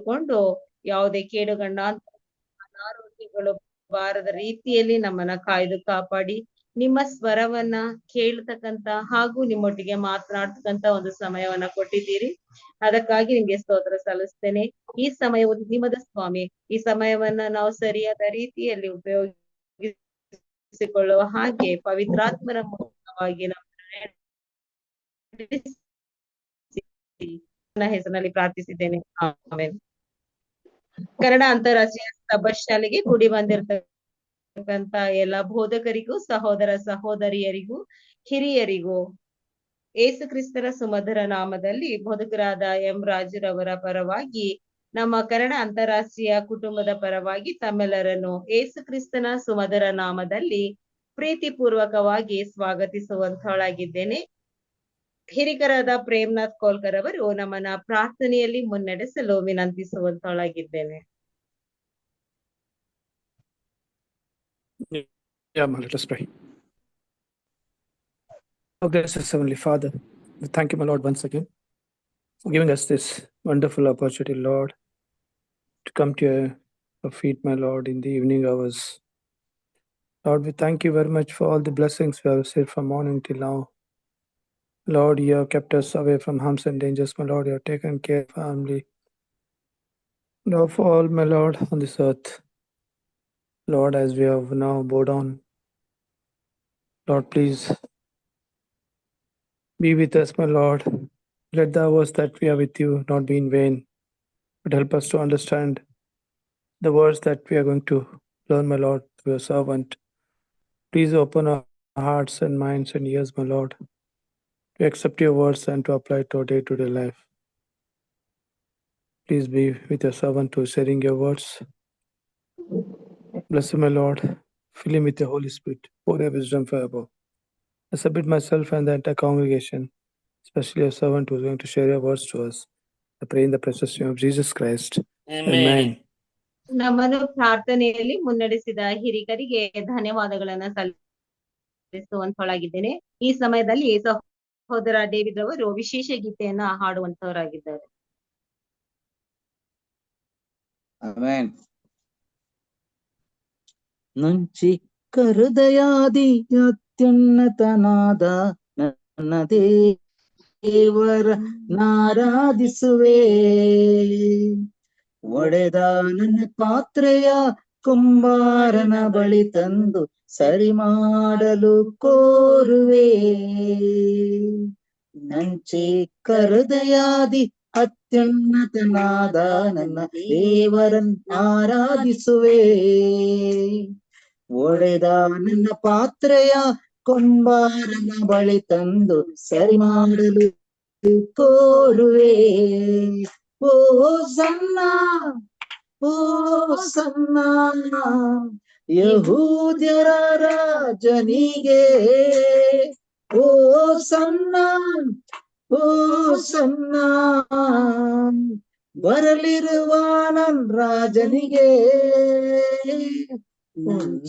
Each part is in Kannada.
ಕಾದುಕೊಂಡು ಯಾವುದೇ ಕೇಡುಗಂಡ ಅನಾರೋಗ್ಯಗಳು ಬಾರದ ರೀತಿಯಲ್ಲಿ ನಮ್ಮನ್ನ ಕಾಯ್ದು ಕಾಪಾಡಿ ನಿಮ್ಮ ಸ್ವರವನ್ನ ಕೇಳ್ತಕ್ಕಂತ ಹಾಗೂ ನಿಮ್ಮೊಟ್ಟಿಗೆ ಮಾತನಾಡ್ತಕ್ಕಂತ ಒಂದು ಸಮಯವನ್ನ ಕೊಟ್ಟಿದ್ದೀರಿ. ಅದಕ್ಕಾಗಿ ನಿಮ್ಗೆ ಸ್ತೋತ್ರ ಸಲ್ಲಿಸ್ತೇನೆ. ಈ ಸಮಯವು ನಿಮ್ಮದ ಸ್ವಾಮಿ. ಈ ಸಮಯವನ್ನ ನಾವು ಸರಿಯಾದ ರೀತಿಯಲ್ಲಿ ಉಪಯೋಗಿಸಿಕೊಳ್ಳುವ ಹಾಗೆ ಪವಿತ್ರಾತ್ಮರ ಮೂಲಕವಾಗಿ ನಾವು ಹೆಸರಿನಲ್ಲಿ ಪ್ರಾರ್ಥಿಸಿದ್ದೇನೆ, ಆಮೆನ್. ಕನ್ನಡ ಅಂತಾರಾಷ್ಟ್ರೀಯ ಸಭಾ ಶಾಲೆಗೆ ಕೂಡಿ ಬಂದಿರತಕ್ಕಂತ ಎಲ್ಲ ಬೋಧಕರಿಗೂ, ಸಹೋದರ ಸಹೋದರಿಯರಿಗೂ, ಹಿರಿಯರಿಗೂ ಏಸು ಕ್ರಿಸ್ತರ ಸುಮಧುರ ನಾಮದಲ್ಲಿ ಬೋಧಕರಾದ ಎಂ ರಾಜುರವರ ಪರವಾಗಿ, ನಮ್ಮ ಕನ್ನಡ ಅಂತಾರಾಷ್ಟ್ರೀಯ ಕುಟುಂಬದ ಪರವಾಗಿ ತಮ್ಮೆಲ್ಲರನ್ನು ಏಸು ಕ್ರಿಸ್ತನ ಸುಮಧುರ ನಾಮದಲ್ಲಿ ಪ್ರೀತಿಪೂರ್ವಕವಾಗಿ ಸ್ವಾಗತಿಸುವಂತವಳಾಗಿದ್ದೇನೆ. ಹಿರಿಕರಾದ ಪ್ರೇಮ್ನಾಥ್ ಕೋಲ್ಕರ್ ಅವರು ನಮ್ಮನ್ನ ಪ್ರಾರ್ಥನೆಯಲ್ಲಿ ಮುನ್ನಡೆಸಲು ವಿನಂತಿಸುವಂತವಳಾಗಿದ್ದೇನೆ. Let us pray. Oh, gracious Heavenly Father, we thank you, my Lord, once again for giving us this wonderful opportunity, Lord, to come to your feet, my Lord, in the evening hours. Lord, we thank you very much for all the blessings we have received from morning till now. Lord, you have kept us away from harms and dangers, my Lord. You have taken care of our family. Lord, for all, my Lord, on this earth. Lord, as we have now bowed down, Lord, please be with us, my Lord. Let the hours that we are with you not be in vain, but help us to understand the words that we are going to learn, my Lord, through your servant. Please open our hearts and minds and ears, my Lord, to accept your words and to apply it to our day-to-day life. Please be with your servant who is sharing your words. Bless him, my Lord. Fill him with your Holy Spirit. Pour your wisdom forever. I submit myself and the entire congregation, especially your servant who is going to share your words to us. I pray in the precious name of Jesus Christ. Amen. ನಮ್ಮನ್ನು ಪ್ರಾರ್ಥನೆಯಲ್ಲಿ ಮುನ್ನಡೆಸಿದ ಹಿರಿಕರಿಗೆ ಧನ್ಯವಾದಗಳನ್ನ ಸಲ್ಲಿಸುವಂತವಳಾಗಿದ್ದೇನೆ. ಈ ಸಮಯದಲ್ಲಿ ಸಹೋದರ ಡೇವಿಡ್ ಅವರು ವಿಶೇಷ ಗೀತೆಯನ್ನ ಹಾಡುವಂತವರಾಗಿದ್ದಾರೆ. ಆಮೆನ್. ಚಿಕ್ಕ ಹೃದಯಾದಿ ಅತ್ಯುನ್ನತನಾದ ನನ್ನ ದೇವರ ನಾರಾಧಿಸುವೆ. ಒಡೆದ ನನ್ನ ಪಾತ್ರೆಯ ಕುಂಬಾರನ ಬಳಿ ತಂದು ಸರಿ ಮಾಡಲು ಕೋರುವೆ. ಚಿಕ್ಕ ಹೃದಯಾದಿ ಅತ್ಯುನ್ನತನಾದ ನನ್ನ ದೇವರನ್ನು ಆರಾಧಿಸುವೆ. ಒಡೆದ ನನ್ನ ಪಾತ್ರೆಯ ಕುಂಬಾರನ ಬಳಿ ತಂದು ಸರಿ ಮಾಡಲು ಕೋರುವೆ. ಓ ಸನ್ನ, ಓ ಸನ್ನ, ಯಹೂದ್ಯರ ರಾಜನಿಗೆ. ಓ ಸನ್ನ, ಓ ಸನ್ನ, ಬರಲಿರುವ ನನ್ ರಾಜನಿಗೆ.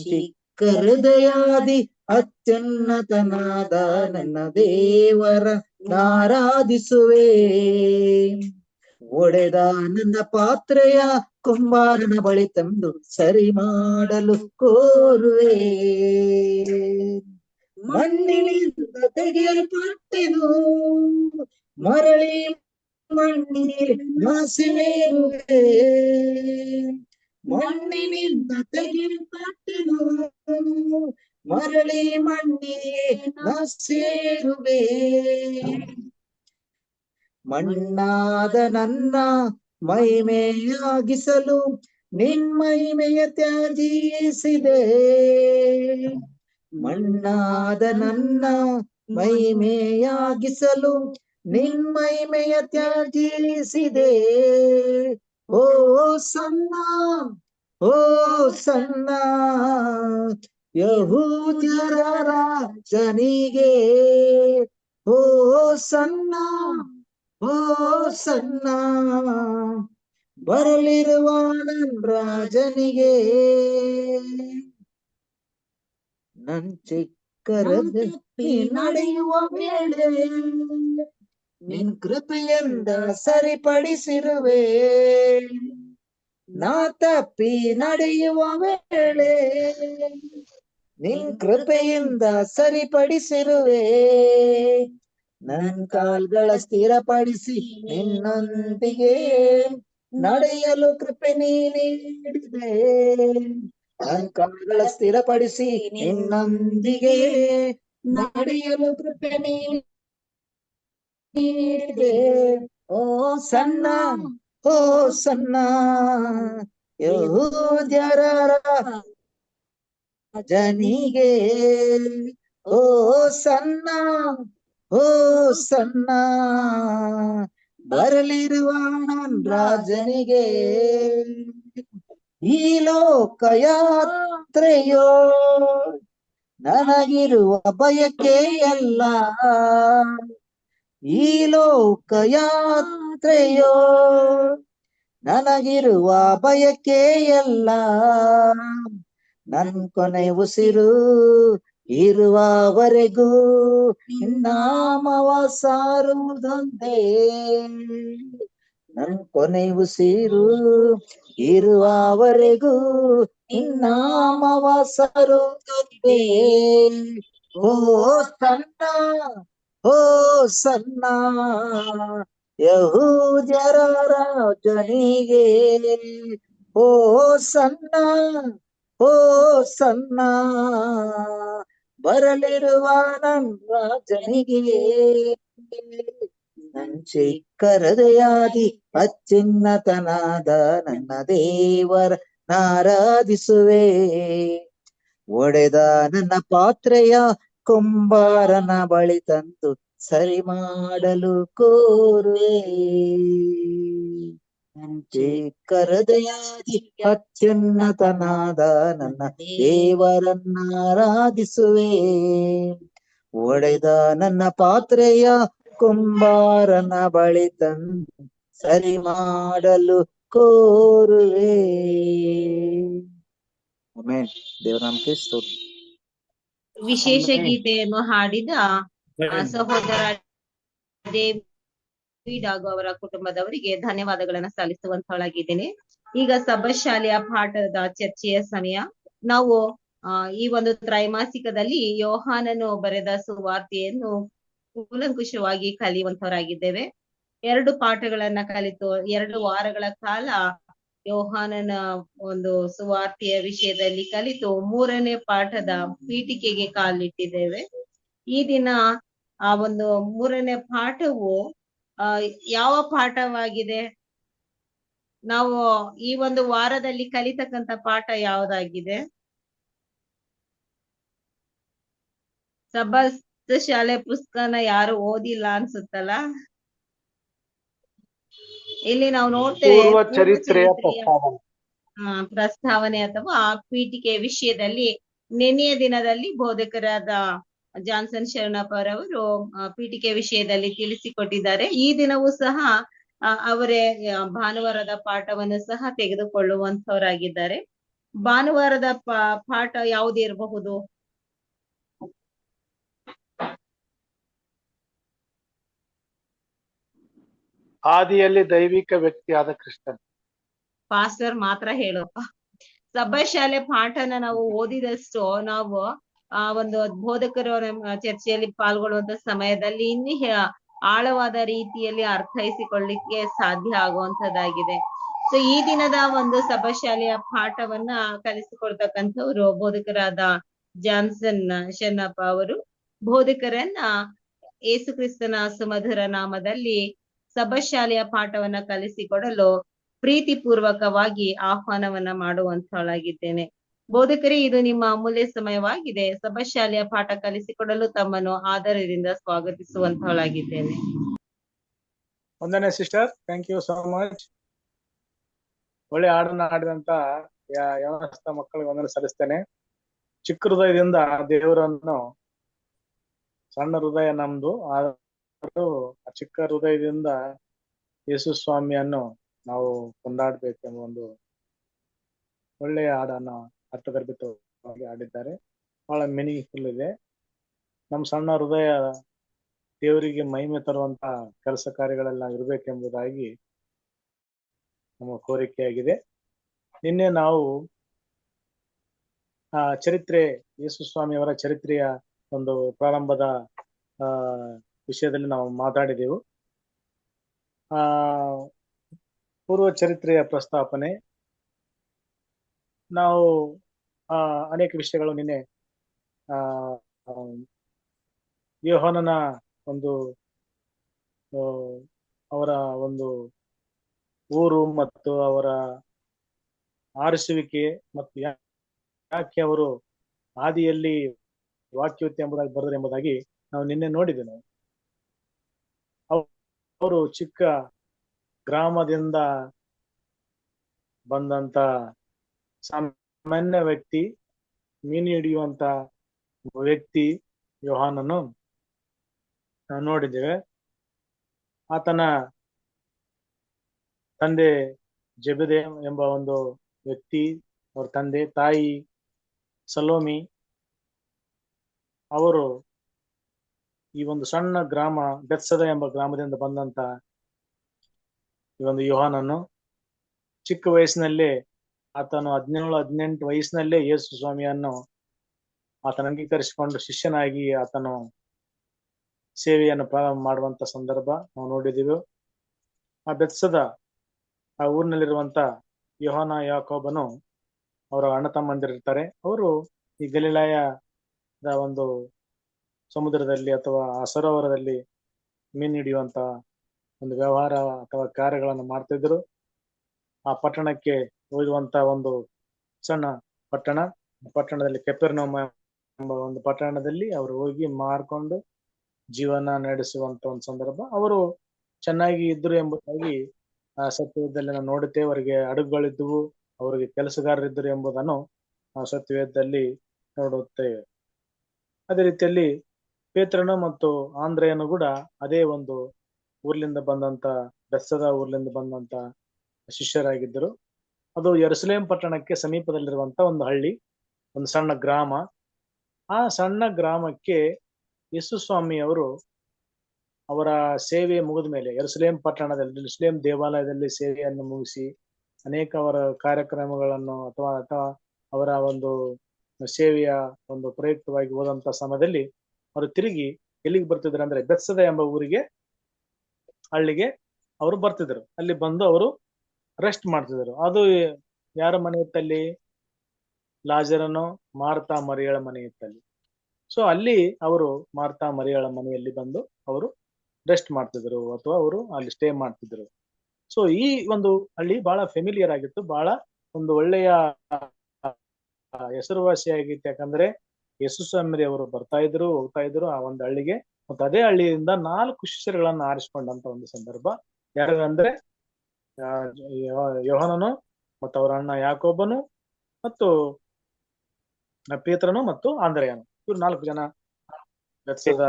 ಚಿಕ್ಕ ಹೃದಯಾದಿ ಅತ್ಯುನ್ನತನಾದ ನನ್ನ ದೇವರ ಆರಾಧಿಸುವೆ. ಒಡೆದ ನನ್ನ ಪಾತ್ರೆಯ ಕುಂಬಾರನ ಬಳಿ ತಂದು ಸರಿ ಮಾಡಲು ಕೋರುವೆ. ಮಣ್ಣಿನಿಂದ ತೆಗೆಯಲ್ಪಟ್ಟೆನು, ಮರಳಿ ಮಣ್ಣಿಗೆ ನಾಸಿರುವೆ. ಮಣ್ಣಿನಿಂದ ತೆಗೆಯಲ್ಪಟ್ಟೆನು, ಮರಳಿ ಮಣ್ಣಿಗೆ ನಾಸಿರುವೆ. ಮಣ್ಣಾದ ನನ್ನ ಮಹಿಮೆಯಾಗಿಸಲು ನಿನ್ ಮಹಿಮೆಯ ತ್ಯಜಿಸಿದೆ. ಮಣ್ಣಾದ ನನ್ನ ಮಹಿಮೆಯಾಗಿಸಲು ನಿನ್ ಮಹಿಮೆಯ ತ್ಯಜಿಸಿದೆ. ಓ ಸನ್ನ, ಓ ಸನ್ನ, ಯಹೂದ್ಯರ ರಾಜನಿಗೆ. ಓ ಸನ್ನ, ಓ ಸನ್ನ, ಬರಲಿರುವ ನನ್ ರಾಜನಿಗೆ. ನನ್ ಚಿಕ್ಕರದಪ್ಪಿ ನಡೆಯುವ ವೇಳೆ ನಿನ್ ಕೃಪೆಯಿಂದ ಸರಿಪಡಿಸಿರುವೆ. ನಾ ತಪ್ಪಿ ನಡೆಯುವ ವೇಳೆ ನಿನ್ ಕೃಪೆಯಿಂದ ಸರಿಪಡಿಸಿರುವೆ. ನನ್ ಕಾಲ್ಗಳ ಸ್ಥಿರಪಡಿಸಿ ನಿನ್ನೊಂದಿಗೆ ನಡೆಯಲು ಕೃಪೆ ನೀಡಿದೆ. ನನ್ ಕಾಲ್ಗಳ ಸ್ಥಿರಪಡಿಸಿ ನಿನ್ನೊಂದಿಗೆ ನಡೆಯಲು ಕೃಪೆ ನೀಡಿದೆ. ಓ ಸಣ್ಣ ಓ ಸಣ್ಣ ಯಹೂದ್ಯರ ರಾಜನಿಗೆ, ಓ ಸಣ್ಣ ಓ ಸಣ್ಣ ಬರಲಿರುವ ನನ್ ರಾಜನಿಗೆ. ಈ ಲೋಕಯಾತ್ರೆಯೋ ನನಗಿರುವ ಬಯಕೆಯಲ್ಲ, ಈ ಲೋಕಯಾತ್ರೆಯೋ ನನಗಿರುವ ಬಯಕೆಯಲ್ಲ. ನನ್ ಕೊನೆ ಉಸಿರು ಇರುವವರೆಗೂ ನಾಮವ ಸಾರುವುದೊಂದೇ. ನನ್ ಕೊನೆ ಉಸಿರು ಇರುವವರೆಗೂ ನಾಮವ ಸಾರುವುದೊಂದೇ. ಓ ಸಣ್ಣ ಓ ಸಣ್ಣ ಯಹೂದ್ಯರ ರಾಜನಿಗೆ, ಓ ಸಣ್ಣ ಓ ಸಣ್ಣ ಬರಲಿರುವ ನನ್ ರಾಜನಿಗೆ. ನನ್ ಚಿಕ್ಕ ಹೃದಯಾದಿ ಅತ್ಯುನ್ನತನಾದ ನನ್ನ ದೇವರ ನಾರಾಧಿಸುವೆ. ಒಡೆದ ನನ್ನ ಪಾತ್ರೆಯ ಕುಂಬಾರನ ಬಳಿ ತಂದು ಸರಿ ಮಾಡಲು ಕೋರುವೆ. ನನ್ ಚಿಕ್ಕ ಹೃದಯಾದಿ ಅತ್ಯುನ್ನತನಾದ ನನ್ನ ದೇವರನ್ನಾರಾಧಿಸುವೆ. ಒಡೆದ ನನ್ನ ಪಾತ್ರೆಯ ಕುಂಬಾರನ ಬಳಿ ತಂದು ಸರಿ ಮಾಡಲು ಕೋರುವೆ. ಆಮೆನ್. ದೇವರಾಮಕ್ಕೆ ಸ್ತೋತ್ರ. ವಿಶೇಷ ಗೀತೆಯನ್ನು ಹಾಡಿದ ಸಹೋದರ ಡೇವಿಡ್ ಹಾಗೂ ಅವರ ಕುಟುಂಬದವರಿಗೆ ಧನ್ಯವಾದಗಳನ್ನ ಸಲ್ಲಿಸುವಂತವಳಾಗಿದ್ದೇನೆ. ಈಗ ಸಭಾಶಾಲೆಯ ಪಾಠದ ಚರ್ಚೆಯ ಸಮಯ. ನಾವು ಈ ಒಂದು ತ್ರೈಮಾಸಿಕದಲ್ಲಿ ಯೋಹಾನನು ಬರೆದ ಸುವಾರ್ತೆಯನ್ನು ಕೂಲಂಕುಷವಾಗಿ ಕಲಿಯುವಂತವರಾಗಿದ್ದೇವೆ. 2 ಪಾಠಗಳನ್ನ ಕಲಿತು 2 ವಾರಗಳ ಕಾಲ ಯೋಹಾನನ ಒಂದು ಸುವಾರ್ತೆಯ ವಿಷಯದಲ್ಲಿ ಕಲಿತು 3ನೇ ಪಾಠದ ಪೀಠಿಕೆಗೆ ಕಾಲಿಟ್ಟಿದ್ದೇವೆ. ಈ ದಿನ ಆ ಒಂದು 3ನೇ ಪಾಠವು ಯಾವ ಪಾಠವಾಗಿದೆ? ನಾವು ಈ ಒಂದು ವಾರದಲ್ಲಿ ಕಲಿತಕ್ಕಂತ ಪಾಠ ಯಾವುದಾಗಿದೆ? ಶಾಲೆ ಪುಸ್ತಕನ ಯಾರು ಓದಿಲ್ಲ ಅನ್ಸುತ್ತಲ್ಲ. ಇಲ್ಲಿ ನಾವು ನೋಡ್ತೇವೆ ಪ್ರಸ್ತಾವನೆ ಅಥವಾ ಪೀಠಿಕೆ ವಿಷಯದಲ್ಲಿ ನೆನೆಯ ದಿನದಲ್ಲಿ ಬೋಧಕರಾದ ಜಾನ್ಸನ್ ಶರಣಪ್ಪ ಅವರವರು ಪೀಠಿಕೆ ವಿಷಯದಲ್ಲಿ ತಿಳಿಸಿಕೊಟ್ಟಿದ್ದಾರೆ. ಈ ದಿನವೂ ಸಹ ಅವರೇ ಭಾನುವಾರದ ಪಾಠವನ್ನು ಸಹ ತೆಗೆದುಕೊಳ್ಳುವಂತವರಾಗಿದ್ದಾರೆ. ಭಾನುವಾರದ ಪಾಠ ಯಾವುದು ಇರಬಹುದು? ಆದಿಯಲ್ಲಿ ದೈವಿಕ ವ್ಯಕ್ತಿಯಾದ ಕ್ರಿಸ್ತನ್. ಪಾಸ್ಟರ್ ಮಾತ್ರ ಹೇಳಪ್ಪ. ಸಭಾಶಾಲೆ ಪಾಠನ ನಾವು ಓದಿದಷ್ಟು ನಾವು ಆ ಒಂದು ಬೋಧಕರ ಚರ್ಚೆಯಲ್ಲಿ ಪಾಲ್ಗೊಳ್ಳುವಂತ ಸಮಯದಲ್ಲಿ ಇನ್ನೂ ಆಳವಾದ ರೀತಿಯಲ್ಲಿ ಅರ್ಥೈಸಿಕೊಳ್ಳಿಕ್ಕೆ ಸಾಧ್ಯ ಆಗುವಂತದ್ದಾಗಿದೆ. ಸೊ ಈ ದಿನದ ಒಂದು ಸಭಾಶಾಲೆಯ ಪಾಠವನ್ನ ಕಲಿಸಿಕೊಳ್ತಕ್ಕಂಥವ್ರು ಬೋಧಕರಾದ ಜಾನ್ಸನ್ ಶರಣಪ್ಪ ಅವರು. ಬೋಧಕರನ್ನ ಯೇಸು ಕ್ರಿಸ್ತನ ಸುಮಧುರ ನಾಮದಲ್ಲಿ ಸಭಾಶಾಲೆಯ ಪಾಠವನ್ನ ಕಲಿಸಿಕೊಡಲು ಪ್ರೀತಿ ಪೂರ್ವಕವಾಗಿ ಆಹ್ವಾನವನ್ನ ಮಾಡುವಂತವಳಾಗಿದ್ದೇನೆ. ಬೋಧಕರೇ, ಇದು ನಿಮ್ಮ ಅಮೂಲ್ಯ ಸಮಯವಾಗಿದೆ. ಸಭಾಶಾಲೆಯ ಪಾಠ ಕಲಿಸಿಕೊಡಲು ತಮ್ಮನ್ನು ಆದರದಿಂದ ಸ್ವಾಗತಿಸುವಂತವಳಾಗಿದ್ದೇನೆ. ವಂದನೆ sister, thank you so much. ಒಳ್ಳೆ ಹಾಡನ್ನ ಹಾಡಿದಂತ ಯವನಸ್ಥ ಮಕ್ಕಳಿಗೆ ವಂದನೆ ಸಲ್ಲಿಸ್ತೇನೆ. ಚಿಕ್ಕ ಹೃದಯದಿಂದ ದೇವರನ್ನು, ಸಣ್ಣ ಹೃದಯ ನಮ್ದು, ಆದರೂ ಆ ಚಿಕ್ಕ ಹೃದಯದಿಂದ ಯೇಸು ಸ್ವಾಮಿಯನ್ನು ನಾವು ಕೊಂಡಾಡ್ಬೇಕೆಂಬ ಒಂದು ಒಳ್ಳೆಯ ಹಾಡನ್ನ ಅರ್ಥಗರ್ಭಿತವಾಗಿ ಹಾಡಿದ್ದಾರೆ. ಬಹಳ ಮೀನಿಂಗ್ಫುಲ್ ಇದೆ. ನಮ್ಮ ಸಣ್ಣ ಹೃದಯ ದೇವರಿಗೆ ಮಹಿಮೆ ತರುವಂತ ಕೆಲಸ ಕಾರ್ಯಗಳೆಲ್ಲ ಇರಬೇಕೆಂಬುದಾಗಿ ನಮ್ಮ ಕೋರಿಕೆಯಾಗಿದೆ. ನಿನ್ನೆ ನಾವು ಚರಿತ್ರೆ ಯೇಸು ಸ್ವಾಮಿಯವರ ಚರಿತ್ರೆಯ ಒಂದು ಪ್ರಾರಂಭದ ವಿಷಯದಲ್ಲಿ ನಾವು ಮಾತಾಡಿದೆವು. ಪೂರ್ವ ಚರಿತ್ರೆಯ ಪ್ರಸ್ತಾಪನೆ, ನಾವು ಅನೇಕ ವಿಷಯಗಳು ನಿನ್ನೆ ಯೋಹಾನನ ಒಂದು ಅವರ ಒಂದು ಊರು ಮತ್ತು ಅವರ ಆರಿಸುವಿಕೆ ಮತ್ತು ಯಾಕೆ ಅವರು ಆದಿಯಲ್ಲಿ ವಾಕ್ಯಯುಕ್ತ ಎಂಬುದಾಗಿ ಬರೆದರು ಎಂಬುದಾಗಿ ನಾವು ನಿನ್ನೆ ನೋಡಿದೆವು. ಅವರು ಚಿಕ್ಕ ಗ್ರಾಮದಿಂದ ಬಂದಂತ ಸಾಮಾನ್ಯ ವ್ಯಕ್ತಿ, ಮೀನು ಹಿಡಿಯುವಂತ ವ್ಯಕ್ತಿ ಯೋಹಾನನು ನಾವು ನೋಡಿದ್ದೇವೆ. ಆತನ ತಂದೆ ಜೆಬೆದೆ ಎಂಬ ಒಂದು ವ್ಯಕ್ತಿ, ಅವ್ರ ತಂದೆ ತಾಯಿ ಸಲೋಮಿ, ಅವರು ಈ ಒಂದು ಸಣ್ಣ ಗ್ರಾಮ ಬೆತ್ಸದ ಎಂಬ ಗ್ರಾಮದಿಂದ ಬಂದಂತ ಈ ಒಂದು ಯೋಹಾನನು ಚಿಕ್ಕ ವಯಸ್ಸಿನಲ್ಲೇ, ಆತನು 17-18 ವಯಸ್ಸಿನಲ್ಲೇ ಯೇಸು ಸ್ವಾಮಿಯನ್ನು ಆತನ ಅಂಗೀಕರಿಸಿಕೊಂಡು ಶಿಷ್ಯನಾಗಿ ಆತನು ಸೇವೆಯನ್ನು ಪ್ರಾರಂಭ ಮಾಡುವಂತ ಸಂದರ್ಭ ನಾವು ನೋಡಿದೆವು. ಆ ಬೆತ್ಸದ ಆ ಊರಿನಲ್ಲಿರುವಂತ ಯೋಹಾನ ಯಾಕೋಬನು ಅವರ ಅಣ್ಣ ತಮ್ಮಂದಿರಿರ್ತಾರೆ. ಅವರು ಈ ಗಲಿಲಾಯದ ಒಂದು ಸಮುದ್ರದಲ್ಲಿ ಅಥವಾ ಆ ಸರೋವರದಲ್ಲಿ ಮೀನು ಹಿಡಿಯುವಂತ ಒಂದು ವ್ಯವಹಾರ ಅಥವಾ ಕಾರ್ಯಗಳನ್ನು ಮಾಡ್ತಿದ್ರು. ಆ ಪಟ್ಟಣಕ್ಕೆ ಹೋಗುವಂತ ಒಂದು ಸಣ್ಣ ಪಟ್ಟಣದಲ್ಲಿ ಕೆಫೆರ್ನೌಮ್ ಎಂಬ ಒಂದು ಪಟ್ಟಣದಲ್ಲಿ ಅವರು ಹೋಗಿ ಮಾರ್ಕೊಂಡು ಜೀವನ ನಡೆಸುವಂತ ಒಂದು ಸಂದರ್ಭ. ಅವರು ಚೆನ್ನಾಗಿ ಇದ್ರು ಎಂಬುದಾಗಿ ಸತ್ಯವೇದದಲ್ಲಿ ನಾವು ನೋಡುತ್ತೇವೆ. ಅವರಿಗೆ ಹಡಗುಗಳಿದ್ದುವು, ಅವರಿಗೆ ಕೆಲಸಗಾರರಿದ್ದರು ಎಂಬುದನ್ನು ನಾವು ಸತ್ಯವೇದದಲ್ಲಿ ನೋಡುತ್ತೇವೆ. ಅದೇ ರೀತಿಯಲ್ಲಿ ಪೇತ್ರನು ಮತ್ತು ಆಂದ್ರೆಯನು ಕೂಡ ಅದೇ ಒಂದು ಊರ್ಲಿಂದ ಬಂದಂತ ಬೆತ್ಸದ ಊರ್ಲಿಂದ ಬಂದಂತ ಶಿಷ್ಯರಾಗಿದ್ದರು. ಅದು ಯೆರೂಸಲೇಮ್ ಪಟ್ಟಣಕ್ಕೆ ಸಮೀಪದಲ್ಲಿರುವಂತ ಒಂದು ಹಳ್ಳಿ, ಒಂದು ಸಣ್ಣ ಗ್ರಾಮ. ಆ ಸಣ್ಣ ಗ್ರಾಮಕ್ಕೆ ಯೇಸು ಸ್ವಾಮಿ ಅವರು ಅವರ ಸೇವೆ ಮುಗಿದ ಮೇಲೆ ಯೆರೂಸಲೇಮ್ ಪಟ್ಟಣದಲ್ಲಿ, ಯೆರೂಸಲೇಮ್ ದೇವಾಲಯದಲ್ಲಿ ಸೇವೆಯನ್ನು ಮುಗಿಸಿ ಅನೇಕ ಅವರ ಕಾರ್ಯಕ್ರಮಗಳನ್ನು ಅಥವಾ ಅವರ ಒಂದು ಸೇವೆಯ ಒಂದು ಪ್ರಯುಕ್ತವಾಗಿ ಹೋದಂತ ಸಮಯದಲ್ಲಿ ಅವರು ತಿರುಗಿ ಎಲ್ಲಿಗೆ ಬರ್ತಿದ್ರು ಅಂದ್ರೆ ಬೆತ್ಸದ ಎಂಬ ಊರಿಗೆ, ಹಳ್ಳಿಗೆ ಅವರು ಬರ್ತಿದ್ರು. ಅಲ್ಲಿ ಬಂದು ಅವರು ರೆಸ್ಟ್ ಮಾಡ್ತಿದ್ರು. ಅದು ಯಾರ ಮನೆ ಇತ್ತಲ್ಲಿ? ಲಾಜರನು ಮಾರ್ತಾ ಮರಿಯಳ ಮನೆ ಇತ್ತಲ್ಲಿ. ಸೊ ಅಲ್ಲಿ ಅವರು ಮಾರ್ತಾ ಮರಿಯಳ ಮನೆಯಲ್ಲಿ ಬಂದು ಅವರು ರೆಸ್ಟ್ ಮಾಡ್ತಿದ್ರು ಅಥವಾ ಅವರು ಅಲ್ಲಿ ಸ್ಟೇ ಮಾಡ್ತಿದ್ರು. ಸೊ ಈ ಒಂದು ಹಳ್ಳಿ ಬಹಳ ಫೆಮಿಲಿಯರ್ ಆಗಿತ್ತು, ಬಹಳ ಒಂದು ಒಳ್ಳೆಯ ಹೆಸರುವಾಸಿಯಾಗಿತ್ತು. ಯಾಕಂದ್ರೆ ಯೇಸು ಸ್ವಾಮಿ ಅವರು ಬರ್ತಾ ಇದ್ರು, ಹೋಗ್ತಾ ಇದ್ರು ಆ ಒಂದು ಹಳ್ಳಿಗೆ. ಮತ್ತು ಅದೇ ಹಳ್ಳಿಯಿಂದ 4 ಶಿಷ್ಯರುಗಳನ್ನ ಆರಿಸಿಕೊಂಡಂತ ಒಂದು ಸಂದರ್ಭ. ಯಾರಂದ್ರೆ ಯೋಹಾನನು ಮತ್ತು ಅವರ ಅಣ್ಣ ಯಾಕೋಬನು ಮತ್ತು ಪೇತ್ರನು ಮತ್ತು ಆಂದ್ರೆಯನು, ಇವ್ರು 4 ಜನ ಬೆತ್ಸದ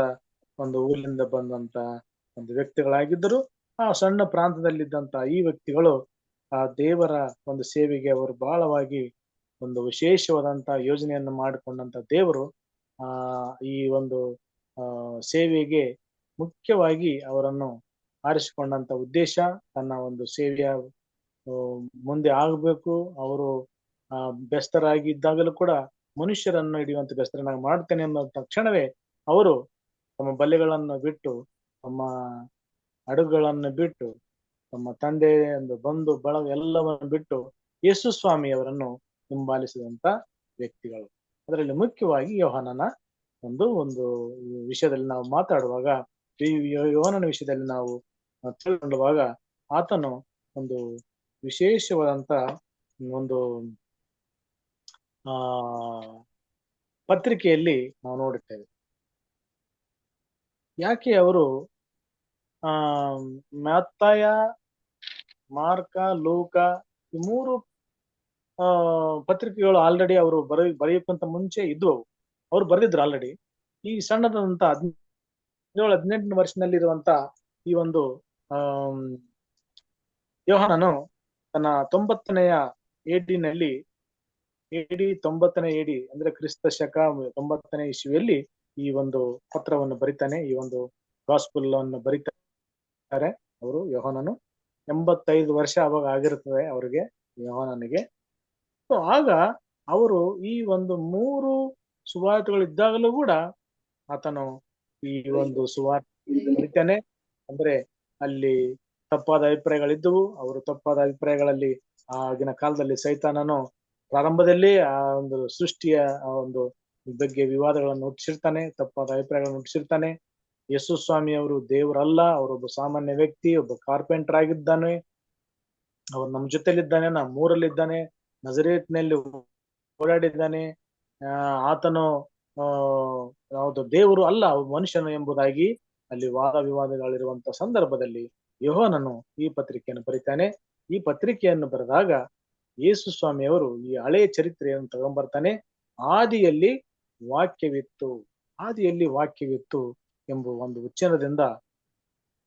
ಒಂದು ಊರಿನಿಂದ ಬಂದಂತ ಒಂದು ವ್ಯಕ್ತಿಗಳಾಗಿದ್ದರು. ಆ ಸಣ್ಣ ಪ್ರಾಂತದಲ್ಲಿದ್ದಂತ ಈ ವ್ಯಕ್ತಿಗಳು ಆ ದೇವರ ಒಂದು ಸೇವೆಗೆ ಅವರು ಬಹಳವಾಗಿ ಒಂದು ವಿಶೇಷವಾದಂತ ಯೋಜನೆಯನ್ನು ಮಾಡಿಕೊಂಡಂತ ದೇವರು ಈ ಒಂದು ಸೇವೆಗೆ ಮುಖ್ಯವಾಗಿ ಅವರನ್ನು ಆರಿಸಿಕೊಂಡಂತ ಉದ್ದೇಶ, ತನ್ನ ಒಂದು ಸೇವೆಯ ಮುಂದೆ ಆಗಬೇಕು. ಅವರು ಬೆಸ್ತರಾಗಿದ್ದಾಗಲೂ ಕೂಡ ಮನುಷ್ಯರನ್ನು ಹಿಡಿಯುವಂತ ಬೆಸ್ತರನ್ನಾಗಿ ಮಾಡ್ತೇನೆ ಅನ್ನೋ ತಕ್ಷಣವೇ ಅವರು ತಮ್ಮ ಬಲೆಗಳನ್ನು ಬಿಟ್ಟು, ತಮ್ಮ ಹಡಗುಗಳನ್ನು ಬಿಟ್ಟು, ತಮ್ಮ ತಂದೆ ಒಂದು ಬಂಧು ಬಳಗ ಎಲ್ಲವನ್ನು ಬಿಟ್ಟು ಯೇಸು ಸ್ವಾಮಿ ಅವರನ್ನು ಹಿಂಬಾಲಿಸಿದಂತ ವ್ಯಕ್ತಿಗಳು. ಅದರಲ್ಲಿ ಮುಖ್ಯವಾಗಿ ಯೋಹಾನನ ಒಂದು ವಿಷಯದಲ್ಲಿ ನಾವು ಮಾತಾಡುವಾಗ, ಈ ಯೋಹಾನನ ವಿಷಯದಲ್ಲಿ ನಾವು ತಿಳ್ಕೊಳ್ಳುವಾಗ, ಆತನು ಒಂದು ವಿಶೇಷವಾದಂತ ಒಂದು ಪತ್ರಿಕೆಯಲ್ಲಿ ನಾವು ನೋಡುತ್ತೇವೆ. ಯಾಕೆ ಅವರು ಮತ್ತಾಯ, ಮಾರ್ಕ, ಲೂಕ ಈ 3 ಪತ್ರಿಕೆಗಳು ಆಲ್ರೆಡಿ ಅವರು ಬರೆಯೋಕ್ಕಿಂತ ಮುಂಚೆ ಇದ್ವು. ಅವ್ರು ಬರೆದಿದ್ರು ಆಲ್ರೆಡಿ. ಈ ಸಣ್ಣದಂತ 17-18 ವರ್ಷನಲ್ಲಿರುವಂತ ಈ ಒಂದು ಯೋಹಾನನು ತನ್ನ 90ನೇ AD ಅಂದ್ರೆ ಕ್ರಿಸ್ತ ಶಕ 90ನೇ ಇಸ್ವಿಯಲ್ಲಿ ಈ ಒಂದು ಪತ್ರವನ್ನು ಬರಿತಾನೆ. ಈ ಒಂದು ಗಾಸ್ಪಲ್ ಅನ್ನು ಬರೀತಾರೆ ಅವರು. ಯೋಹಾನನು 85 ವರ್ಷ ಅವಾಗ ಆಗಿರುತ್ತದೆ ಅವರಿಗೆ, ಯೋಹಾನನಿಗೆ. ಸೊ ಆಗ ಅವರು ಈ ಒಂದು 3 ಸುವಾರ್ತೆಗಳಿದ್ದಾಗಲೂ ಕೂಡ ಆತನು ಈ ಒಂದು ಸುವಾರ್ತೆ ಬರಿತಾನೆ. ಅಂದ್ರೆ ಅಲ್ಲಿ ತಪ್ಪಾದ ಅಭಿಪ್ರಾಯಗಳಿದ್ದವು. ಅವರು ತಪ್ಪಾದ ಅಭಿಪ್ರಾಯಗಳಲ್ಲಿ ಆಗಿನ ಕಾಲದಲ್ಲಿ ಸೈತಾನನು ಪ್ರಾರಂಭದಲ್ಲಿ ಆ ಒಂದು ಸೃಷ್ಟಿಯ ಆ ಒಂದು ಬಗ್ಗೆ ವಿವಾದಗಳನ್ನು ಹುಟ್ಟಿಸಿರ್ತಾನೆ, ತಪ್ಪಾದ ಅಭಿಪ್ರಾಯಗಳನ್ನು ಹುಟ್ಟಿಸಿರ್ತಾನೆ. ಯೇಸು ಸ್ವಾಮಿ ಅವರು ದೇವರಲ್ಲ, ಅವರೊಬ್ಬ ಸಾಮಾನ್ಯ ವ್ಯಕ್ತಿ, ಒಬ್ಬ ಕಾರ್ಪೆಂಟರ್ ಆಗಿದ್ದಾನೆ, ಅವ್ರು ನಮ್ಮ ಜೊತೆಲಿದ್ದಾನೆ, ನಮ್ಮೂರಲ್ಲಿದ್ದಾನೆ, ನಜರೇತ್ನಲ್ಲಿ ಓಡಾಡಿದ್ದಾನೆ, ಆತನು ಯಾವುದು ದೇವರು ಅಲ್ಲ, ಮನುಷ್ಯನು ಎಂಬುದಾಗಿ ಅಲ್ಲಿ ವಾದ ವಿವಾದಗಳಿರುವಂತ ಸಂದರ್ಭದಲ್ಲಿ ಯೋಹಾನನು ಈ ಪತ್ರಿಕೆಯನ್ನು ಬರೀತಾನೆ. ಈ ಪತ್ರಿಕೆಯನ್ನು ಬರೆದಾಗ ಯೇಸು ಸ್ವಾಮಿಯವರು ಈ ಹಳೆಯ ಚರಿತ್ರೆಯನ್ನು ತಗೊಂಡ್ಬರ್ತಾನೆ. ಆದಿಯಲ್ಲಿ ವಾಕ್ಯವಿತ್ತು, ಆದಿಯಲ್ಲಿ ವಾಕ್ಯವಿತ್ತು ಎಂಬ ಒಂದು ಉಚ್ಚಾರದಿಂದ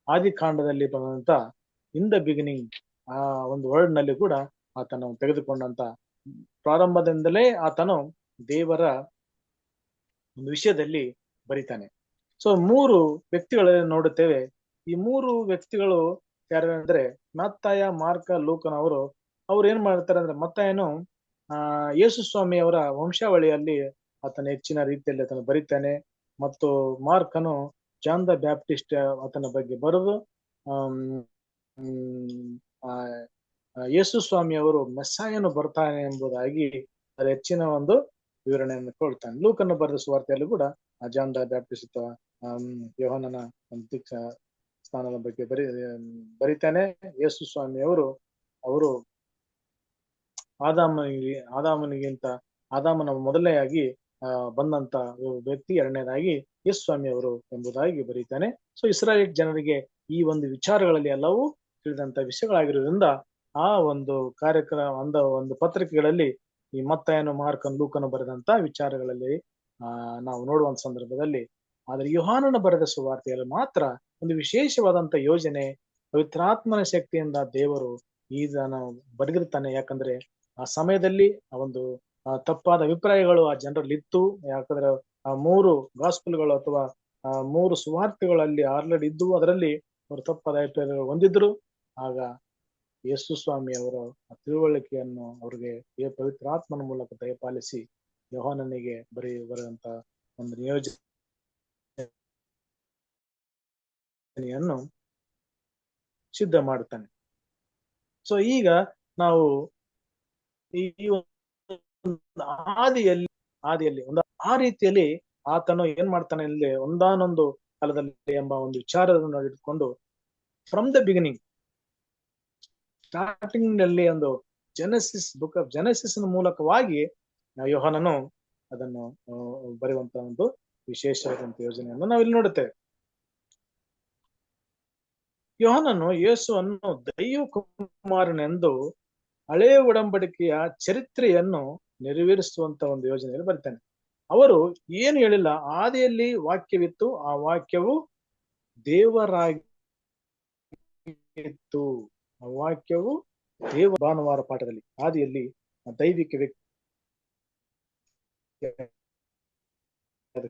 ಆದಿಕಾಂಡದಲ್ಲಿ ಬಂದಂತ ಇನ್ ದ ಬಿಗಿನಿಂಗ್ ಆ ಒಂದು ವರ್ಡ್ ನಲ್ಲಿ ಕೂಡ ಆತನು ತೆಗೆದುಕೊಂಡಂತ ಪ್ರಾರಂಭದಿಂದಲೇ ಆತನು ದೇವರ ಒಂದು ವಿಷಯದಲ್ಲಿ ಬರಿತಾನೆ. ಸೊ 3 ವ್ಯಕ್ತಿಗಳಲ್ಲಿ ನೋಡುತ್ತೇವೆ. ಈ 3 ವ್ಯಕ್ತಿಗಳು ಯಾರಂದ್ರೆ ಮತ್ತಾಯ, ಮಾರ್ಕ, ಲೂಕನವರು. ಅವ್ರು ಏನ್ ಮಾಡ್ತಾರೆ ಅಂದ್ರೆ, ಮತ್ತಾಯನು ಯೇಸು ಸ್ವಾಮಿ ಅವರ ವಂಶಾವಳಿಯಲ್ಲಿ ಆತನ ಹೆಚ್ಚಿನ ರೀತಿಯಲ್ಲಿ ಆತನು ಬರಿತಾನೆ. ಮತ್ತು ಮಾರ್ಕನು ಜಾನ್ ದ ಬ್ಯಾಪ್ಟಿಸ್ಟ್ ಆತನ ಬಗ್ಗೆ ಬರೆದು ಯೇಸು ಸ್ವಾಮಿ ಅವರು ಮೆಸ್ಸಾಯನು ಬರ್ತಾನೆ ಎಂಬುದಾಗಿ ಅದರ ಹೆಚ್ಚಿನ ಒಂದು ವಿವರಣೆಯನ್ನು ಕೊಡ್ತಾನೆ. ಲೂಕನ್ನು ಬರೆದ ಸುವಾರ್ತೆಯಲ್ಲೂ ಕೂಡ ಜಾನ್ ದ ಬ್ಯಾಪ್ಟಿಸ್ಟ್ ಅಥವಾ ಯೋಹಾನನ ಒಂದು ಸ್ಥಾನದ ಬಗ್ಗೆ ಬರಿತಾನೆ. ಯೇಸು ಸ್ವಾಮಿ ಅವರು ಆದಾಮನ ಮೊದಲನೆಯಾಗಿ ಬಂದಂತ ವ್ಯಕ್ತಿ, ಎರಡನೇದಾಗಿ ಯೇಸು ಸ್ವಾಮಿ ಅವರು ಎಂಬುದಾಗಿ ಬರೀತಾನೆ. ಸೊ ಇಸ್ರಾಯೇಲ್ ಜನರಿಗೆ ಈ ಒಂದು ವಿಚಾರಗಳಲ್ಲಿ ಎಲ್ಲವೂ ತಿಳಿದಂತ ವಿಷಯಗಳಾಗಿರೋದ್ರಿಂದ ಆ ಒಂದು ಕಾರ್ಯಕ್ರಮ ಒಂದು ಪತ್ರಿಕೆಗಳಲ್ಲಿ ಈ ಮತ್ತಾಯನು, ಮಾರ್ಕನ್, ಲೂಕನು ಬರೆದಂತ ವಿಚಾರಗಳಲ್ಲಿ ನಾವು ನೋಡುವಂತ ಸಂದರ್ಭದಲ್ಲಿ, ಆದ್ರೆ ಯೋಹಾನನ ಬರೆದ ಸುವಾರ್ತೆಯಲ್ಲಿ ಮಾತ್ರ ಒಂದು ವಿಶೇಷವಾದಂತ ಯೋಜನೆ, ಪವಿತ್ರಾತ್ಮನ ಶಕ್ತಿಯಿಂದ ದೇವರು ಇದನ್ನು ಬರೆದಿರ್ತಾನೆ. ಯಾಕಂದ್ರೆ ಆ ಸಮಯದಲ್ಲಿ ಆ ಒಂದು ತಪ್ಪಾದ ಅಭಿಪ್ರಾಯಗಳು ಆ ಜನರಲ್ಲಿ ಇತ್ತು. ಯಾಕಂದ್ರೆ ಆ 3 ಗಾಸ್ಪಲ್ಗಳು ಅಥವಾ 3 ಸುವಾರ್ತೆಗಳಲ್ಲಿ ಆಲ್ರೆಡಿ ಇದ್ದು, ಅದರಲ್ಲಿ ಅವರು ತಪ್ಪಾದ ಅಭಿಪ್ರಾಯಗಳು ಹೊಂದಿದ್ರು. ಆಗ ಯೇಸು ಸ್ವಾಮಿ ಅವರ ತಿಳುವಳಿಕೆಯನ್ನು ಅವರಿಗೆ ಪವಿತ್ರಾತ್ಮನ ಮೂಲಕ ದಯಪಾಲಿಸಿ ಯೋಹಾನನಿಗೆ ಬರೆದಂತ ಒಂದು ನಿಯೋಜನೆಯನ್ನು ಸಿದ್ಧ ಮಾಡುತ್ತಾನೆ. ಸೊ ಈಗ ನಾವು ಈ ಆದಿಯಲ್ಲಿ ಒಂದು ಆ ರೀತಿಯಲ್ಲಿ ಆತನು ಏನ್ ಮಾಡ್ತಾನೆ ಇಲ್ಲಿ, ಒಂದಾನೊಂದು ಕಾಲದಲ್ಲಿ ಎಂಬ ಒಂದು ವಿಚಾರವನ್ನು ಇಟ್ಕೊಂಡು ಫ್ರಮ್ ದ ಬಿಗಿನಿಂಗ್, ಸ್ಟಾರ್ಟಿಂಗ್ ನಲ್ಲಿ ಒಂದು ಬುಕ್ ಆಫ್ ಜೆನೆಸಿಸ್ ಮೂಲಕವಾಗಿ ಯೋಹಾನನು ಅದನ್ನು ಬರೆಯುವಂತ ಒಂದು ವಿಶೇಷವಾದಂತ ಯೋಜನೆಯನ್ನು ನಾವಿಲ್ಲಿ ನೋಡುತ್ತೇವೆ. ಯೋಹಾನನು ಯೇಸುವನ್ನು ದೈವ ಕುಮಾರನೆಂದು ಹಳೆಯ ಒಡಂಬಡಿಕೆಯ ಚರಿತ್ರೆಯನ್ನು ನೆರವೇರಿಸುವಂತ ಒಂದು ಯೋಜನೆಯಲ್ಲಿ ಬರ್ತಾನೆ. ಅವರು ಏನು ಹೇಳಿಲ್ಲ, ಆದಿಯಲ್ಲಿ ವಾಕ್ಯವಿತ್ತು, ಆ ವಾಕ್ಯವು ದೇವರಾಗಿತ್ತು, ಆ ವಾಕ್ಯವು ಭಾನುವಾರ ಪಾಠದಲ್ಲಿ ಆದಿಯಲ್ಲಿ ದೈವಿಕ ವ್ಯಕ್ತಿ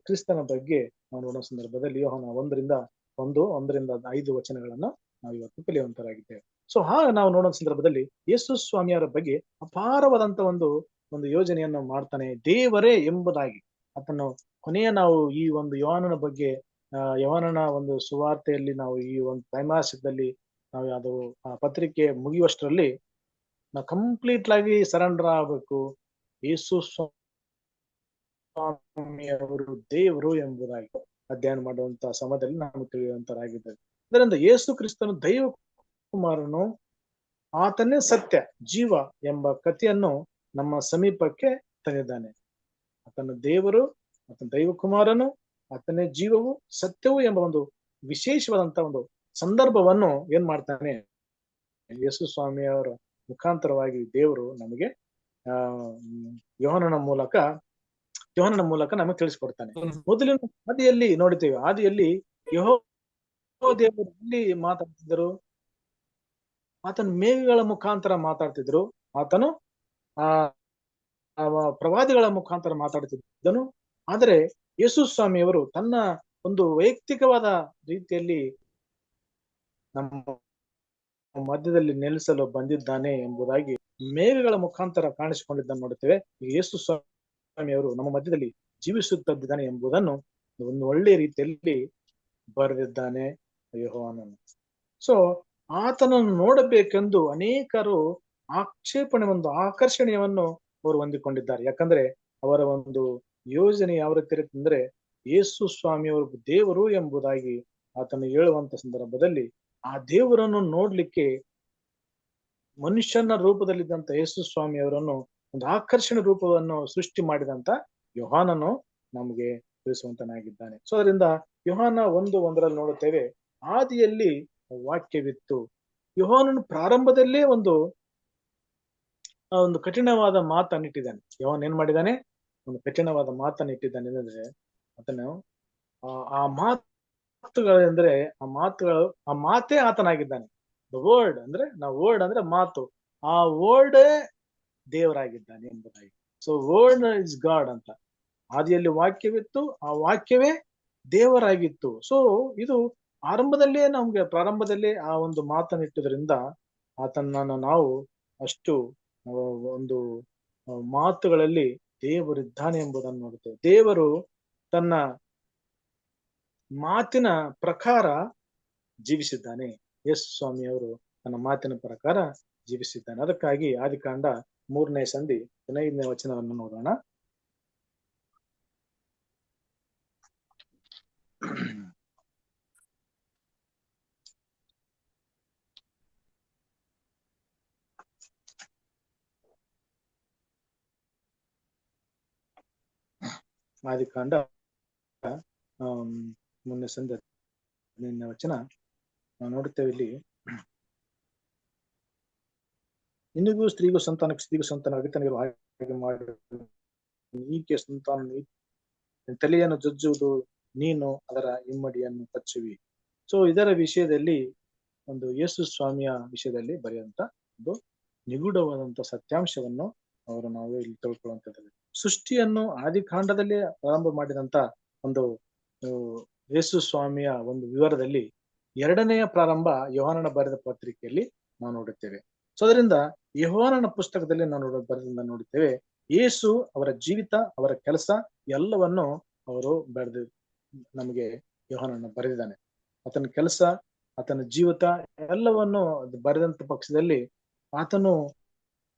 ಕ್ರಿಸ್ತನ ಬಗ್ಗೆ ನಾವು ನೋಡುವ ಸಂದರ್ಭದಲ್ಲಿ ಯೋಹಾನ 1:1-5 ವಚನಗಳನ್ನ ನಾವು ಇವತ್ತು ಕಲಿಯುವಂತರಾಗಿದ್ದೇವೆ. ಸೊ ಹಾಗೆ ನಾವು ನೋಡುವ ಸಂದರ್ಭದಲ್ಲಿ ಯೇಸು ಸ್ವಾಮಿಯವರ ಬಗ್ಗೆ ಅಪಾರವಾದಂತ ಒಂದು ಯೋಜನೆಯನ್ನು ಮಾಡ್ತಾನೆ, ದೇವರೇ ಎಂಬುದಾಗಿ. ಅದನ್ನು ಕೊನೆಯ ನಾವು ಈ ಒಂದು ಯೋಹಾನನ ಬಗ್ಗೆ ಯೋಹಾನನ ಒಂದು ಸುವಾರ್ತೆಯಲ್ಲಿ ನಾವು ಈ ಒಂದು ತ್ರೈಮಾಸಿಕದಲ್ಲಿ ನಾವು ಅದು ಆ ಪತ್ರಿಕೆ ಮುಗಿಯುವಷ್ಟರಲ್ಲಿ ನಾವು ಕಂಪ್ಲೀಟ್ ಆಗಿ ಸರೆಂಡರ್ ಆಗ್ಬೇಕು. ಯೇಸು ಸ್ವಾಮಿಯವರು ದೇವರು ಎಂಬುದಾಗಿ ಅಧ್ಯಯನ ಮಾಡುವಂತ ಸಮಯದಲ್ಲಿ ನಾವು ತಿಳಿಯುವಂತರಾಗಿದ್ದೇವೆ. ಇದರಿಂದ ಯೇಸು ಕ್ರಿಸ್ತನು ದೈವ ಕುಮಾರನು, ಆತನೇ ಸತ್ಯ ಜೀವ ಎಂಬ ಕಥೆಯನ್ನು ನಮ್ಮ ಸಮೀಪಕ್ಕೆ ತಂದಿದ್ದಾನೆ. ಆತನ ದೇವರು, ಆತನ ದೈವ ಕುಮಾರನು, ಆತನೇ ಜೀವವು ಸತ್ಯವು ಎಂಬ ಒಂದು ವಿಶೇಷವಾದಂತ ಒಂದು ಸಂದರ್ಭವನ್ನು ಏನ್ ಮಾಡ್ತಾನೆ, ಯೇಸು ಸ್ವಾಮಿಯವರ ಮುಖಾಂತರವಾಗಿ ದೇವರು ನಮಗೆ ಯೋಹಾನನ ಮೂಲಕ ನಮಗೆ ತಿಳಿಸ್ಕೊಡ್ತಾನೆ. ಮೊದಲಿನ ಆದಿಯಲ್ಲಿ ನೋಡ್ತೇವೆ, ಆದಿಯಲ್ಲಿ ಯೆಹೋವ ದೇವರು ಎಲ್ಲಿ ಮಾತಾಡ್ತಿದ್ರು, ಆತನು ಮೇಘಗಳ ಮುಖಾಂತರ ಮಾತಾಡ್ತಿದ್ರು, ಆತನು ಪ್ರವಾದಿಗಳ ಮುಖಾಂತರ ಮಾತಾಡ್ತಿದ್ದನು. ಆದರೆ ಯೇಸು ಸ್ವಾಮಿಯವರು ತನ್ನ ಒಂದು ವೈಯಕ್ತಿಕವಾದ ರೀತಿಯಲ್ಲಿ ನಮ್ಮ ಮಧ್ಯದಲ್ಲಿ ನೆಲೆಸಲು ಬಂದಿದ್ದಾನೆ ಎಂಬುದಾಗಿ ಮೇಘಗಳ ಮುಖಾಂತರ ಕಾಣಿಸಿಕೊಂಡಿದ್ದನ್ನು ನೋಡುತ್ತೇವೆ. ಈ ಯೇಸು ಸ್ವಾಮಿಯವರು ನಮ್ಮ ಮಧ್ಯದಲ್ಲಿ ಜೀವಿಸುತ್ತಿದ್ದಾನೆ ಎಂಬುದನ್ನು ಒಂದು ಒಳ್ಳೆಯ ರೀತಿಯಲ್ಲಿ ಬರೆದಿದ್ದಾನೆ ಯೆಹೋವನನು. ಸೊ ಆತನನ್ನು ನೋಡಬೇಕೆಂದು ಅನೇಕರು ಒಂದು ಆಕರ್ಷಣೆಯನ್ನು ಅವರು ಹೊಂದಿಕೊಂಡಿದ್ದಾರೆ. ಯಾಕಂದ್ರೆ ಅವರ ಒಂದು ಯೋಜನೆ ಯಾವ ರೀತಿ ಇರುತ್ತೆ ಅಂದ್ರೆ, ಯೇಸು ಸ್ವಾಮಿಯವರು ದೇವರು ಎಂಬುದಾಗಿ ಆತನು ಹೇಳುವಂತ ಸಂದರ್ಭದಲ್ಲಿ ಆ ದೇವರನ್ನು ನೋಡ್ಲಿಕ್ಕೆ ಮನುಷ್ಯನ ರೂಪದಲ್ಲಿದ್ದಂತ ಯೇಸು ಸ್ವಾಮಿಯವರನ್ನು ಒಂದು ಆಕರ್ಷಣೆ ರೂಪವನ್ನು ಸೃಷ್ಟಿ ಮಾಡಿದಂತ ಯೋಹಾನನು ನಮಗೆ ತಿಳಿಸುವಂತನಾಗಿದ್ದಾನೆ. ಸೊ ಅದರಿಂದ ಯೋಹಾನ 1:1 ನೋಡುತ್ತೇವೆ, ಆದಿಯಲ್ಲಿ ವಾಕ್ಯವಿತ್ತು. ಯೋಹಾನನು ಪ್ರಾರಂಭದಲ್ಲೇ ಒಂದು ಕಠಿಣವಾದ ಮಾತನ್ನಿಟ್ಟಿದ್ದಾನೆ. ಯೋಹಾನ ಏನ್ ಮಾಡಿದ್ದಾನೆ? ಒಂದು ಕಠಿಣವಾದ ಮಾತನ್ನಿಟ್ಟಿದ್ದಾನೆ. ಅಂದ್ರೆ ಅದನ್ನು ಆ ಮಾತುಗಳೆಂದ್ರೆ ಆ ಮಾತೇ ಆತನಾಗಿದ್ದಾನೆ. ವರ್ಡ್ ಅಂದ್ರೆ ವರ್ಡ್ ಅಂದ್ರೆ ಮಾತು, ಆ ವರ್ಡ್ ದೇವರಾಗಿದ್ದಾನೆ ಎಂಬುದಾಗಿ. ಸೊ ವರ್ಡ್ ಇಸ್ ಗಾಡ್ ಅಂತ. ಆದಿಯಲ್ಲಿ ವಾಕ್ಯವಿತ್ತು, ಆ ವಾಕ್ಯವೇ ದೇವರಾಗಿತ್ತು. ಸೊ ಇದು ಪ್ರಾರಂಭದಲ್ಲೇ ಆ ಒಂದು ಮಾತನ್ನಿಟ್ಟುದರಿಂದ ಆತನನ್ನು ನಾವು ಅಷ್ಟು ಒಂದು ಮಾತುಗಳಲ್ಲಿ ದೇವರಿದ್ದಾನೆ ಎಂಬುದನ್ನು ನೋಡುತ್ತೇವೆ. ದೇವರು ತನ್ನ ಮಾತಿನ ಪ್ರಕಾರ ಜೀವಿಸಿದ್ದಾನೆ. ಯೇಸು ಸ್ವಾಮಿಯವರು ತನ್ನ ಮಾತಿನ ಪ್ರಕಾರ ಜೀವಿಸಿದ್ದಾನೆ. ಅದಕ್ಕಾಗಿ ಆದಿಕಾಂಡ 3ನೇ ಸಂಧಿ 15ನೇ ವಚನವನ್ನು ನೋಡೋಣ. ಆದಿಕಾಂಡ 3ನೇ ಸಂಧಿ 15ನೇ ವಚನ ನಾವು ನೋಡುತ್ತೇವೆ. ಇಲ್ಲಿ ಇಂದಿಗೂ ಸ್ತ್ರೀಗೂ ಸಂತಾನಕ್ಕೆ ಸ್ತ್ರೀಗೂ ಸಂತಾನ ಅಗತನಿಗೆ ಹಾಗೆ ಮಾಡಿ ಈಕೆ ಸಂತಾನ ತಲೆಯನ್ನು ಜಜ್ಜುವುದು, ನೀನು ಅದರ ಇಮ್ಮಡಿಯನ್ನು ಕಚ್ಚುವಿ. ಸೊ ಇದರ ವಿಷಯದಲ್ಲಿ ಒಂದು ಯೇಸು ಸ್ವಾಮಿಯ ವಿಷಯದಲ್ಲಿ ಬರೆಯುವಂತ ಒಂದು ನಿಗೂಢವಾದಂತ ಸತ್ಯಾಂಶವನ್ನು ನಾವು ಇಲ್ಲಿ ತಿಳ್ಕೊಳ್ಳುವಂಥದ್ದು. ಸೃಷ್ಟಿಯನ್ನು ಆದಿಕಾಂಡದಲ್ಲಿ ಪ್ರಾರಂಭ ಮಾಡಿದಂತ ಒಂದು ಯೇಸು ಸ್ವಾಮಿಯ ಒಂದು ವಿವರದಲ್ಲಿ 2ನೆಯ ಪ್ರಾರಂಭ ಯೋಹಾನನ ಬರೆದ ಪತ್ರಿಕೆಯಲ್ಲಿ ನಾವು ನೋಡುತ್ತೇವೆ. ಸೊ ಅದರಿಂದ ಯೋಹಾನನ ಪುಸ್ತಕದಲ್ಲಿ ನಾವು ನೋಡುತ್ತೇವೆ, ಯೇಸು ಅವರ ಜೀವಿತ, ಅವರ ಕೆಲಸ ಎಲ್ಲವನ್ನು ಅವರು ಬರೆದು ನಮಗೆ ಯೋಹಾನನ ಬರೆದಿದ್ದಾನೆ. ಆತನ ಕೆಲಸ, ಆತನ ಜೀವಿತ ಎಲ್ಲವನ್ನು ಬರೆದಂತ ಪಕ್ಷದಲ್ಲಿ ಆತನು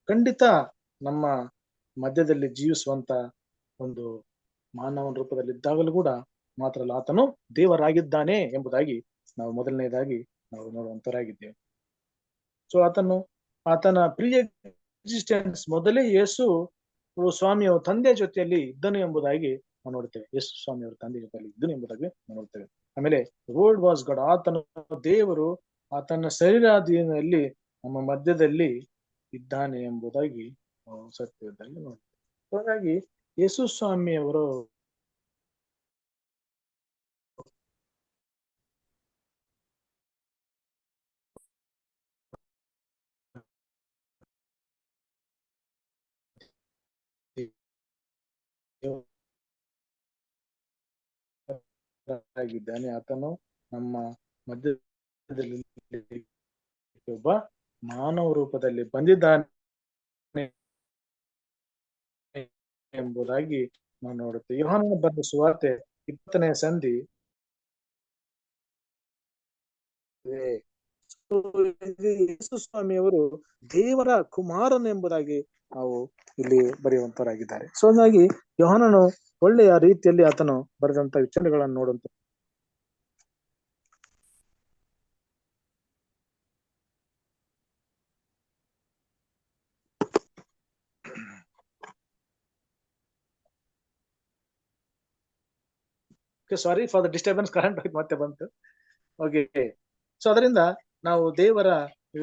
ಖಂಡಿತ ನಮ್ಮ ಮಧ್ಯದಲ್ಲಿ ಜೀವಿಸುವಂತ ಒಂದು ಮಾನವನ ರೂಪದಲ್ಲಿದ್ದಾಗಲೂ ಕೂಡ ಮಾತ್ರ ಅಲ್ಲ, ಆತನು ದೇವರಾಗಿದ್ದಾನೆ ಎಂಬುದಾಗಿ ನಾವು ಮೊದಲನೇದಾಗಿ ನಾವು ನೋಡುವಂತರಾಗಿದ್ದೇವೆ. ಸೊ ಆತನ ಪ್ರಿಯ ಎಕ್ಸಿಸ್ಟೆನ್ಸ್ ಮೊದಲೇ ಯೇಸು ಸ್ವಾಮಿಯವರು ತಂದೆಯ ಜೊತೆಯಲ್ಲಿ ಇದ್ದನು ಎಂಬುದಾಗಿ ನಾವು ನೋಡ್ತೇವೆ. ಯೇಸು ಸ್ವಾಮಿಯವರು ತಂದೆಯ ಜೊತೆಯಲ್ಲಿ ಇದ್ದನು ಎಂಬುದಾಗಿ ನಾವು ನೋಡ್ತೇವೆ. ಆಮೇಲೆ ವರ್ಡ್ ವಾಸ್ ಗಾಡ್, ಆತನ ದೇವರು ಆತನ ಶರೀರಾಧೀನಲ್ಲಿ ನಮ್ಮ ಮಧ್ಯದಲ್ಲಿ ಇದ್ದಾನೆ ಎಂಬುದಾಗಿ ಸತ್ಯದಲ್ಲಿ ನೋಡ್ತೇವೆ. ಹಾಗಾಗಿ ಯೇಸು ಸ್ವಾಮಿಯವರು ಆಗಿದ್ದಾನೆ. ಆತನು ನಮ್ಮ ಮಧ್ಯದಲ್ಲಿ ಒಬ್ಬ ಮಾನವ ರೂಪದಲ್ಲಿ ಬಂದಿದ್ದಾನೆ ಎಂಬುದಾಗಿ ನಾವು ನೋಡುತ್ತೇವೆ. ಯೋಹಾನನ ಬರೆದ ಸುವಾರ್ತೆ 20ನೇ ಸಂಧಿ ಯೇಸು ಸ್ವಾಮಿಯವರು ದೇವರ ಕುಮಾರನು ಎಂಬುದಾಗಿ ನಾವು ಇಲ್ಲಿ ಬರೆಯುವಂತರಾಗಿದ್ದಾರೆ. ಸೊ ಹಾಗಾಗಿ ಯೋಹಾನನು ಒಳ್ಳೆಯ ರೀತಿಯಲ್ಲಿ ಆತನು ಬರೆದಂತ ವಿಚಾರಗಳನ್ನು ನೋಡುವಂತ sorry for the disturbance, current ಮತ್ತೆ ಬಂತು. ಓಕೆ, ಸೊ ಅದರಿಂದ ನಾವು ದೇವರ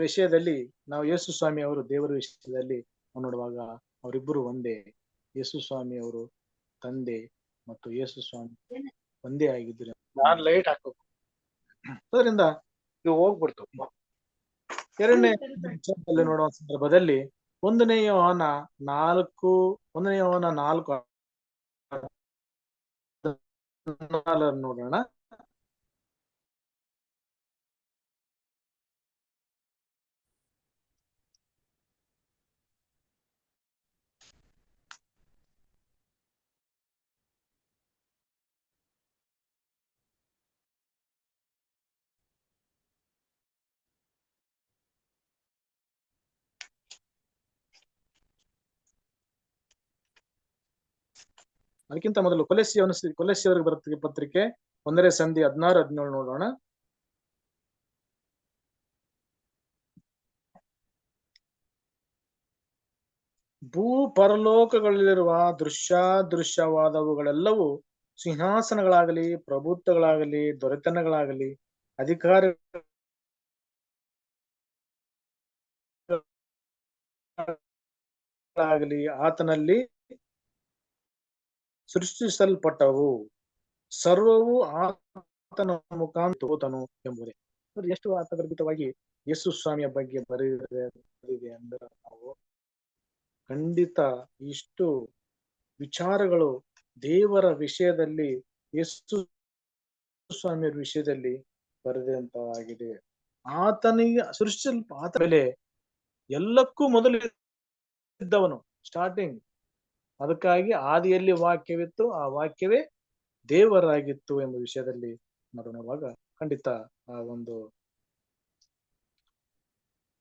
ವಿಷಯದಲ್ಲಿ, ನಾವು ಯೇಸು ಸ್ವಾಮಿ ಅವರು ದೇವರ ವಿಷಯದಲ್ಲಿ ನೋಡುವಾಗ ಅವರಿಬ್ಬರು ಒಂದೇ. ಯೇಸು ಸ್ವಾಮಿ ಅವರು ತಂದೆ ಮತ್ತು ಯೇಸು ಸ್ವಾಮಿ ಒಂದೇ ಆಗಿದ್ರು. ನಾನ್ ಲೈಟ್ ಹಾಕಬೇಕು, ಅದರಿಂದ ಇದು ಹೋಗ್ಬಿಡ್ತು. 2ನೇ ನೋಡುವ ಸಂದರ್ಭದಲ್ಲಿ 1ನೇ ಯೋಹಾನ 4 ನೋಡೋಣ. ಅದಕ್ಕಿಂತ ಮೊದಲು ಕೊಲೆಸಿಯವರಿಗೆ ಬರುತ್ತೆ ಪತ್ರಿಕೆ 1ನೇ ಸಂಧಿ 16-17 ನೋಡೋಣ. ಭೂ ಪರಲೋಕಗಳಲ್ಲಿರುವ ದೃಶ್ಯವಾದವುಗಳೆಲ್ಲವೂ ಸಿಂಹಾಸನಗಳಾಗಲಿ, ಪ್ರಭುತ್ವಗಳಾಗಲಿ, ದೊರೆತನಗಳಾಗಲಿ, ಅಧಿಕಾರಗಳಾಗಲಿ ಆತನಲ್ಲಿ ಸೃಷ್ಟಿಸಲ್ಪಟ್ಟವು. ಸರ್ವವು ಆತನ ಮುಖಾಂತರ ಎಂಬುದೇ. ಎಷ್ಟು ಅರ್ಥಗರ್ಭಿತವಾಗಿ ಯೇಸು ಸ್ವಾಮಿಯ ಬಗ್ಗೆ ಬರೆದಿದೆ ಅಂದ್ರೆ ನಾವು ಖಂಡಿತ ಇಷ್ಟು ವಿಚಾರಗಳು ದೇವರ ವಿಷಯದಲ್ಲಿ, ಯೇಸು ಸ್ವಾಮಿಯ ವಿಷಯದಲ್ಲಿ ಬರೆದಂತವಾಗಿದೆ. ಆತನಿಗೆ ಆತ ಮೇಲೆ ಎಲ್ಲಕ್ಕೂ ಮೊದಲು ಇದ್ದವನು, ಸ್ಟಾರ್ಟಿಂಗ್. ಅದಕ್ಕಾಗಿ ಆದಿಯಲ್ಲಿ ವಾಕ್ಯವಿತ್ತು, ಆ ವಾಕ್ಯವೇ ದೇವರಾಗಿತ್ತು ಎಂಬ ವಿಷಯದಲ್ಲಿ ನೋಡುವಾಗ ಖಂಡಿತ ಆ ಒಂದು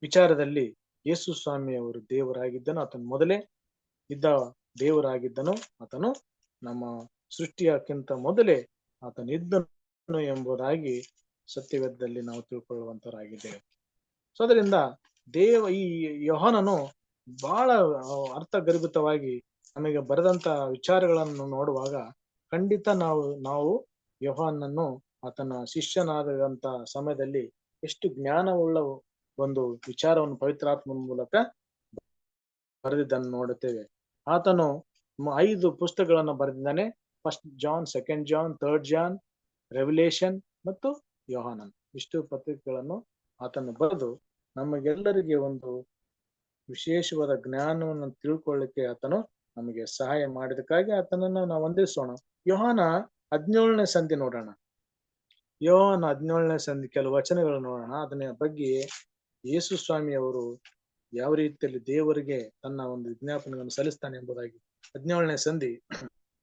ವಿಚಾರದಲ್ಲಿ ಯೇಸು ಸ್ವಾಮಿ ಅವರು ದೇವರಾಗಿದ್ದನು. ಆತನು ಮೊದಲೇ ಇದ್ದ ದೇವರಾಗಿದ್ದನು. ಆತನು ನಮ್ಮ ಸೃಷ್ಟಿಯಕ್ಕಿಂತ ಮೊದಲೇ ಆತನು ಇದ್ದನು ಎಂಬುದಾಗಿ ಸತ್ಯವೇದದಲ್ಲಿ ನಾವು ತಿಳ್ಕೊಳ್ಳುವಂತರಾಗಿದ್ದೇವೆ. ಸೊ ಅದರಿಂದ ಈ ಯೋಹಾನನು ಬಹಳ ಅರ್ಥಗರ್ಭಿತವಾಗಿ ನಮಗೆ ಬರೆದಂತ ವಿಚಾರಗಳನ್ನು ನೋಡುವಾಗ ಖಂಡಿತ ನಾವು ಯೋಹಾನನ್ನು ಆತನ ಶಿಷ್ಯನಾದಂತ ಸಮಯದಲ್ಲಿ ಎಷ್ಟು ಜ್ಞಾನವುಳ್ಳ ಒಂದು ವಿಚಾರವನ್ನು ಪವಿತ್ರಾತ್ಮನ ಮೂಲಕ ಬರೆದಿದ್ದನ್ನು ನೋಡುತ್ತೇವೆ. ಆತನು 5 ಪುಸ್ತಕಗಳನ್ನು ಬರೆದಿದ್ದಾನೆ. 1 ಜಾನ್, 2 ಜಾನ್, 3 ಜಾನ್, ರೆವಲ್ಯೂಷನ್ ಮತ್ತು ಯೋಹಾನನ್. ಇಷ್ಟು ಪತ್ರಿಕೆಗಳನ್ನು ಆತನು ಬರೆದು ನಮಗೆಲ್ಲರಿಗೆ ಒಂದು ವಿಶೇಷವಾದ ಜ್ಞಾನವನ್ನು ತಿಳ್ಕೊಳ್ಳಿಕ್ಕೆ ಆತನು ನಮಗೆ ಸಹಾಯ ಮಾಡಿದಕ್ಕಾಗಿ ಆತನನ್ನು ನಾವು ವಂದಿಸೋಣ. ಯೋಹಾನ 17ನೇ ಸಂಧಿ ನೋಡೋಣ. ಯೋಹಾನ 17ನೇ ಸಂಧಿ ಕೆಲವು ವಚನಗಳು ನೋಡೋಣ. ಅದನ್ನ ಬಗ್ಗೆ ಯೇಸು ಸ್ವಾಮಿ ಅವರು ಯಾವ ರೀತಿಯಲ್ಲಿ ದೇವರಿಗೆ ತನ್ನ ಒಂದು ವಿಜ್ಞಾಪನೆಯನ್ನು ಸಲ್ಲಿಸ್ತಾನೆ ಎಂಬುದಾಗಿ 17ನೇ ಸಂಧಿ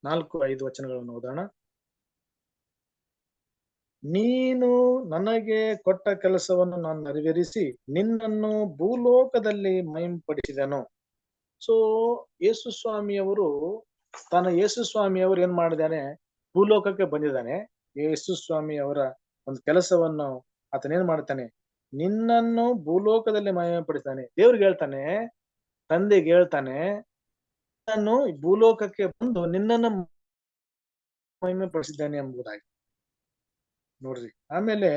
4-5 ವಚನಗಳನ್ನು ಓದೋಣ. ನೀನು ನನಗೆ ಕೊಟ್ಟ ಕೆಲಸವನ್ನು ನಾನು ನೆರವೇರಿಸಿ ನಿನ್ನನ್ನು ಭೂಲೋಕದಲ್ಲಿ ಮಹಿಮೆಪಡಿಸಿದನು. ಸೊ ಯೇಸು ಸ್ವಾಮಿಯವರು ಏನ್ ಮಾಡಿದಾನೆ, ಭೂಲೋಕಕ್ಕೆ ಬಂದಿದ್ದಾನೆ. ಯೇಸು ಸ್ವಾಮಿ ಅವರ ಒಂದು ಕೆಲಸವನ್ನು ಆತನೇನ್ ಮಾಡ್ತಾನೆ, ನಿನ್ನನ್ನು ಭೂಲೋಕದಲ್ಲಿ ಮಹಿಮೆ ಪಡಿಸ್ತಾನೆ. ದೇವ್ರಿಗೆ ಹೇಳ್ತಾನೆ, ತಂದೆಗೆ ಹೇಳ್ತಾನೆ, ನಾನು ಭೂಲೋಕಕ್ಕೆ ಬಂದು ನಿನ್ನನ್ನು ಮಹಿಮೆ ಪಡಿಸಿದ್ದಾನೆ ಎಂಬುದಾಗಿ ನೋಡ್ರಿ. ಆಮೇಲೆ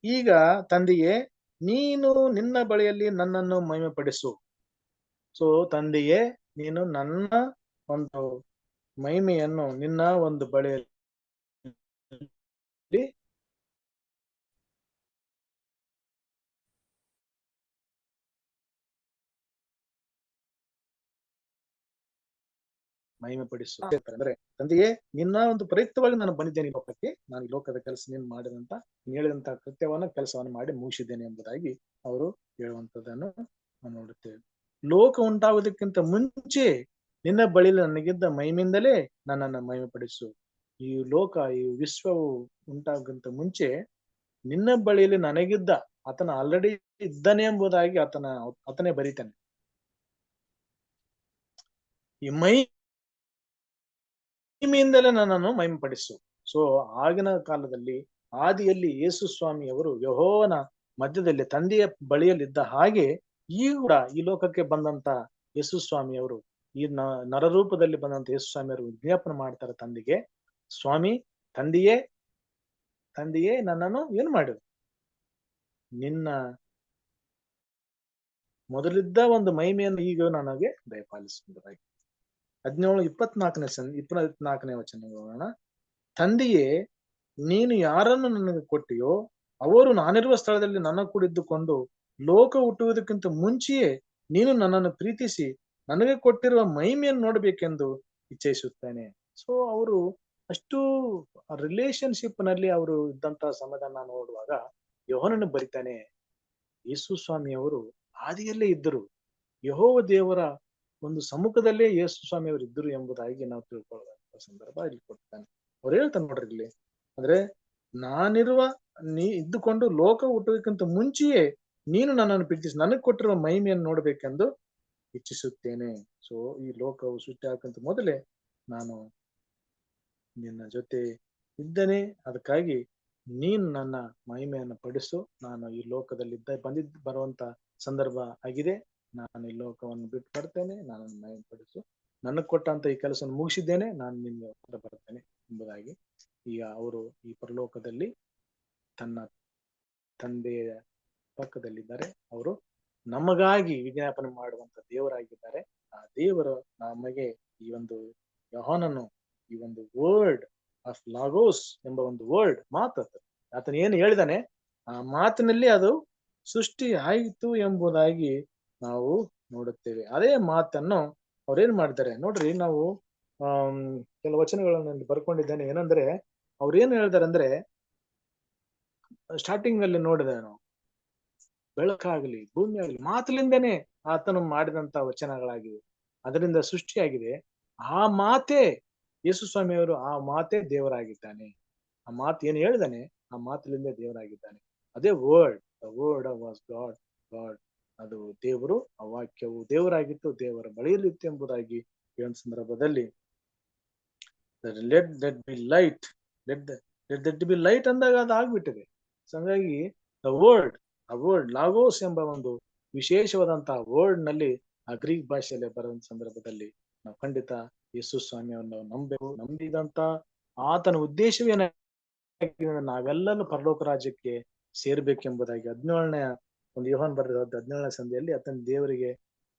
ಈಗ ತಂದೆಯೇ, ನೀನು ನಿನ್ನ ಬಳಿಯಲ್ಲಿ ನನ್ನನ್ನು ಮಹಿಮೆ ಪಡಿಸು. ಸೊ ತಂದೆಯೇ, ನೀನು ನನ್ನ ಒಂದು ಮಹಿಮೆಯನ್ನು ನಿನ್ನ ಒಂದು ಬಳಿಯಲ್ಲಿ ಮಹಿಮೆ ಪಡಿಸು. ಅಂದ್ರೆ ತಂದೆಯೇ, ನಿನ್ನ ಒಂದು ಪ್ರಯುಕ್ತವಾಗಿ ನಾನು ಬಂದಿದ್ದೇನೆ ಈ ಲೋಕಕ್ಕೆ. ನಾನು ಈ ಲೋಕದ ಕೆಲಸ ನೀನು ಮಾಡಿದಂತ ಹೇಳಿದಂತ ಕೆಲಸವನ್ನು ಮಾಡಿ ಮುಗಿಸಿದ್ದೇನೆ ಎಂಬುದಾಗಿ ಅವರು ಹೇಳುವಂತದನ್ನು ನಾವು ನೋಡುತ್ತೇವೆ. ಲೋಕ ಉಂಟಾಗುವುದಕ್ಕಿಂತ ಮುಂಚೆ ನಿನ್ನ ಬಳಿಯಲ್ಲಿ ನನಗಿದ್ದ ಮಹಿಮೆಯಿಂದಲೇ ನನ್ನನ್ನು ಮಹಿಮೆ ಪಡಿಸು. ಈ ವಿಶ್ವವು ಉಂಟಾಗುವಂತ ಮುಂಚೆ ನಿನ್ನ ಬಳಿಯಲ್ಲಿ ನನಗಿದ್ದ, ಆತನ ಆಲ್ರೆಡಿ ಇದ್ದಾನೆ ಎಂಬುದಾಗಿ ಆತನೇ ಬರೀತಾನೆ. ಈ ಮಹಿಮೆಯಿಂದಲೇ ನನ್ನನ್ನು ಮಹಿಮೆ ಪಡಿಸು. ಸೊ ಆಗಿನ ಕಾಲದಲ್ಲಿ ಆದಿಯಲ್ಲಿ ಯೇಸು ಸ್ವಾಮಿ ಅವರು ಯೆಹೋವನ ಮಧ್ಯದಲ್ಲಿ ತಂದೆಯ ಬಳಿಯಲ್ಲಿದ್ದ ಹಾಗೆ ಈಗ ಕೂಡ ಈ ಲೋಕಕ್ಕೆ ಬಂದಂತ ಯೇಸು ಸ್ವಾಮಿ ಅವರು, ಈ ನರರೂಪದಲ್ಲಿ ಬಂದಂತ ಯೇಸು ಸ್ವಾಮಿ ಅವರು ವಿಜ್ಞಾಪನೆ ಮಾಡ್ತಾರೆ ತಂದೆಗೆ, ಸ್ವಾಮಿ, ತಂದೆಯೇ ನನ್ನನ್ನು ಏನ್ ಮಾಡಿದ್ರು, ನಿನ್ನ ಮೊದಲಿದ್ದ ಒಂದು ಮಹಿಮೆಯನ್ನು ಈಗ ನನಗೆ ದಯಪಾಲಿಸುವುದಾಗಿ. 17-24ನೇ ವಚನ ನೋಡೋಣ. ತಂದೆಯೇ, ನೀನು ಯಾರನ್ನು ನನಗೆ ಕೊಟ್ಟಿಯೋ ಅವರು ನಾನಿರುವ ಸ್ಥಳದಲ್ಲಿ ನನ್ನ ಕೂಡಿದ್ದುಕೊಂಡು ಲೋಕ ಹುಟ್ಟುವುದಕ್ಕಿಂತ ಮುಂಚೆಯೇ ನೀನು ನನ್ನನ್ನು ಪ್ರೀತಿಸಿ ನನಗೆ ಕೊಟ್ಟಿರುವ ಮಹಿಮೆಯನ್ನು ನೋಡ್ಬೇಕೆಂದು ಇಚ್ಛಿಸುತ್ತೇನೆ. ಸೊ ಅವರು ಅಷ್ಟು ರಿಲೇಶನ್ಶಿಪ್ ನಲ್ಲಿ ಅವರು ಇದ್ದಂತ ಸಮಾಧಾನ ನೋಡುವಾಗ ಯೋಹಾನನು ಬರಿತಾನೆ, ಯೇಸು ಸ್ವಾಮಿ ಅವರು ಆದಿಯಲ್ಲೇ ಇದ್ದರು, ಯೆಹೋವ ದೇವರ ಒಂದು ಸಮ್ಮುಖದಲ್ಲೇ ಯೇಸು ಸ್ವಾಮಿ ಅವರು ಇದ್ದರು ಎಂಬುದಾಗಿ ನಾವು ತಿಳ್ಕೊಳ್ಳುವಂತ ಸಂದರ್ಭ ಇಲ್ಲಿ ಕೊಡ್ತಾನೆ. ಅವ್ರು ಹೇಳ್ತಾನೆ ನೋಡ್ರಿ ಇಲ್ಲಿ, ಅಂದ್ರೆ ಇದ್ದುಕೊಂಡು ಲೋಕ ಹುಟ್ಟೋದಕ್ಕಿಂತ ಮುಂಚೆಯೇ ನೀನು ನನ್ನನ್ನು ಪ್ರೀತಿಸಿ ನನಗೆ ಕೊಟ್ಟಿರುವ ಮಹಿಮೆಯನ್ನು ನೋಡ್ಬೇಕೆಂದು ಇಚ್ಛಿಸುತ್ತೇನೆ. ಸೊ ಈ ಲೋಕವು ಸೃಷ್ಟಿ ಆಗಕ್ಕಿಂತ ಮೊದಲೇ ನಾನು ನಿನ್ನ ಜೊತೆ ಇದ್ದೇನೆ, ಅದಕ್ಕಾಗಿ ನೀನು ನನ್ನ ಮಹಿಮೆಯನ್ನು ಪಡಿಸು. ನಾನು ಈ ಲೋಕದಲ್ಲಿ ಬರುವಂತ ಸಂದರ್ಭ ಆಗಿದೆ, ನಾನು ಈ ಲೋಕವನ್ನು ಬಿಟ್ಟು ಬರ್ತೇನೆ, ನಾನು ಮಹಿಮೆ ಪಡಿಸು. ನನಗೆ ಕೊಟ್ಟಂತ ಈ ಕೆಲಸವನ್ನು ಮುಗಿಸಿದ್ದೇನೆ, ನಾನು ನಿನ್ಗೆ ಹೊರ ಬರ್ತೇನೆ ಎಂಬುದಾಗಿ ಈಗ ಅವರು ಈ ಪರಲೋಕದಲ್ಲಿ ತನ್ನ ತಂದೆಯ ಪಕ್ಕದಲ್ಲಿದ್ದಾರೆ. ಅವರು ನಮಗಾಗಿ ವಿಜ್ಞಾಪನೆ ಮಾಡುವಂತ ದೇವರಾಗಿದ್ದಾರೆ. ಆ ದೇವರು ನಮಗೆ ಈ ಒಂದು ಯೋಹಾನನು ಈ ಒಂದು ವರ್ಡ್ ಆಫ್ ಲಾಗೋಸ್ ಎಂಬ ಒಂದು ವರ್ಡ್ ಮಾತು, ಆತನ ಏನು ಹೇಳಿದಾನೆ ಆ ಮಾತಿನಲ್ಲಿ ಅದು ಸೃಷ್ಟಿ ಆಯಿತು ಎಂಬುದಾಗಿ ನಾವು ನೋಡುತ್ತೇವೆ. ಅದೇ ಮಾತನ್ನು ಅವ್ರೇನ್ ಮಾಡ್ತಾರೆ ನೋಡ್ರಿ. ನಾವು ಕೆಲವು ವಚನಗಳನ್ನು ಬರ್ಕೊಂಡಿದ್ದೇನೆ. ಏನಂದ್ರೆ ಅವ್ರೇನು ಹೇಳ್ತಾರೆ ಅಂದ್ರೆ, ಸ್ಟಾರ್ಟಿಂಗ್ ಅಲ್ಲಿ ನೋಡಿದೆ ನಾವು, ಬೆಳಕಾಗ್ಲಿ ಭೂಮಿ ಆಗ್ಲಿ ಮಾತಲಿಂದನೇ ಆತನು ಮಾಡಿದಂತ ವಚನಗಳಾಗಿವೆ, ಅದರಿಂದ ಸೃಷ್ಟಿಯಾಗಿದೆ. ಆ ಮಾತೇ ಯೇಸು ಸ್ವಾಮಿಯವರು, ಆ ಮಾತೇ ದೇವರಾಗಿದ್ದಾನೆ. ಆ ಮಾತು ಏನು ಹೇಳಿದಾನೆ ಆ ಮಾತಲಿಂದ ದೇವರಾಗಿದ್ದಾನೆ. ಅದೇ word, the word was god. God ಅದು ದೇವರು, ಆ ವಾಕ್ಯವು ದೇವರಾಗಿತ್ತು, ದೇವರ ಬಳಿಯಲ್ಲಿತ್ತು ಎಂಬುದಾಗಿ ಈ ಒಂದು ಸಂದರ್ಭದಲ್ಲಿ let that be light, let that be light ಅಂದಾಗ ಅದು ಆಗ್ಬಿಟ್ಟಿದೆ. ಹಾಗಾಗಿ ದ ವರ್ಡ್, ಆ ವರ್ಡ್ ಲಾಗೋಸ್ ಎಂಬ ಒಂದು ವಿಶೇಷವಾದಂತಹ ವರ್ಡ್ ನಲ್ಲಿ ಆ ಗ್ರೀಕ್ ಭಾಷೆಯಲ್ಲಿ ಬರುವಂತ ಸಂದರ್ಭದಲ್ಲಿ ನಾವು ಖಂಡಿತ ಯೇಸು ಸ್ವಾಮಿಯನ್ನು ನಂಬಬೇಕು. ನಂಬಿದಂತ ಆತನ ಉದ್ದೇಶವೇನ, ನಾವೆಲ್ಲರೂ ಪರಲೋಕ ರಾಜ್ಯಕ್ಕೆ ಸೇರ್ಬೇಕೆಂಬುದಾಗಿ 17ನೇ ಒಂದು ಯೋಹಾನ್ ಬರೆದ 17ನೇ ಸಂಧಿಯಲ್ಲಿ ಆತನ ದೇವರಿಗೆ,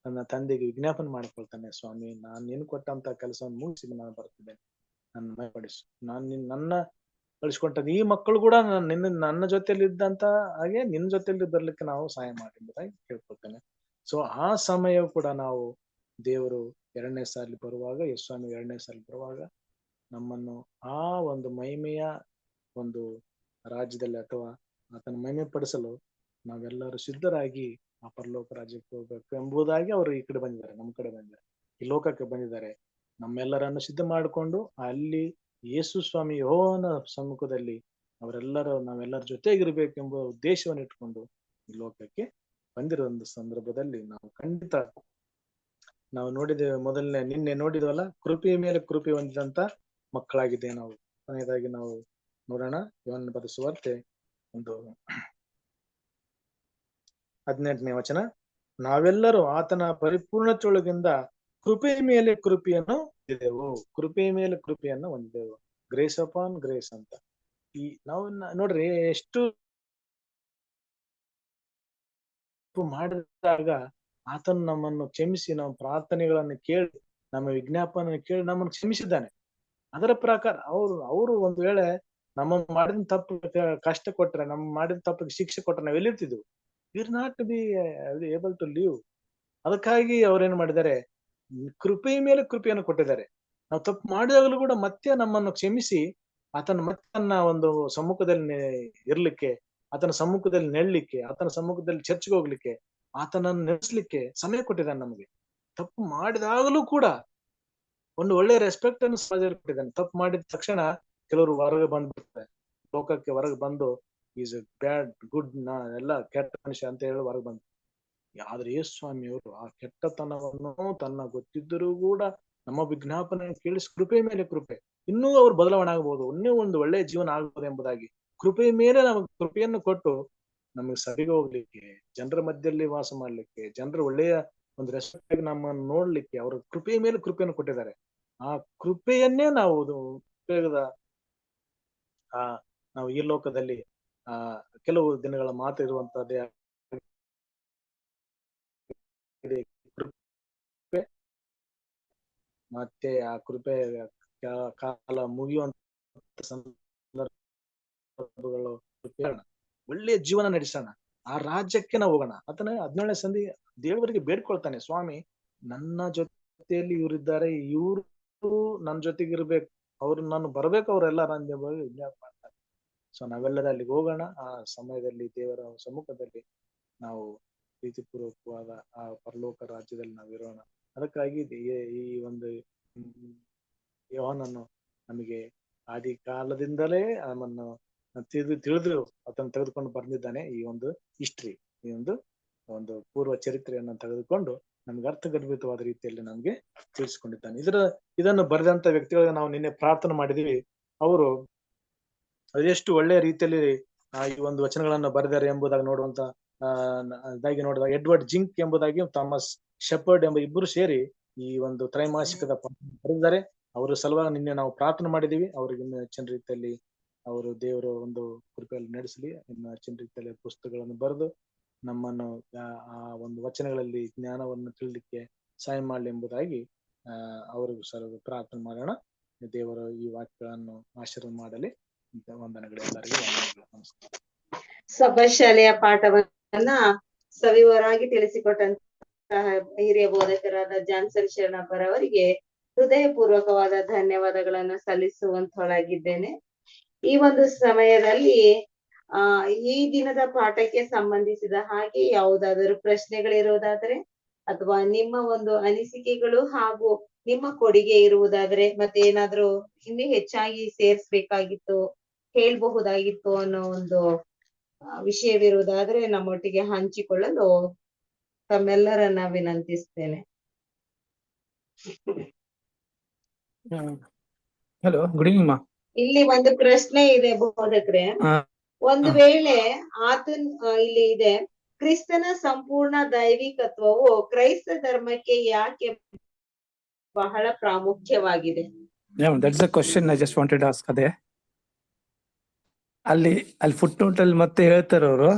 ತನ್ನ ತಂದೆಗೆ ವಿಜ್ಞಾಪನೆ ಮಾಡ್ಕೊಳ್ತಾನೆ, ಸ್ವಾಮಿ ನಾನು ನಿನ್ ಕೊಟ್ಟಂತ ಕೆಲಸವನ್ನು ಮುಗಿಸಿ ನಾನು ಬರ್ತಿದ್ದೇನೆ, ನನ್ನ ಮಹಿಮೆಪಡಿಸು. ನನ್ನ ಕಳಿಸ್ಕೊಂಡ ಈ ಮಕ್ಕಳು ಕೂಡ ನನ್ನ ಜೊತೆಯಲ್ಲಿ ಇದ್ದಂತ ಹಾಗೆ ನಿನ್ನ ಜೊತೆಯಲ್ಲಿ ಬರ್ಲಿಕ್ಕೆ ನಾವು ಸಹಾಯ ಮಾಡಿ ಎಂಬುದಾಗಿ ಕೇಳ್ಕೊಳ್ತೇನೆ. ಸೊ ಆ ಸಮಯ ಕೂಡ ನಾವು ದೇವರು 2ನೇ ಸಾರಿ ಬರುವಾಗ, ಯೇಸು ಸ್ವಾಮಿ 2ನೇ ಸಾರಿ ಬರುವಾಗ ನಮ್ಮನ್ನು ಆ ಒಂದು ಮಹಿಮೆಯ ಒಂದು ರಾಜ್ಯದಲ್ಲಿ ಅಥವಾ ಆತನ ಮಹಿಮೆ ಪಡಿಸಲು ನಾವೆಲ್ಲರೂ ಸಿದ್ಧರಾಗಿ ಆ ಪರಲೋಕ ರಾಜ್ಯಕ್ಕೆ ಹೋಗ್ಬೇಕು ಎಂಬುದಾಗಿ ಅವರು ಈ ಕಡೆ ಬಂದಿದ್ದಾರೆ, ನಮ್ಮ ಕಡೆ ಬಂದಿದ್ದಾರೆ, ಈ ಲೋಕಕ್ಕೆ ಬಂದಿದ್ದಾರೆ. ನಮ್ಮೆಲ್ಲರನ್ನು ಸಿದ್ಧ ಮಾಡಿಕೊಂಡು ಅಲ್ಲಿ ಯೇಸು ಸ್ವಾಮಿ ಯೋಹಾನನ ಸಮ್ಮುಖದಲ್ಲಿ ನಾವೆಲ್ಲರ ಜೊತೆಗಿರ್ಬೇಕೆಂಬ ಉದ್ದೇಶವನ್ನು ಇಟ್ಕೊಂಡು ಈ ಲೋಕಕ್ಕೆ ಬಂದಿರೋ ಒಂದು ಸಂದರ್ಭದಲ್ಲಿ ನಾವು ಖಂಡಿತ ನಾವು ನೋಡಿದ್ದೇವೆ, ನಿನ್ನೆ ನೋಡಿದ್ವಲ್ಲ, ಕೃಪೆಯ ಮೇಲೆ ಕೃಪೆ ಹೊಂದಿದಂತ ಮಕ್ಕಳಾಗಿದೆ ನಾವು. ಕೊನೆಯದಾಗಿ ನಾವು ನೋಡೋಣ, ಯೋಹಾನನ ಬರೆದ ಸುವಾರ್ತೆ 18ನೇ ವಚನ. ನಾವೆಲ್ಲರೂ ಆತನ ಪರಿಪೂರ್ಣತೆಯೊಳಗಿಂದ ಕೃಪೆಯ ಮೇಲೆ ಕೃಪೆಯನ್ನು ಹೊಂದಿದೆವು, ಕೃಪೆಯ ಮೇಲೆ ಕೃಪೆಯನ್ನು ಹೊಂದಿದೆವು, ಗ್ರೇಸ್ ಅಪಾನ್ ಗ್ರೇಸ್ ಅಂತ. ಈ ನಾವು ನೋಡ್ರಿ, ಎಷ್ಟು ಮಾಡಿದಾಗ ಆತನು ನಮ್ಮನ್ನು ಕ್ಷಮಿಸಿ, ನಮ್ಮ ಪ್ರಾರ್ಥನೆಗಳನ್ನು ಕೇಳಿ, ನಮ್ಮ ವಿಜ್ಞಾಪನೆ ಕೇಳಿ ನಮ್ಮನ್ನು ಕ್ಷಮಿಸಿದ್ದಾನೆ. ಅದರ ಪ್ರಕಾರ ಅವರು ಒಂದು ವೇಳೆ ನಮ್ಮ ಮಾಡಿದ ತಪ್ಪು ಕಷ್ಟ ಕೊಟ್ರೆ, ನಮ್ಮ ಮಾಡಿದ ತಪ್ಪಿಗೆ ಶಿಕ್ಷೆ ಕೊಟ್ರೆ ನಾವ್ ಎಲ್ಲಿರ್ತಿದ್ವು? We're not be able to leave. ಅದಕ್ಕಾಗಿ ಅವ್ರೇನ್ ಮಾಡಿದ್ದಾರೆ, ಕೃಪೆಯ ಮೇಲೆ ಕೃಪೆಯನ್ನು ಕೊಟ್ಟಿದ್ದಾರೆ. ನಾವು ತಪ್ಪು ಮಾಡಿದಾಗಲೂ ಕೂಡ ಮತ್ತೆ ನಮ್ಮನ್ನು ಕ್ಷಮಿಸಿ ಆತನ ಮತ್ತೆ ಒಂದು ಸಮ್ಮುಖದಲ್ಲಿ ಇರ್ಲಿಕ್ಕೆ, ಆತನ ಸಮ್ಮುಖದಲ್ಲಿ ನೆಡ್ಲಿಕ್ಕೆ, ಆತನ ಸಮ್ಮುಖದಲ್ಲಿ ಚರ್ಚ್ಗೆ ಹೋಗ್ಲಿಕ್ಕೆ, ಆತನನ್ನು ನೆಲೆಸ್ಲಿಕ್ಕೆ ಸಮಯ ಕೊಟ್ಟಿದ್ದಾನೆ ನಮಗೆ. ತಪ್ಪು ಮಾಡಿದಾಗಲೂ ಕೂಡ ಒಂದು ಒಳ್ಳೆ ರೆಸ್ಪೆಕ್ಟ್ ಅನ್ನು ಸಮಾಜದಲ್ಲಿ ಕೊಟ್ಟಿದ್ದಾನೆ. ತಪ್ಪು ಮಾಡಿದ ತಕ್ಷಣ ಕೆಲವರು ಹೊರಗೆ ಬಂದ್ಬಿಡ್ತಾರೆ, ಲೋಕಕ್ಕೆ ಹೊರಗೆ ಬಂದು ಈಸ್ ಎ ಬ್ಯಾಡ್ ಗುಡ್ ಎಲ್ಲ ಕೆಟ್ಟ ಮನುಷ್ಯ ಅಂತ ಹೇಳಿ ಹೊರಗೆ ಬಂದು. ಆದ್ರೆ ಯೇಸು ಸ್ವಾಮಿಯವರು ಆ ಕೆಟ್ಟತನವನ್ನು ತನ್ನ ಗೊತ್ತಿದ್ದರೂ ಕೂಡ ನಮ್ಮ ವಿಜ್ಞಾಪನೆ ಕೇಳಿಸಿ ಕೃಪೆ ಮೇಲೆ ಕೃಪೆ, ಇನ್ನೂ ಅವ್ರು ಬದಲಾವಣೆ ಆಗ್ಬಹುದು, ಇನ್ನೂ ಒಂದು ಒಳ್ಳೆಯ ಜೀವನ ಆಗ್ಬಹುದು ಎಂಬುದಾಗಿ ಕೃಪೆಯ ಮೇಲೆ ನಮಗೆ ಕೃಪೆಯನ್ನು ಕೊಟ್ಟು ನಮಗೆ ಸರಿಗೆ ಹೋಗ್ಲಿಕ್ಕೆ, ಜನರ ಮಧ್ಯದಲ್ಲಿ ವಾಸ ಮಾಡ್ಲಿಕ್ಕೆ, ಜನರ ಒಳ್ಳೆಯ ಒಂದು ರೆಸ್ಪೆಕ್ಟ್ ಆಗಿ ನಮ್ಮನ್ನು ನೋಡ್ಲಿಕ್ಕೆ ಅವರು ಕೃಪೆಯ ಮೇಲೆ ಕೃಪೆಯನ್ನು ಕೊಟ್ಟಿದ್ದಾರೆ. ಆ ಕೃಪೆಯನ್ನೇ ನಾವು ಉಪಯೋಗದ ನಾವು ಈ ಲೋಕದಲ್ಲಿ ಕೆಲವು ದಿನಗಳ ಮಾತು ಇರುವಂತದ್ದೇ ಕೃಪೆ. ಮತ್ತೆ ಆ ಕೃಪೆ ಕಾಲ ಮುಗಿಯುವಂತ ಸಂದರ್ಭಗಳು, ಒಳ್ಳೆಯ ಜೀವನ ನಡೆಸೋಣ, ಆ ರಾಜ್ಯಕ್ಕೆ ನಾವು ಹೋಗೋಣ. ಆತನ 17ನೇ ಸಂಧಿ ದೇವರಿಗೆ ಬೇಡ್ಕೊಳ್ತಾನೆ, ಸ್ವಾಮಿ ನನ್ನ ಜೊತೆಯಲ್ಲಿ ಇವರಿದ್ದಾರೆ, ಇವರು ನನ್ನ ಜೊತೆಗೆ ಇರ್ಬೇಕು, ಅವ್ರು ನಾನು ಬರ್ಬೇಕು, ಅವರೆಲ್ಲ ನನ್ನ ವಿಜ್ಞಾಪನೆ ಮಾಡ್ತಾರೆ. ಸೊ ನಾವೆಲ್ಲರೂ ಅಲ್ಲಿಗೆ ಹೋಗೋಣ. ಆ ಸಮಯದಲ್ಲಿ ದೇವರ ಸಮ್ಮುಖದಲ್ಲಿ ನಾವು ಪ್ರೀತಿಪೂರ್ವಕವಾದ ಆ ಪರಲೋಕ ರಾಜ್ಯದಲ್ಲಿ ನಾವಿರೋಣ. ಅದಕ್ಕಾಗಿ ಈ ಒಂದು ಯೋಹಾನನು ನಮಗೆ ಆದಿ ಕಾಲದಿಂದಲೇ ನಮ್ಮನ್ನು ತಿಳಿದು ಅದನ್ನು ತೆಗೆದುಕೊಂಡು ಬಂದಿದ್ದಾನೆ. ಈ ಒಂದು ಹಿಸ್ಟ್ರಿ, ಈ ಒಂದು ಪೂರ್ವ ಚರಿತ್ರೆಯನ್ನು ತೆಗೆದುಕೊಂಡು ನಮ್ಗೆ ಅರ್ಥಗರ್ಭಿತವಾದ ರೀತಿಯಲ್ಲಿ ನಮ್ಗೆ ತಿಳಿಸ್ಕೊಂಡಿದ್ದಾನೆ. ಇದನ್ನು ಬರೆದಂತ ವ್ಯಕ್ತಿಗಳಿಗೆ ನಾವು ನಿನ್ನೆ ಪ್ರಾರ್ಥನೆ ಮಾಡಿದೀವಿ. ಅವರು ಅದೆಷ್ಟು ಒಳ್ಳೆಯ ರೀತಿಯಲ್ಲಿ ಈ ಒಂದು ವಚನಗಳನ್ನು ಬರೆದಾರೆ ಎಂಬುದಾಗಿ ನೋಡುವಂತ ಇದಾಗಿ ನೋಡಿದಾಗ ಎಡ್ವರ್ಡ್ ಜಿಂಕ್ ಎಂಬುದಾಗಿ ಥಾಮಸ್ ಶೆಪರ್ಡ್ ಎಂಬ ಇಬ್ಬರು ಸೇರಿ ಈ ಒಂದು ತ್ರೈಮಾಸಿಕದ ಬರೆದಿದ್ದಾರೆ. ಅವರ ಸಲುವಾಗಿ ನಿನ್ನೆ ನಾವು ಪ್ರಾರ್ಥನೆ ಮಾಡಿದೀವಿ. ಅವ್ರಿಗೆ ಇನ್ನು ಹೆಚ್ಚಿನ ರೀತಿಯಲ್ಲಿ ಅವರು ದೇವರ ಒಂದು ಕೃಪೆಯಲ್ಲಿ ನಡೆಸಲಿ, ಇನ್ನು ಹೆಚ್ಚಿನ ರೀತಿಯಲ್ಲಿ ಪುಸ್ತಕಗಳನ್ನು ಬರೆದು ನಮ್ಮನ್ನು ಆ ಒಂದು ವಚನಗಳಲ್ಲಿ ಜ್ಞಾನವನ್ನು ತಿಳಿಲಿಕ್ಕೆ ಸಹಾಯ ಮಾಡಲಿ ಎಂಬುದಾಗಿ ಅವ್ರಿಗೂ ಸಲುವಾಗಿ ಪ್ರಾರ್ಥನೆ ಮಾಡೋಣ. ದೇವರು ಈ ವಾಕ್ಯಗಳನ್ನು ಆಶೀರ್ವಾದ ಮಾಡಲಿ. ವಂದನೆಗಳು ಎಲ್ಲರಿಗೂ. ನಮಸ್ಕಾರ. ಸಭಾಶಾಲೆಯ ಪಾಠವನ್ನ ಸವಿವರಾಗಿ ತಿಳಿಸಿಕೊಟ್ಟಂತಹ ಹಿರಿಯ ಬೋಧಕರಾದ ಜಾನ್ಸನ್ ಶರಣಪ್ಪರವರಿಗೆ ಹೃದಯಪೂರ್ವಕವಾದ ಧನ್ಯವಾದಗಳನ್ನು ಸಲ್ಲಿಸುವಂತೊಳಗಿದ್ದೇನೆ. ಈ ಒಂದು ಸಮಯದಲ್ಲಿ ಈ ದಿನದ ಪಾಠಕ್ಕೆ ಸಂಬಂಧಿಸಿದ ಹಾಗೆ ಯಾವುದಾದರೂ ಪ್ರಶ್ನೆಗಳಿರುವುದಾದರೆ ಅಥವಾ ನಿಮ್ಮ ಒಂದು ಅನಿಸಿಕೆಗಳು ಹಾಗೂ ನಿಮ್ಮ ಕೊಡುಗೆ ಇರುವುದಾದ್ರೆ ಮತ್ತೆ ಏನಾದ್ರೂ ಇನ್ನೂ ಹೆಚ್ಚಾಗಿ ಸೇರಿಸ್ಬೇಕಾಗಿತ್ತು, ಹೇಳ್ಬಹುದಾಗಿತ್ತು ಅನ್ನೋ ಒಂದು ವಿಷಯವಿರುವುದಾದ್ರೆ ನಮ್ಮೊಟ್ಟಿಗೆ ಹಂಚಿಕೊಳ್ಳಲು ತಮ್ಮೆಲ್ಲರನ್ನ ವಿನಂತಿಸ್ತೇನೆ. ಹಲೋ, ಗುಡ್ ಈವ್ನಿಂಗ್ ಮಾ. ಇಲ್ಲಿ ಒಂದು ಪ್ರಶ್ನೆ ಇದೆ ಬೋಧಕ್ರೆ. ಒಂದು ವೇಳೆ ಇಲ್ಲಿ ಇದೆ, ಕ್ರಿಸ್ತನ ಸಂಪೂರ್ಣ ದೈವಿಕತ್ವವು ಕ್ರೈಸ್ತ ಧರ್ಮಕ್ಕೆ ಯಾಕೆ ಬಹಳ ಪ್ರಾಮುಖ್ಯವಾಗಿದೆ? That's a question I just wanted to ask. ಅದೇ ಅಲ್ಲಿ ಫುಟ್ ನೋಟ್ ಅಲ್ಲಿ ಮತ್ತೆ ಹೇಳ್ತಾರೆ ಅವರು,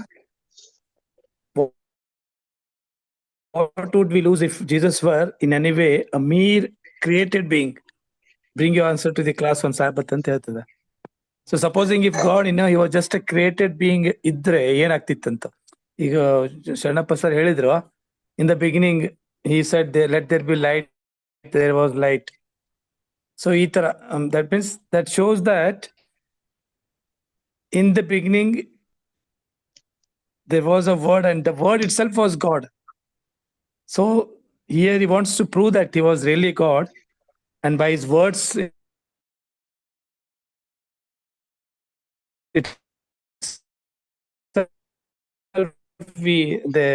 what would we lose if Jesus were in any way a mere created being? Bring your answer to the class on Sabbath ಅಂತ ಹೇಳ್ತದೆ. So supposing if God, he was just a created being ಇದ್ರೆ ಏನಾಗ್ತಿತ್ತಂತ. ಈಗ ಶರಣಪ್ಪ ಸರ್ ಹೇಳಿದ್ರು, in the beginning he said let there be light, there was light. So ಈ ತರ that means that shows that in the beginning there was a word and the word itself was God. So here he wants to prove that he was really God, and by his words the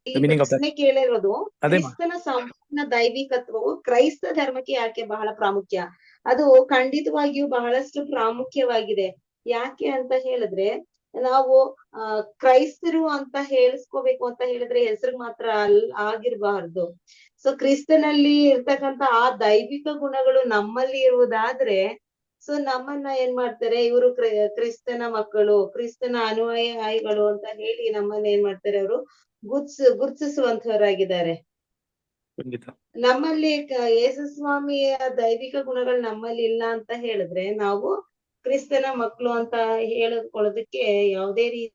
meaning of that. ಕೇಳಿರೋದು ಕ್ರಿಸ್ತನ ಸಂಪೂರ್ಣ ದೈವಿಕತ್ವವು ಕ್ರೈಸ್ತ ಧರ್ಮಕ್ಕೆ ಯಾಕೆ ಬಹಳ ಪ್ರಾಮುಖ್ಯ? ಅದು ಖಂಡಿತವಾಗಿಯೂ ಬಹಳಷ್ಟು ಪ್ರಾಮುಖ್ಯವಾಗಿದೆ. ಯಾಕೆ ಅಂತ ಹೇಳಿದ್ರೆ, ನಾವು ಕ್ರೈಸ್ತರು ಅಂತ ಹೇಳಿಸ್ಕೋಬೇಕು ಅಂತ ಹೇಳಿದ್ರೆ ಹೆಸರು ಮಾತ್ರ ಆಗಿರ್ಬಾರ್ದು. ಸೊ ಕ್ರಿಸ್ತನಲ್ಲಿ ಇರ್ತಕ್ಕಂತ ಆ ದೈವಿಕ ಗುಣಗಳು ನಮ್ಮಲ್ಲಿ ಇರುವುದಾದ್ರೆ, ಸೊ ನಮ್ಮನ್ನ ಏನ್ ಮಾಡ್ತಾರೆ, ಇವರು ಕ್ರಿಸ್ತನ ಮಕ್ಕಳು, ಕ್ರಿಸ್ತನ ಅನುಯಾಯಿಗಳು ಅಂತ ಹೇಳಿ ನಮ್ಮನ್ನ ಏನ್ ಮಾಡ್ತಾರೆ, ಅವರು ಗುರುತಿಸುವಂತವರಾಗಿದ್ದಾರೆ. ನಮ್ಮಲ್ಲಿ ಯೇಸುಸ್ವಾಮಿಯ ದೈವಿಕ ಗುಣಗಳು ನಮ್ಮಲ್ಲಿ ಇಲ್ಲ ಅಂತ ಹೇಳಿದ್ರೆ ನಾವು ಕ್ರಿಸ್ತನ ಮಕ್ಕಳು ಅಂತ ಹೇಳಿಕೊಳ್ಳೋದಕ್ಕೆ ಯಾವುದೇ ರೀತಿ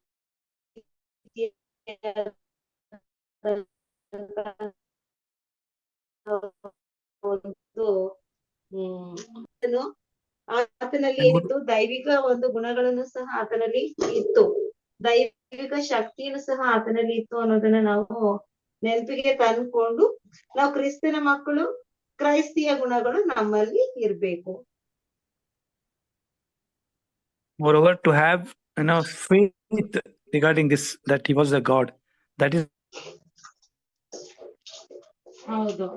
ಆತನಲ್ಲಿ ಏನಿತ್ತು, ದೈವಿಕ ಒಂದು ಗುಣಗಳನ್ನು ಸಹ ಆತನಲ್ಲಿ ಇತ್ತು, ದೈವಿಕ ಶಕ್ತಿಯನ್ನು ಸಹ ಆತನಲ್ಲಿ ಇತ್ತು ಅನ್ನೋದನ್ನ ನಾವು ನೆನಪಿಗೆ ತಂದ್ಕೊಂಡು ನಾವು ಕ್ರಿಸ್ತನ ಮಕ್ಕಳು, ಕ್ರೈಸ್ತಿಯ ಗುಣಗಳು ನಮ್ಮಲ್ಲಿ ಇರ್ಬೇಕು. Moreover, to have faith regarding this, that he was a God, that is. ಹೌದು.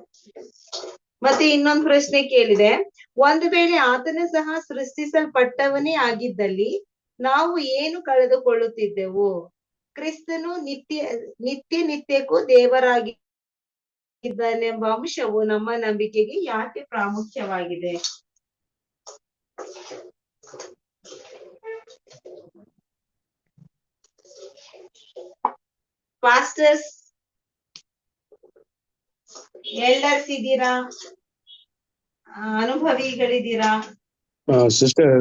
ಮತ್ತೆ ಇನ್ನೊಂದು ಪ್ರಶ್ನೆ ಕೇಳಿದೆ, ಒಂದು ವೇಳೆ ಆತನ ಸಹ ಸೃಷ್ಟಿಸಲ್ಪಟ್ಟವನೇ ಆಗಿದ್ದಲ್ಲಿ ನಾವು ಏನು ಕಳೆದುಕೊಳ್ಳುತ್ತಿದ್ದೆವು? ಕ್ರಿಸ್ತನು ನಿತ್ಯಕ್ಕೂ ದೇವರಾಗಿದ್ದಾನೆಂಬ ಅಂಶವು ನಮ್ಮ ನಂಬಿಕೆಗೆ ಯಾಕೆ ಪ್ರಾಮುಖ್ಯವಾಗಿದೆ? ಪಾಸ್ಟರ್ಸ್, ಎಲ್ಡರ್ಸ್ ಇದ್ದೀರಾ? ಅನುಭವಿಗಳಿದ್ದೀರಾ? ಸಿಸ್ಟರ್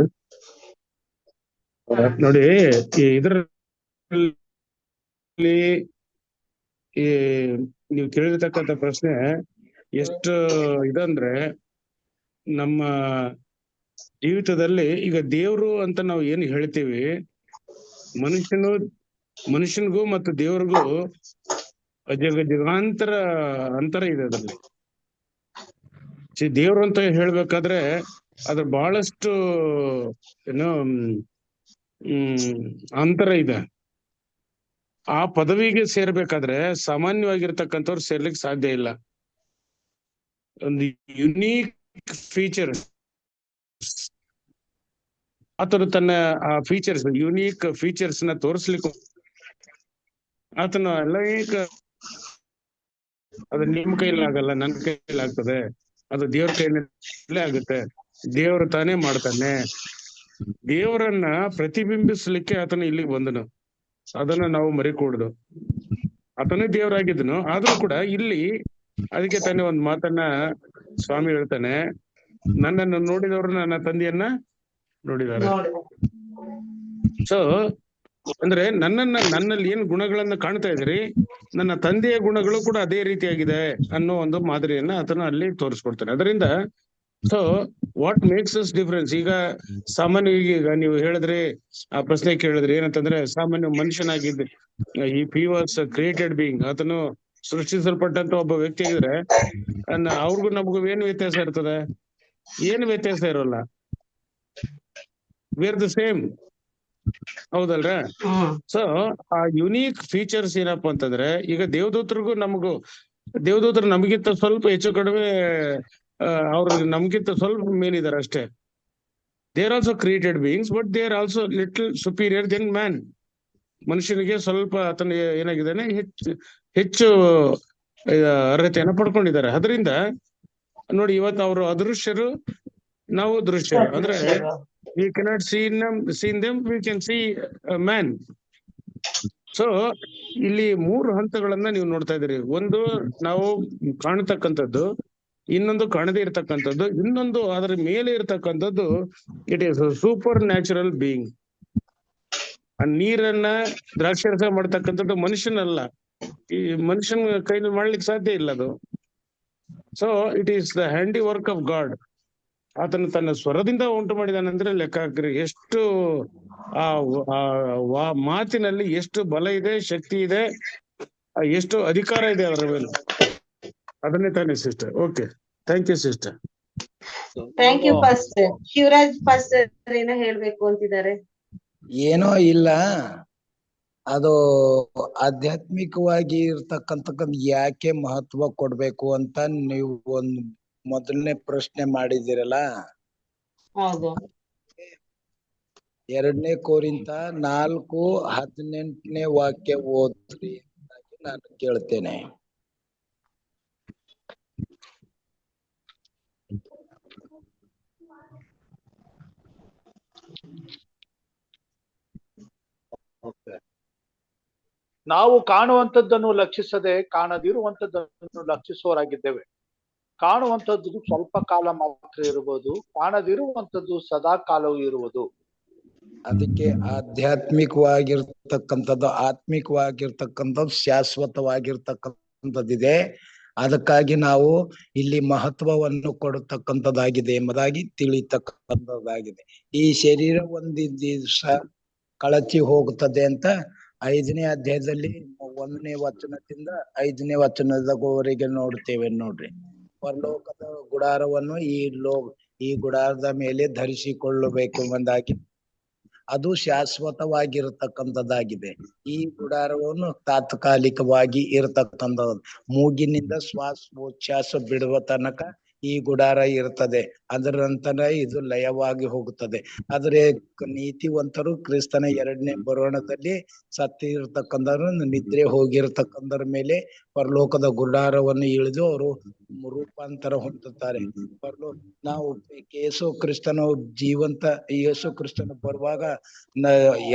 ನೋಡಿ, ಇದರಲ್ಲಿ ನೀವು ಕೇಳಿರ್ತಕ್ಕಂಥ ಪ್ರಶ್ನೆ ಎಷ್ಟು ಇದಂದ್ರೆ, ನಮ್ಮ ಜೀವಿತದಲ್ಲಿ ಈಗ ದೇವ್ರು ಅಂತ ನಾವು ಏನ್ ಹೇಳ್ತೀವಿ, ಮನುಷ್ಯನಿಗೂ ಮತ್ತು ದೇವ್ರಿಗೂ ಜಗಾಂತರ ಅಂತರ ಇದೆ ಅದ್ರಲ್ಲಿ. ದೇವ್ರು ಅಂತ ಹೇಳ್ಬೇಕಾದ್ರೆ ಅದ್ರ ಬಹಳಷ್ಟು ಅಂತರ ಇದೆ. ಆ ಪದವಿಗೆ ಸೇರ್ಬೇಕಾದ್ರೆ ಸಾಮಾನ್ಯವಾಗಿರ್ತಕ್ಕಂಥವ್ರು ಸೇರ್ಲಿಕ್ಕೆ ಸಾಧ್ಯ ಇಲ್ಲ. ಒಂದು ಯುನೀಕ್ ಫೀಚರ್ ಆತನು ತನ್ನ ಆ ಫೀಚರ್ಸ್, ಯುನೀಕ್ ಫೀಚರ್ಸ್ ನ ತೋರಿಸ್ಲಿಕ್ಕೆ ಆತನು ಅನೇಕ, ಅದು ನಿಮ್ ಕೈಲಿ ಆಗಲ್ಲ, ನನ್ನ ಕೈಲಿ ಆಗ್ತದೆ, ಅದು ದೇವ್ರ ಕೈಲೇ ಆಗುತ್ತೆ, ದೇವರು ತಾನೇ ಮಾಡ್ತಾನೆ. ದೇವರನ್ನ ಪ್ರತಿಬಿಂಬಿಸ್ಲಿಕ್ಕೆ ಆತನು ಇಲ್ಲಿಗೆ ಬಂದನು, ಅದನ್ನ ನಾವು ಮರಿಕೂಡ್ದು. ಆತನೇ ದೇವರಾಗಿದ್ದನು, ಆದ್ರೂ ಕೂಡ ಇಲ್ಲಿ ಅದಕ್ಕೆ ತಾನೇ ಒಂದ್ ಮಾತನ್ನ ಸ್ವಾಮಿ ಹೇಳ್ತಾನೆ, ನನ್ನನ್ನು ನೋಡಿದವರು ನನ್ನ ತಂದೆಯನ್ನ ನೋಡಿದ್ದಾರೆ. ಸೊ ಅಂದ್ರೆ ನನ್ನಲ್ಲಿ ಏನ್ ಗುಣಗಳನ್ನ ಕಾಣ್ತಾ ಇದ್ರಿ, ನನ್ನ ತಂದೆಯ ಗುಣಗಳು ಕೂಡ ಅದೇ ರೀತಿಯಾಗಿದೆ ಅನ್ನೋ ಒಂದು ಮಾದರಿಯನ್ನ ಆತನು ಅಲ್ಲಿ ತೋರಿಸ್ಕೊಡ್ತಾನೆ. ಅದರಿಂದ so what makes us difference, ಈಗ ಸಾಮಾನ್ಯವಾಗಿ ಈಗ ನೀವು ಹೇಳಿದ್ರಿ, ಆ ಪ್ರಶ್ನೆ ಕೇಳಿದ್ರಿ ಏನಂತಂದ್ರೆ, ಸಾಮಾನ್ಯ ಮನುಷ್ಯನಾಗಿದ್ದ ಈ ವಾಸ್ ಕ್ರಿಯೇಟೆಡ್ ಬೀಯಿಂಗ್, ಆತನು ಸೃಷ್ಟಿಸಲ್ಪಟ್ಟಂತ ಒಬ್ಬ ವ್ಯಕ್ತಿ ಆಗಿದ್ರೆ ಅವ್ರಿಗೂ ನಮಗೂ ಏನು ವ್ಯತ್ಯಾಸ ಇರ್ತದೆ? ಏನು ವ್ಯತ್ಯಾಸ ಇರೋಲ್ಲ, ವಿ ಆರ್ ದ ಸೇಮ್, ಹೌದಲ್ರ? ಸೊ ಆ ಯುನೀಕ್ ಫೀಚರ್ಸ್ ಏನಪ್ಪಾ ಅಂತಂದ್ರೆ, ಈಗ ದೇವದೂತರಿಗೂ ನಮಗೂ, ದೇವದೂತರು ನಮಗಿಂತ ಸ್ವಲ್ಪ ಹೆಚ್ಚು ಕಡಿಮೆ, ಅವ್ರು ನಮ್ಗಿಂತ ಸ್ವಲ್ಪ ಮೇಲಿದ್ದಾರೆ ಅಷ್ಟೇ. They are also created beings, but they are also little superior than man. ಮನುಷ್ಯನಿಗೆ ಸ್ವಲ್ಪ ಆತನ ಏನಾಗಿದ್ದಾನೆ, ಹೆಚ್ಚು ಅರ್ಹತೆಯನ್ನ ಪಡ್ಕೊಂಡಿದ್ದಾರೆ. ಅದರಿಂದ ನೋಡಿ, ಇವತ್ತು ಅವರು ಅದೃಶ್ಯರು, ನಾವು ದೃಶ್ಯರು. ಅಂದ್ರೆ we cannot see them, we can see a man. So ಇಲ್ಲಿ 3 ಹಂತಗಳನ್ನ ನೀವು ನೋಡ್ತಾ ಇದ್ದೀರಿ. ಒಂದು ನಾವು ಕಾಣತಕ್ಕಂಥದ್ದು, ಇನ್ನೊಂದು ಕಾಣದೇ ಇರತಕ್ಕಂಥದ್ದು, ಇನ್ನೊಂದು ಅದರ ಮೇಲೆ ಇರತಕ್ಕಂಥದ್ದು. It is super natural being. ಆ ನೀರನ್ನ ದ್ರಾಕ್ಷಾರಸ ಮಾಡ್ತಕ್ಕಂಥದ್ದು ಮನುಷ್ಯನಲ್ಲ, ಈ ಮನುಷ್ಯನ ಕೈಲಿ ಮಾಡ್ಲಿಕ್ಕೆ ಸಾಧ್ಯ ಇಲ್ಲ ಅದು. So it is the handy work of god. ಆತನು ತನ್ನ ಸ್ವರದಿಂದ ಉಂಟು ಮಾಡಿದಾನಂದ್ರೆ ಲೆಕ್ಕ ಹಾಕ್ರಿ, ಎಷ್ಟು ಆ ಮಾತಿನಲ್ಲಿ ಎಷ್ಟು ಬಲ ಇದೆ, ಶಕ್ತಿ ಇದೆ, ಎಷ್ಟು ಅಧಿಕಾರ ಇದೆ ಅದರ ಮೇಲೆ. ಅದನ್ನೇ ತಾನೇ sister. Okay, thank you sister. Thank you pastor. Shivaraj pastor ಏನೋ ಹೇಳ್ಬೇಕು ಅಂತಿದ್ದಾರೆ. ಏನೋ ಇಲ್ಲ, ಅದು ಆಧ್ಯಾತ್ಮಿಕವಾಗಿ ಇರ್ತಕ್ಕಂಥ ಯಾಕೆ ಮಹತ್ವ ಕೊಡ್ಬೇಕು ಅಂತ ನೀವು ಒಂದು ಮೊದಲನೇ ಪ್ರಶ್ನೆ ಮಾಡಿದಿರಲ್ಲ. ಹೌದು. 2 ಕೊರಿಂಥ 4:18 ವಾಕ್ಯ ಓದ್ರಿ ಅಂತ ನಾನು ಕೇಳ್ತೇನೆ. ನಾವು ಕಾಣುವಂಥದ್ದನ್ನು ಲಕ್ಷಿಸದೆ ಕಾಣದಿರುವಂಥದ್ದನ್ನು ಲಕ್ಷಿಸುವವರಾಗಿದ್ದೇವೆ. ಕಾಣುವಂಥದ್ದು ಸ್ವಲ್ಪ ಕಾಲ ಮಾತ್ರ ಇರುವುದು, ಕಾಣದಿರುವಂಥದ್ದು ಸದಾ ಕಾಲವೂ ಇರುವುದು. ಅದಕ್ಕೆ ಆಧ್ಯಾತ್ಮಿಕವಾಗಿರ್ತಕ್ಕಂಥದ್ದು, ಆತ್ಮಿಕವಾಗಿರ್ತಕ್ಕಂಥದ್ದು, ಶಾಶ್ವತವಾಗಿರ್ತಕ್ಕಂಥದ್ದಿದೆ. ಅದಕ್ಕಾಗಿ ನಾವು ಇಲ್ಲಿ ಮಹತ್ವವನ್ನು ಕೊಡತಕ್ಕಂಥದ್ದಾಗಿದೆ ಎಂಬುದಾಗಿ ತಿಳಿತಕ್ಕಂಥದ್ದಾಗಿದೆ. ಈ ಶರೀರ ಒಂದು ದಿವಸ ಕಳಚಿ ಹೋಗುತ್ತದೆ ಅಂತ 5ನೇ ಅಧ್ಯಾಯದಲ್ಲಿ 1ನೇ ವಚನದಿಂದ 5ನೇ ವಚನದವರೆಗೆ ನೋಡ್ತೇವೆ. ನೋಡ್ರಿ, ಪರಲೋಕದ ಗುಡಾರವನ್ನು ಈ ಗುಡಾರದ ಮೇಲೆ ಧರಿಸಿಕೊಳ್ಳಬೇಕೆಂಬುದಾಗಿ ಅದು ಶಾಶ್ವತವಾಗಿರತಕ್ಕಂಥದ್ದಾಗಿದೆ. ಈ ಗುಡಾರವನ್ನು ತಾತ್ಕಾಲಿಕವಾಗಿ ಇರತಕ್ಕಂಥದ್ದು, ಮೂಗಿನಿಂದ ಶ್ವಾಸೋಚ್ಛ್ವಾಸ ಬಿಡುವ ತನಕ ಈ ಗುಡಾರ ಇರ್ತದೆ. ಅದರ ನಂತರ ಇದು ಲಯವಾಗಿ ಹೋಗುತ್ತದೆ. ಆದರೆ ನೀತಿವಂತರು ಕ್ರಿಸ್ತನ 2ನೇ ಬರೋಣದಲ್ಲಿ ಸತ್ತಿರತಕ್ಕಂಥವ್ರು, ನಿದ್ರೆ ಹೋಗಿರತಕ್ಕಂಥವ್ರ ಮೇಲೆ ಪರಲೋಕದ ಗುಡಾರವನ್ನು ಇಳಿದು ಅವರು ರೂಪಾಂತರ ಹೊಂದುತ್ತಾರೆ. ನಾವು ಯೇಸು ಕ್ರಿಸ್ತನು ಯೇಸು ಕ್ರಿಸ್ತನು ಬರುವಾಗ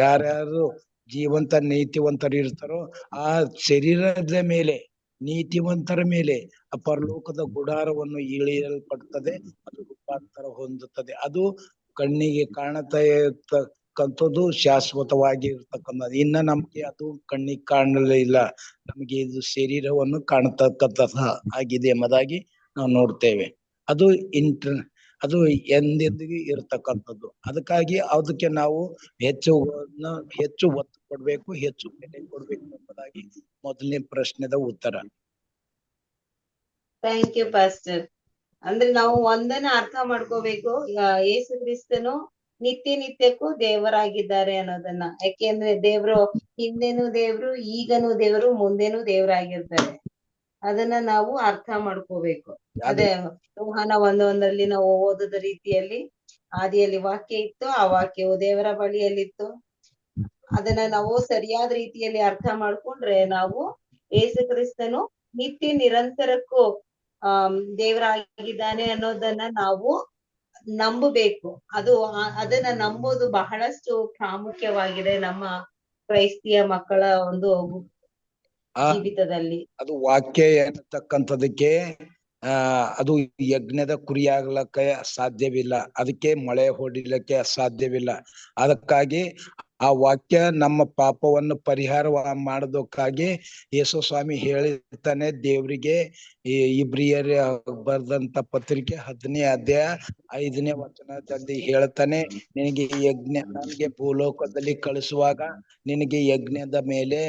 ಯಾರ್ಯಾರು ಜೀವಂತ ನೀತಿವಂತರು ಇರ್ತಾರೋ ಆ ಶರೀರದ ಮೇಲೆ, ನೀತಿವಂತರ ಮೇಲೆ ಆ ಪರಲೋಕದ ಗುಡಾರವನ್ನು ಇಳಿಯಲ್ಪಡುತ್ತದೆ. ಅದು ರೂಪಾಂತರ ಹೊಂದುತ್ತದೆ. ಅದು ಕಣ್ಣಿಗೆ ಕಾಣತಕ್ಕಂಥದ್ದು ಶಾಶ್ವತವಾಗಿ ಇರ್ತಕ್ಕಂಥದ್ದು. ಇನ್ನ ನಮ್ಗೆ ಅದು ಕಣ್ಣಿಗೆ ಕಾಣಲಿಲ್ಲ, ನಮಗೆ ಇದು ಶರೀರವನ್ನು ಕಾಣತಕ್ಕಂತಹ ಆಗಿದೆ ಎಂಬುದಾಗಿ ನಾವು ನೋಡ್ತೇವೆ. ಅದು ಎಂದೆಂದಿಗೂ ಇರತಕ್ಕಂಥದ್ದು. ಅದಕ್ಕಾಗಿ ಅದಕ್ಕೆ ನಾವು ಹೆಚ್ಚು ಒತ್ತು ಕೊಡ್ಬೇಕು, ಹೆಚ್ಚು ಬೆಲೆ ಕೊಡ್ಬೇಕು ಎಂಬುದಾಗಿ ಮೊದಲನೇ ಪ್ರಶ್ನೆದ ಉತ್ತರ. Thank you pastor. ಅಂದ್ರೆ ನಾವು ಒಂದನ್ನ ಅರ್ಥ ಮಾಡ್ಕೋಬೇಕು, ಯೇಸು ಕ್ರಿಸ್ತನು ನಿತ್ಯಕ್ಕೂ ದೇವರಾಗಿದ್ದಾರೆ ಅನ್ನೋದನ್ನ. ಯಾಕೆಂದ್ರೆ ದೇವ್ರು ಹಿಂದೆನೂ ದೇವ್ರು, ಈಗನೂ ದೇವ್ರು, ಮುಂದೆನೂ ದೇವರಾಗಿರ್ತಾರೆ. ಅದನ್ನ ನಾವು ಅರ್ಥ ಮಾಡ್ಕೋಬೇಕು. ಅದೇ ಯೋಹಾನ 1:1 ನಾವು ಓದೋದ ರೀತಿಯಲ್ಲಿ ಆದಿಯಲ್ಲಿ ವಾಕ್ಯ ಇತ್ತು, ಆ ವಾಕ್ಯವು ದೇವರ ಬಳಿಯಲ್ಲಿತ್ತು. ಅದನ್ನ ನಾವು ಸರಿಯಾದ ರೀತಿಯಲ್ಲಿ ಅರ್ಥ ಮಾಡ್ಕೊಂಡ್ರೆ ನಾವು ಯೇಸು ಕ್ರಿಸ್ತನು ನಿತ್ಯ ನಿರಂತರಕ್ಕೂ ದೇವರಾಗಿದ್ದಾನೆ ಅನ್ನೋದನ್ನ ನಾವು ನಂಬಬೇಕು. ಅದನ್ನ ನಂಬೋದು ಬಹಳಷ್ಟು ಪ್ರಾಮುಖ್ಯವಾಗಿದೆ ನಮ್ಮ ಕ್ರೈಸ್ತಿಯ ಮಕ್ಕಳ ಒಂದು ಜೀವಿತದಲ್ಲಿ. ಅದು ವಾಕ್ಯ ಎನ್ನತಕ್ಕಂಥದಕ್ಕೆ ಅದು ಯಜ್ಞದ ಕುರಿಯಾಗ್ಲಕ್ಕೆ ಸಾಧ್ಯವಿಲ್ಲ, ಅದಕ್ಕೆ ಮಳೆ ಹೊಡಿಲಿಕ್ಕೆ ಸಾಧ್ಯವಿಲ್ಲ. ಅದಕ್ಕಾಗಿ ಆ ವಾಕ್ಯ ನಮ್ಮ ಪಾಪವನ್ನು ಪರಿಹಾರ ಮಾಡೋದಕ್ಕಾಗಿ ಯೇಸು ಸ್ವಾಮಿ ಹೇಳಿರ್ತಾನೆ ದೇವರಿಗೆ. ಇಬ್ರಿಯರ ಬರೆದಂತ ಪತ್ರಿಕೆ 10ನೇ ಅಧ್ಯಾಯ 5ನೇ ವಚನದಲ್ಲಿ ಹೇಳ್ತಾನೆ, ನಿನಗೆ ನನಗೆ ಭೂಲೋಕದಲ್ಲಿ ಕಳಿಸುವಾಗ ನಿನಗೆ ಯಜ್ಞದ ಮೇಲೆ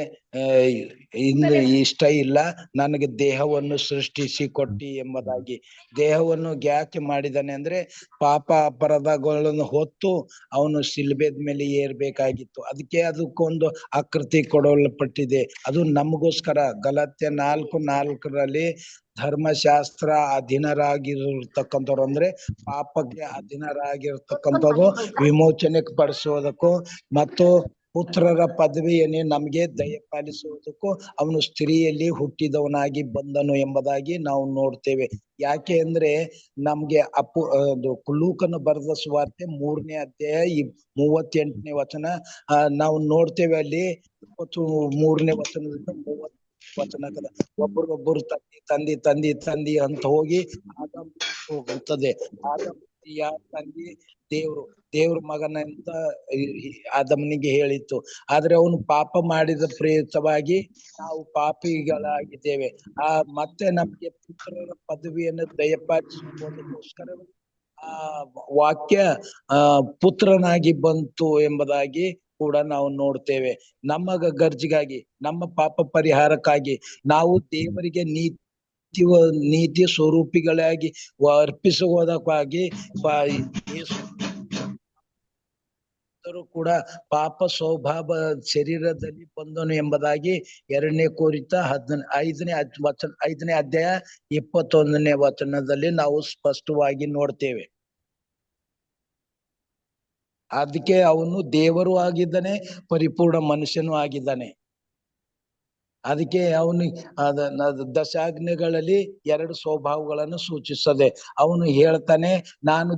ಇಷ್ಟ ಇಲ್ಲ, ನನಗೆ ದೇಹವನ್ನು ಸೃಷ್ಟಿಸಿ ಕೊಟ್ಟಿ ಎಂಬುದಾಗಿ. ದೇಹವನ್ನು ಯಾಕೆ ಮಾಡಿದಾನೆ ಅಂದ್ರೆ ಪಾಪ ಅಪರಾಧಗಳನ್ನು ಹೊತ್ತು ಅವನು ಶಿಲ್ಬೆದ ಮೇಲೆ ಏರ್ಬೇಕಾಗಿತ್ತು. ಅದಕ್ಕೆ ಅದಕ್ಕೊಂದು ಆಕೃತಿ ಕೊಡಲ್ಪಟ್ಟಿದೆ. ಅದು ನಮಗೋಸ್ಕರ. ಗಲಾತ್ಯ 4:4 ಧರ್ಮಶಾಸ್ತ್ರ ಅಧೀನರಾಗಿರ್ತಕ್ಕಂಥವ್ರು ಅಂದ್ರೆ ಪಾಪಕ್ಕೆ ಅಧೀನರಾಗಿರ್ತಕ್ಕಂಥದ್ದು ವಿಮೋಚನೆ ಪಡಿಸೋದಕ್ಕೂ ಮತ್ತು ಪುತ್ರರ ಪದವಿಯನ್ನೇ ನಮ್ಗೆ ದಯಪಾಲಿಸುವುದಕ್ಕೂ ಅವನು ಸ್ತ್ರೀಯಲ್ಲಿ ಹುಟ್ಟಿದವನಾಗಿ ಬಂದನು ಎಂಬುದಾಗಿ ನಾವು ನೋಡ್ತೇವೆ. ಯಾಕೆ ಅಂದ್ರೆ ನಮ್ಗೆ ಲೂಕನು ಬರೆದ ಸುವಾರ್ತೆ 3ನೇ ಅಧ್ಯಾಯ 38ನೇ ವಚನ ನಾವು ನೋಡ್ತೇವೆ. ಅಲ್ಲಿ 23ನೇ ವಚನದಿಂದ 30 ವಚನದ ಒಬ್ಬರೊಬ್ಬರು ತಂದಿ ಅಂತ ಹೋಗಿ ಹೋಗುತ್ತದೆ. ಯಾರ ತಂದಿ? ದೇವ್ರ ಮಗನ ಅಂತ ಆದಮನಿಗೆ ಹೇಳಿತ್ತು. ಆದ್ರೆ ಅವನು ಪಾಪ ಮಾಡಿದ ಪ್ರೇರಿತವಾಗಿ ನಾವು ಪಾಪಿಗಳಾಗಿದ್ದೇವೆ. ಮತ್ತೆ ನಮ್ಗೆ ಪುತ್ರರ ಪದವಿಯನ್ನು ದಯಪಾಲಿಸುವುದಕ್ಕೋಸ್ಕರ ಆ ವಾಕ್ಯ ಪುತ್ರನಾಗಿ ಬಂತು ಎಂಬುದಾಗಿ ಕೂಡ ನಾವು ನೋಡ್ತೇವೆ. ನಮ್ಮ ಗರ್ಜಿಗಾಗಿ, ನಮ್ಮ ಪಾಪ ಪರಿಹಾರಕ್ಕಾಗಿ ನಾವು ದೇವರಿಗೆ ನೀತಿ ಸ್ವರೂಪಿಗಳಾಗಿ ಅರ್ಪಿಸುವುದಕ್ಕಾಗಿ ಕೂಡ ಪಾಪ ಸ್ವಭಾವ ಶರೀರದಲ್ಲಿ ಬಂದನು ಎಂಬುದಾಗಿ 2ನೇ ಕೊರಿಂಥ 5ನೇ ಅಧ್ಯಾಯ 21ನೇ ವಚನದಲ್ಲಿ ನಾವು ಸ್ಪಷ್ಟವಾಗಿ ನೋಡ್ತೇವೆ. ಅದಕ್ಕೆ ಅವನು ದೇವರು ಆಗಿದ್ದಾನೆ, ಪರಿಪೂರ್ಣ ಮನುಷ್ಯನೂ ಆಗಿದ್ದಾನೆ. ಅದಕ್ಕೆ ಅವನು ದಶಾಜ್ಞೆಗಳಲ್ಲಿ 2 ಸ್ವಭಾವಗಳನ್ನು ಸೂಚಿಸದೆ. ಅವನು ಹೇಳ್ತಾನೆ, ನಾನು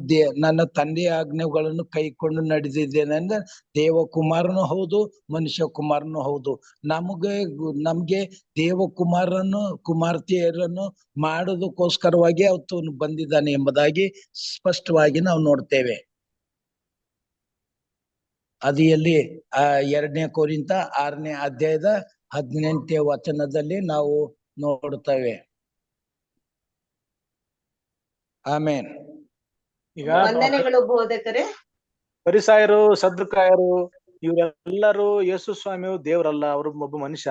ನನ್ನ ತಂದೆಯ ಆಜ್ಞೆಗಳನ್ನು ಕೈಕೊಂಡು ನಡೆದಿದ್ದೇನೆ ಅಂದ್ರೆ ದೇವಕುಮಾರನು ಹೌದು, ಮನುಷ್ಯ ಕುಮಾರನು ಹೌದು. ನಮ್ಗೆ ದೇವಕುಮಾರನ್ನು ಕುಮಾರ್ತೆಯರನ್ನು ಮಾಡೋದಕ್ಕೋಸ್ಕರವಾಗಿ ಅವನು ಬಂದಿದ್ದಾನೆ ಎಂಬುದಾಗಿ ಸ್ಪಷ್ಟವಾಗಿ ನಾವು ನೋಡ್ತೇವೆ. ಅದು ಎಲ್ಲಿ 2ನೇ ಕೊರಿಂಥ 6ನೇ ಅಧ್ಯಾಯದ 18ನೇ ವಚನದಲ್ಲಿ ನಾವು ನೋಡ್ತೇವೆ. ಆಮೇನ್. ಈಗ ವಂದನೆಗಳು ಬೋಧಕರೇ. ಫರಿಸಾಯರು, ಸದ್ದುಕಾಯರು ಇವರೆಲ್ಲರೂ ಯೇಸು ಸ್ವಾಮಿಯು ದೇವರಲ್ಲ, ಅವರು ಒಬ್ಬ ಮನುಷ್ಯ,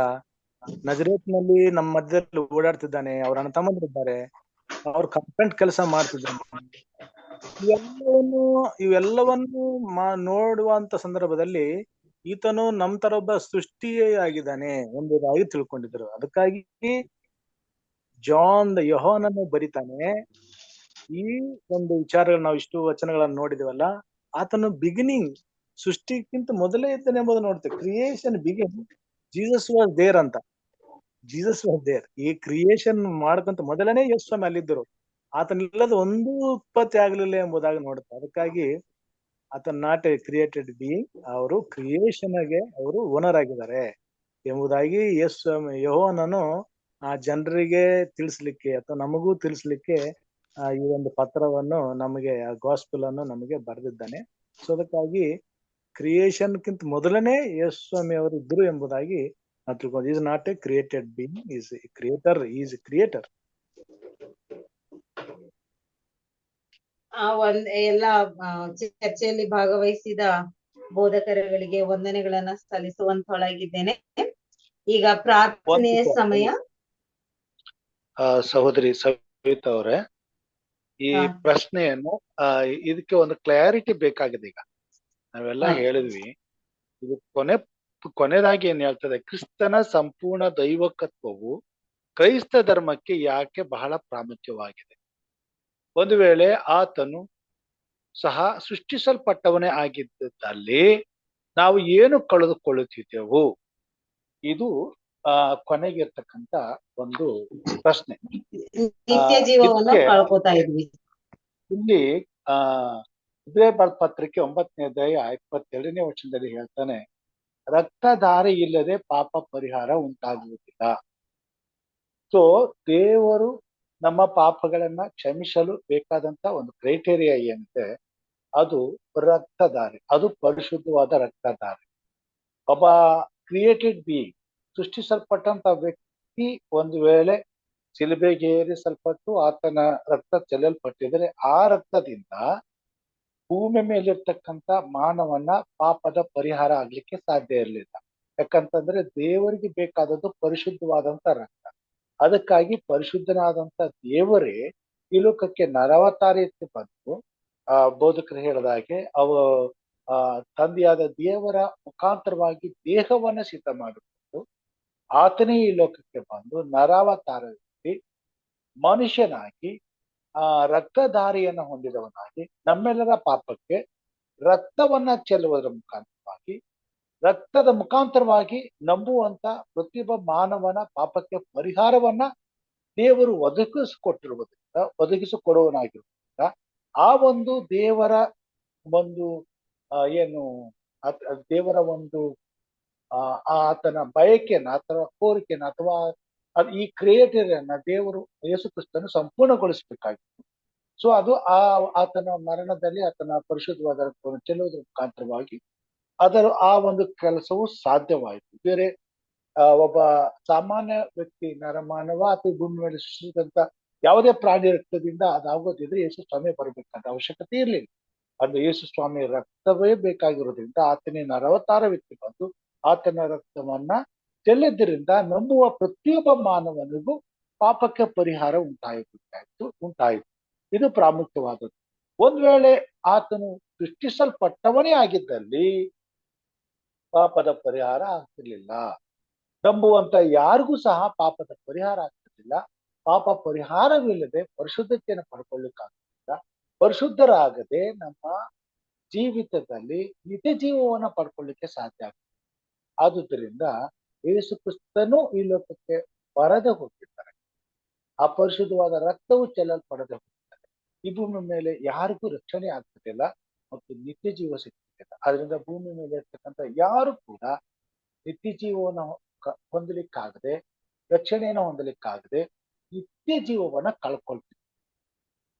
ನಜರೇತ್ನಲ್ಲಿ ನಮ್ಮ ಮಧ್ಯದಲ್ಲಿ ಓಡಾಡ್ತಿದ್ದಾನೆ, ಅವ್ರ ಅಣ್ಣ ತಮ್ಮಂದಿರಿದ್ದಾರೆ, ಅವ್ರ ಕಂಪ್ಲೇಂಟ್ ಕೆಲಸ ಮಾಡ್ತಿದ್ದಾನೆ. ಇವೆಲ್ಲವನ್ನು ನೋಡುವಂತ ಸಂದರ್ಭದಲ್ಲಿ ಈತನು ನಮ್ ತರ ಒಬ್ಬ ಸೃಷ್ಟಿಯಾಗಿದ್ದಾನೆ ಎಂಬುದಾಗಿ ತಿಳ್ಕೊಂಡಿದ್ರು. ಅದಕ್ಕಾಗಿ ಯೋಹಾನನು ಬರಿತಾನೆ, ಈ ಒಂದು ವಿಚಾರಗಳು ನಾವು ಇಷ್ಟು ವಚನಗಳನ್ನು ನೋಡಿದೇವಲ್ಲ, ಆತನು ಬಿಗಿನಿಂಗ್, ಸೃಷ್ಟಿಗಿಂತ ಮೊದಲೇ ಇದ್ದಾನೆ ಎಂಬುದು ನೋಡ್ತೇವೆ. Creation begin, Jesus was there ಅಂತ. Jesus was there. ಈ ಕ್ರಿಯೇಷನ್ ಮಾಡ್ಕಂತ ಮೊದಲನೇ ಯೇಸು ಸ್ವಾಮಿ ಅಲ್ಲಿದ್ದರು. ಆತನಿಲ್ಲದ ಒಂದು ಉತ್ಪತ್ತಿ ಆಗ್ಲಿಲ್ಲ ಎಂಬುದಾಗಿ ನೋಡುತ್ತೆ. ಅದಕ್ಕಾಗಿ ಆತನ ನಾಟ್ ಎ ಕ್ರಿಯೇಟೆಡ್ ಬೀಯಿಂಗ್, ಅವರು ಕ್ರಿಯೇಷನ್ಗೆ ಅವರು ಓನರ್ ಆಗಿದ್ದಾರೆ ಎಂಬುದಾಗಿ ಯೋಹಾನನು ಆ ಜನರಿಗೆ ತಿಳಿಸ್ಲಿಕ್ಕೆ ಅಥವಾ ನಮಗೂ ತಿಳಿಸ್ಲಿಕ್ಕೆ ಈ ಒಂದು ಪತ್ರವನ್ನು ನಮಗೆ, ಆ ಗಾಸ್ಪಲ್ ಅನ್ನು ನಮಗೆ ಬರೆದಿದ್ದಾನೆ. ಸೊ ಅದಕ್ಕಾಗಿ ಕ್ರಿಯೇಷನ್ಕ್ಕಿಂತ ಮೊದಲನೇ ಯೇಸು ಸ್ವಾಮಿ ಅವರು ಇದ್ರು ಎಂಬುದಾಗಿ ನಾವು ತಿಳ್ಕೊಂಡು, is not A created being, is creator, is creator. ಎಲ್ಲ ಚರ್ಚೆಯಲ್ಲಿ ಭಾಗವಹಿಸಿದ ಬೋಧಕರುಗಳಿಗೆ ವಂದನೆಗಳನ್ನ ಸಲ್ಲಿಸುವಂತೊಳಗಿದ್ದೇನೆ. ಈಗ ಪ್ರಾರ್ಥನೆಯ ಸಮಯ. ಸಹೋದರಿ ಸವಿತಾ ಅವರೇ, ಈ ಪ್ರಶ್ನೆಯನ್ನು ಇದಕ್ಕೆ ಒಂದು ಕ್ಲಾರಿಟಿ ಬೇಕಾಗಿದೆ. ಈಗ ನಾವೆಲ್ಲ ಹೇಳಿದ್ವಿ, ಇದು ಕೊನೆಯದಾಗಿ ಏನ್ ಹೇಳ್ತದೆ, ಕ್ರಿಸ್ತನ ಸಂಪೂರ್ಣ ದೈವಕತ್ವವು ಕ್ರೈಸ್ತ ಧರ್ಮಕ್ಕೆ ಯಾಕೆ ಬಹಳ ಪ್ರಾಮುಖ್ಯವಾಗಿದೆ? ಒಂದು ವೇಳೆ ಆತನು ಸಹ ಸೃಷ್ಟಿಸಲ್ಪಟ್ಟವನೇ ಆಗಿದ್ದಲ್ಲಿ ನಾವು ಏನು ಕಳೆದುಕೊಳ್ಳುತ್ತಿದ್ದೆವು? ಇದು ಕೊನೆಗಿರ್ತಕ್ಕಂಥ ಒಂದು ಪ್ರಶ್ನೆ. ನಿತ್ಯ ಜೀವವನ್ನು ಇದಕ್ಕೆ ಕಳ್ಕೊತಾ ಇದ್ವಿ. ಇಲ್ಲಿ ಇಬ್ರಿಯರ ಪತ್ರಿಕೆ 9ನೇ ಅಧ್ಯಾಯ 27ನೇ ವಚನದಲ್ಲಿ ಹೇಳ್ತಾನೆ, ರಕ್ತಧಾರೆ ಇಲ್ಲದೆ ಪಾಪ ಪರಿಹಾರ ಉಂಟಾಗುವುದಿಲ್ಲ. ಸೊ ದೇವರು ನಮ್ಮ ಪಾಪಗಳನ್ನ ಕ್ಷಮಿಸಲು ಬೇಕಾದಂತ ಒಂದು ಕ್ರೈಟೇರಿಯಾ ಏನಿದೆ ಅದು ರಕ್ತಧಾರೆ, ಅದು ಪರಿಶುದ್ಧವಾದ ರಕ್ತಧಾರೆ. ಒಬ್ಬ ಕ್ರಿಯೇಟೆಡ್ ಬೀಯಿಂಗ್, ಸೃಷ್ಟಿಸಲ್ಪಟ್ಟಂತ ವ್ಯಕ್ತಿ ಒಂದು ವೇಳೆ ಶಿಲುಬೆಗೆ ಏರಿಸಲ್ಪಟ್ಟು ಆತನ ರಕ್ತ ಚೆಲ್ಲಲ್ಪಟ್ಟಿದ್ರೆ ಆ ರಕ್ತದಿಂದ ಭೂಮಿ ಮೇಲಿರ್ತಕ್ಕಂಥ ಮಾನವನ ಪಾಪದ ಪರಿಹಾರ ಆಗ್ಲಿಕ್ಕೆ ಸಾಧ್ಯ ಇರಲಿಲ್ಲ. ಯಾಕಂತಂದ್ರೆ ದೇವರಿಗೆ ಬೇಕಾದದ್ದು ಪರಿಶುದ್ಧವಾದಂತ ರಕ್ತ. ಅದಕ್ಕಾಗಿ ಪರಿಶುದ್ಧನಾದಂತ ದೇವರೇ ಈ ಲೋಕಕ್ಕೆ ನರವತಾರಿ ಎತ್ತಿ ಬಂದು ಬೋಧಕರು ಹೇಳಿದಾಗೆ ತಂದೆಯಾದ ದೇವರ ಮುಖಾಂತರವಾಗಿ ದೇಹವನ್ನ ಸಿದ್ಧ ಮಾಡಿಕೊಂಡು ಆತನೇ ಈ ಲೋಕಕ್ಕೆ ಬಂದು ನರಾವತಾರದಲ್ಲಿ ಮನುಷ್ಯನಾಗಿ ರಕ್ತಧಾರಿಯನ್ನು ಹೊಂದಿದವನಾಗಿ ನಮ್ಮೆಲ್ಲರ ಪಾಪಕ್ಕೆ ರಕ್ತವನ್ನ ಚೆಲ್ಲುವುದರ ಮುಖಾಂತರವಾಗಿ, ರಕ್ತದ ಮುಖಾಂತರವಾಗಿ ನಂಬುವಂತ ಪ್ರತಿಯೊಬ್ಬ ಮಾನವನ ಪಾಪಕ್ಕೆ ಪರಿಹಾರವನ್ನ ದೇವರು ಒದಗಿಸಿಕೊಡುವನಾಗಿರುವುದರಿಂದ ಆ ಒಂದು ದೇವರ ಒಂದು ಏನು ದೇವರ ಒಂದು ಆತನ ಬಯಕೆಯನ್ನ ಅಥವಾ ಕೋರಿಕೆಯನ್ನ ಅಥವಾ ಈ ಕ್ರಿಯೇಟರನ್ನ ದೇವರು ಯೇಸು ಕ್ರಿಸ್ತನು ಸಂಪೂರ್ಣಗೊಳಿಸಬೇಕಾಗಿತ್ತು. ಸೊ ಅದು ಆತನ ಮರಣದಲ್ಲಿ ಆತನ ಪರಿಶುದ್ಧವಾದ ರಕ್ತವನ್ನು ಚೆಲ್ಲುವುದರ ಮುಖಾಂತರವಾಗಿ ಆ ಒಂದು ಕೆಲಸವು ಸಾಧ್ಯವಾಯಿತು. ಬೇರೆ ಒಬ್ಬ ಸಾಮಾನ್ಯ ವ್ಯಕ್ತಿ ನರಮಾನವ ಅಥವಾ ಭೂಮಿ ಮೇಲೆ ಸೃಷ್ಟಿಸಿದಂತ ಯಾವುದೇ ಪ್ರಾಣಿ ರಕ್ತದಿಂದ ಅದಾಗೋದಿದ್ರೆ ಯೇಸು ಸ್ವಾಮಿ ಬರಬೇಕಾದ ಅವಶ್ಯಕತೆ ಇರಲಿಲ್ಲ. ಅಂದ್ರೆ ಯೇಸು ಸ್ವಾಮಿ ರಕ್ತವೇ ಬೇಕಾಗಿರೋದ್ರಿಂದ ಆತನೇ ನರವತಾರ ವ್ಯಕ್ತಿ ಬಂದು ಆತನ ರಕ್ತವನ್ನ ಚೆಲ್ಲಿದ್ದರಿಂದ ನಂಬುವ ಪ್ರತಿಯೊಬ್ಬ ಮಾನವನಿಗೂ ಪಾಪಕ್ಕೆ ಪರಿಹಾರ ಉಂಟಾಯಿತು. ಇದು ಪ್ರಾಮುಖ್ಯವಾದದ್ದು. ಒಂದ್ ವೇಳೆ ಆತನು ಸೃಷ್ಟಿಸಲ್ಪಟ್ಟವನೇ ಆಗಿದ್ದಲ್ಲಿ ಪಾಪದ ಪರಿಹಾರ ಆಗ್ತಿರ್ಲಿಲ್ಲ. ನಂಬುವಂತ ಯಾರಿಗೂ ಸಹ ಪಾಪದ ಪರಿಹಾರ ಆಗ್ತಿರ್ಲಿಲ್ಲ. ಪಾಪ ಪರಿಹಾರವಿಲ್ಲದೆ ಪರಿಶುದ್ಧತೆಯನ್ನು ಪಡ್ಕೊಳ್ಳಿಕ್ಕಾಗ್ತಿಲ್ಲ. ಪರಿಶುದ್ಧರಾಗದೆ ನಮ್ಮ ಜೀವಿತದಲ್ಲಿ ನಿತ್ಯ ಜೀವವನ್ನ ಪಡ್ಕೊಳ್ಳಿಕ್ಕೆ ಸಾಧ್ಯ ಆಗ್ತದೆ. ಆದುದರಿಂದ ಯೇಸು ಕ್ರಿಸ್ತನು ಈ ಲೋಕಕ್ಕೆ ಬರದೆ ಹೋಗಿದ್ದಾರೆ. ಆ ಪರಿಶುದ್ಧವಾದ ರಕ್ತವು ಚೆಲ್ಲಲ್ಪಡದೆ ಹೋಗಿದ್ದಾರೆ. ಈ ಭೂಮಿ ಮೇಲೆ ಯಾರಿಗೂ ರಕ್ಷಣೆ ಆಗ್ತಿಲ್ಲ ಮತ್ತು ನಿತ್ಯ ಜೀವ ಸಿಗ್ತಿಲ್ಲ. ಅದರಿಂದ ಭೂಮಿ ಮೇಲೆ ಇರ್ತಕ್ಕಂಥ ಯಾರು ಕೂಡ ನಿತ್ಯ ಜೀವವನ್ನು ಹೊಂದಲಿಕ್ಕಾಗದೆ, ರಕ್ಷಣೆಯನ್ನು ಹೊಂದಲಿಕ್ಕಾಗದೆ ನಿತ್ಯ ಜೀವವನ್ನ ಕಳ್ಕೊಳ್ತಿದ್ರು.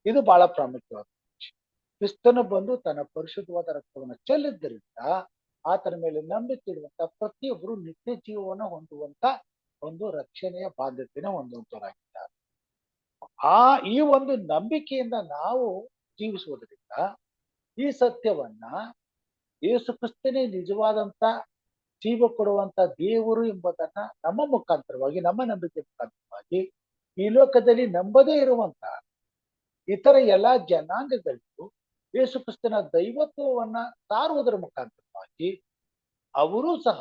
ಇದು ಬಹಳ ಪ್ರಾಮುಖ್ಯವಾದ ವಿಷಯ. ಕ್ರಿಸ್ತನು ಬಂದು ತನ್ನ ಪರಿಶುದ್ಧವಾದ ರಕ್ತವನ್ನು ಚೆಲ್ಲಿದ್ದರಿಂದ ಆತನ ಮೇಲೆ ನಂಬಿಕೆ ಇಡುವಂತ ಪ್ರತಿಯೊಬ್ಬರು ನಿತ್ಯ ಜೀವವನ್ನು ಹೊಂದುವಂತ ಒಂದು ರಕ್ಷಣೆಯ ಬಾಧ್ಯತೆಯನ್ನು ಹೊಂದುವಂತವರಾಗಿದ್ದಾರೆ. ಈ ಒಂದು ನಂಬಿಕೆಯಿಂದ ನಾವು ಜೀವಿಸುವುದರಿಂದ ಈ ಸತ್ಯವನ್ನ ಯೇಸು ಕ್ರಿಸ್ತನೇ ನಿಜವಾದಂತ ಜೀವ ಕೊಡುವಂತ ದೇವರು ಎಂಬುದನ್ನ ನಮ್ಮ ಮುಖಾಂತರವಾಗಿ, ನಮ್ಮ ನಂಬಿಕೆ ಮುಖಾಂತರವಾಗಿ ಈ ಲೋಕದಲ್ಲಿ ನಂಬದೇ ಇರುವಂತ ಇತರ ಎಲ್ಲಾ ಜನಾಂಗಗಳಿಗೂ ಯೇಸು ಕ್ರಿಸ್ತನ ದೈವತ್ವವನ್ನ ಸಾರುವುದರ ಮುಖಾಂತರವಾಗಿ ಅವರೂ ಸಹ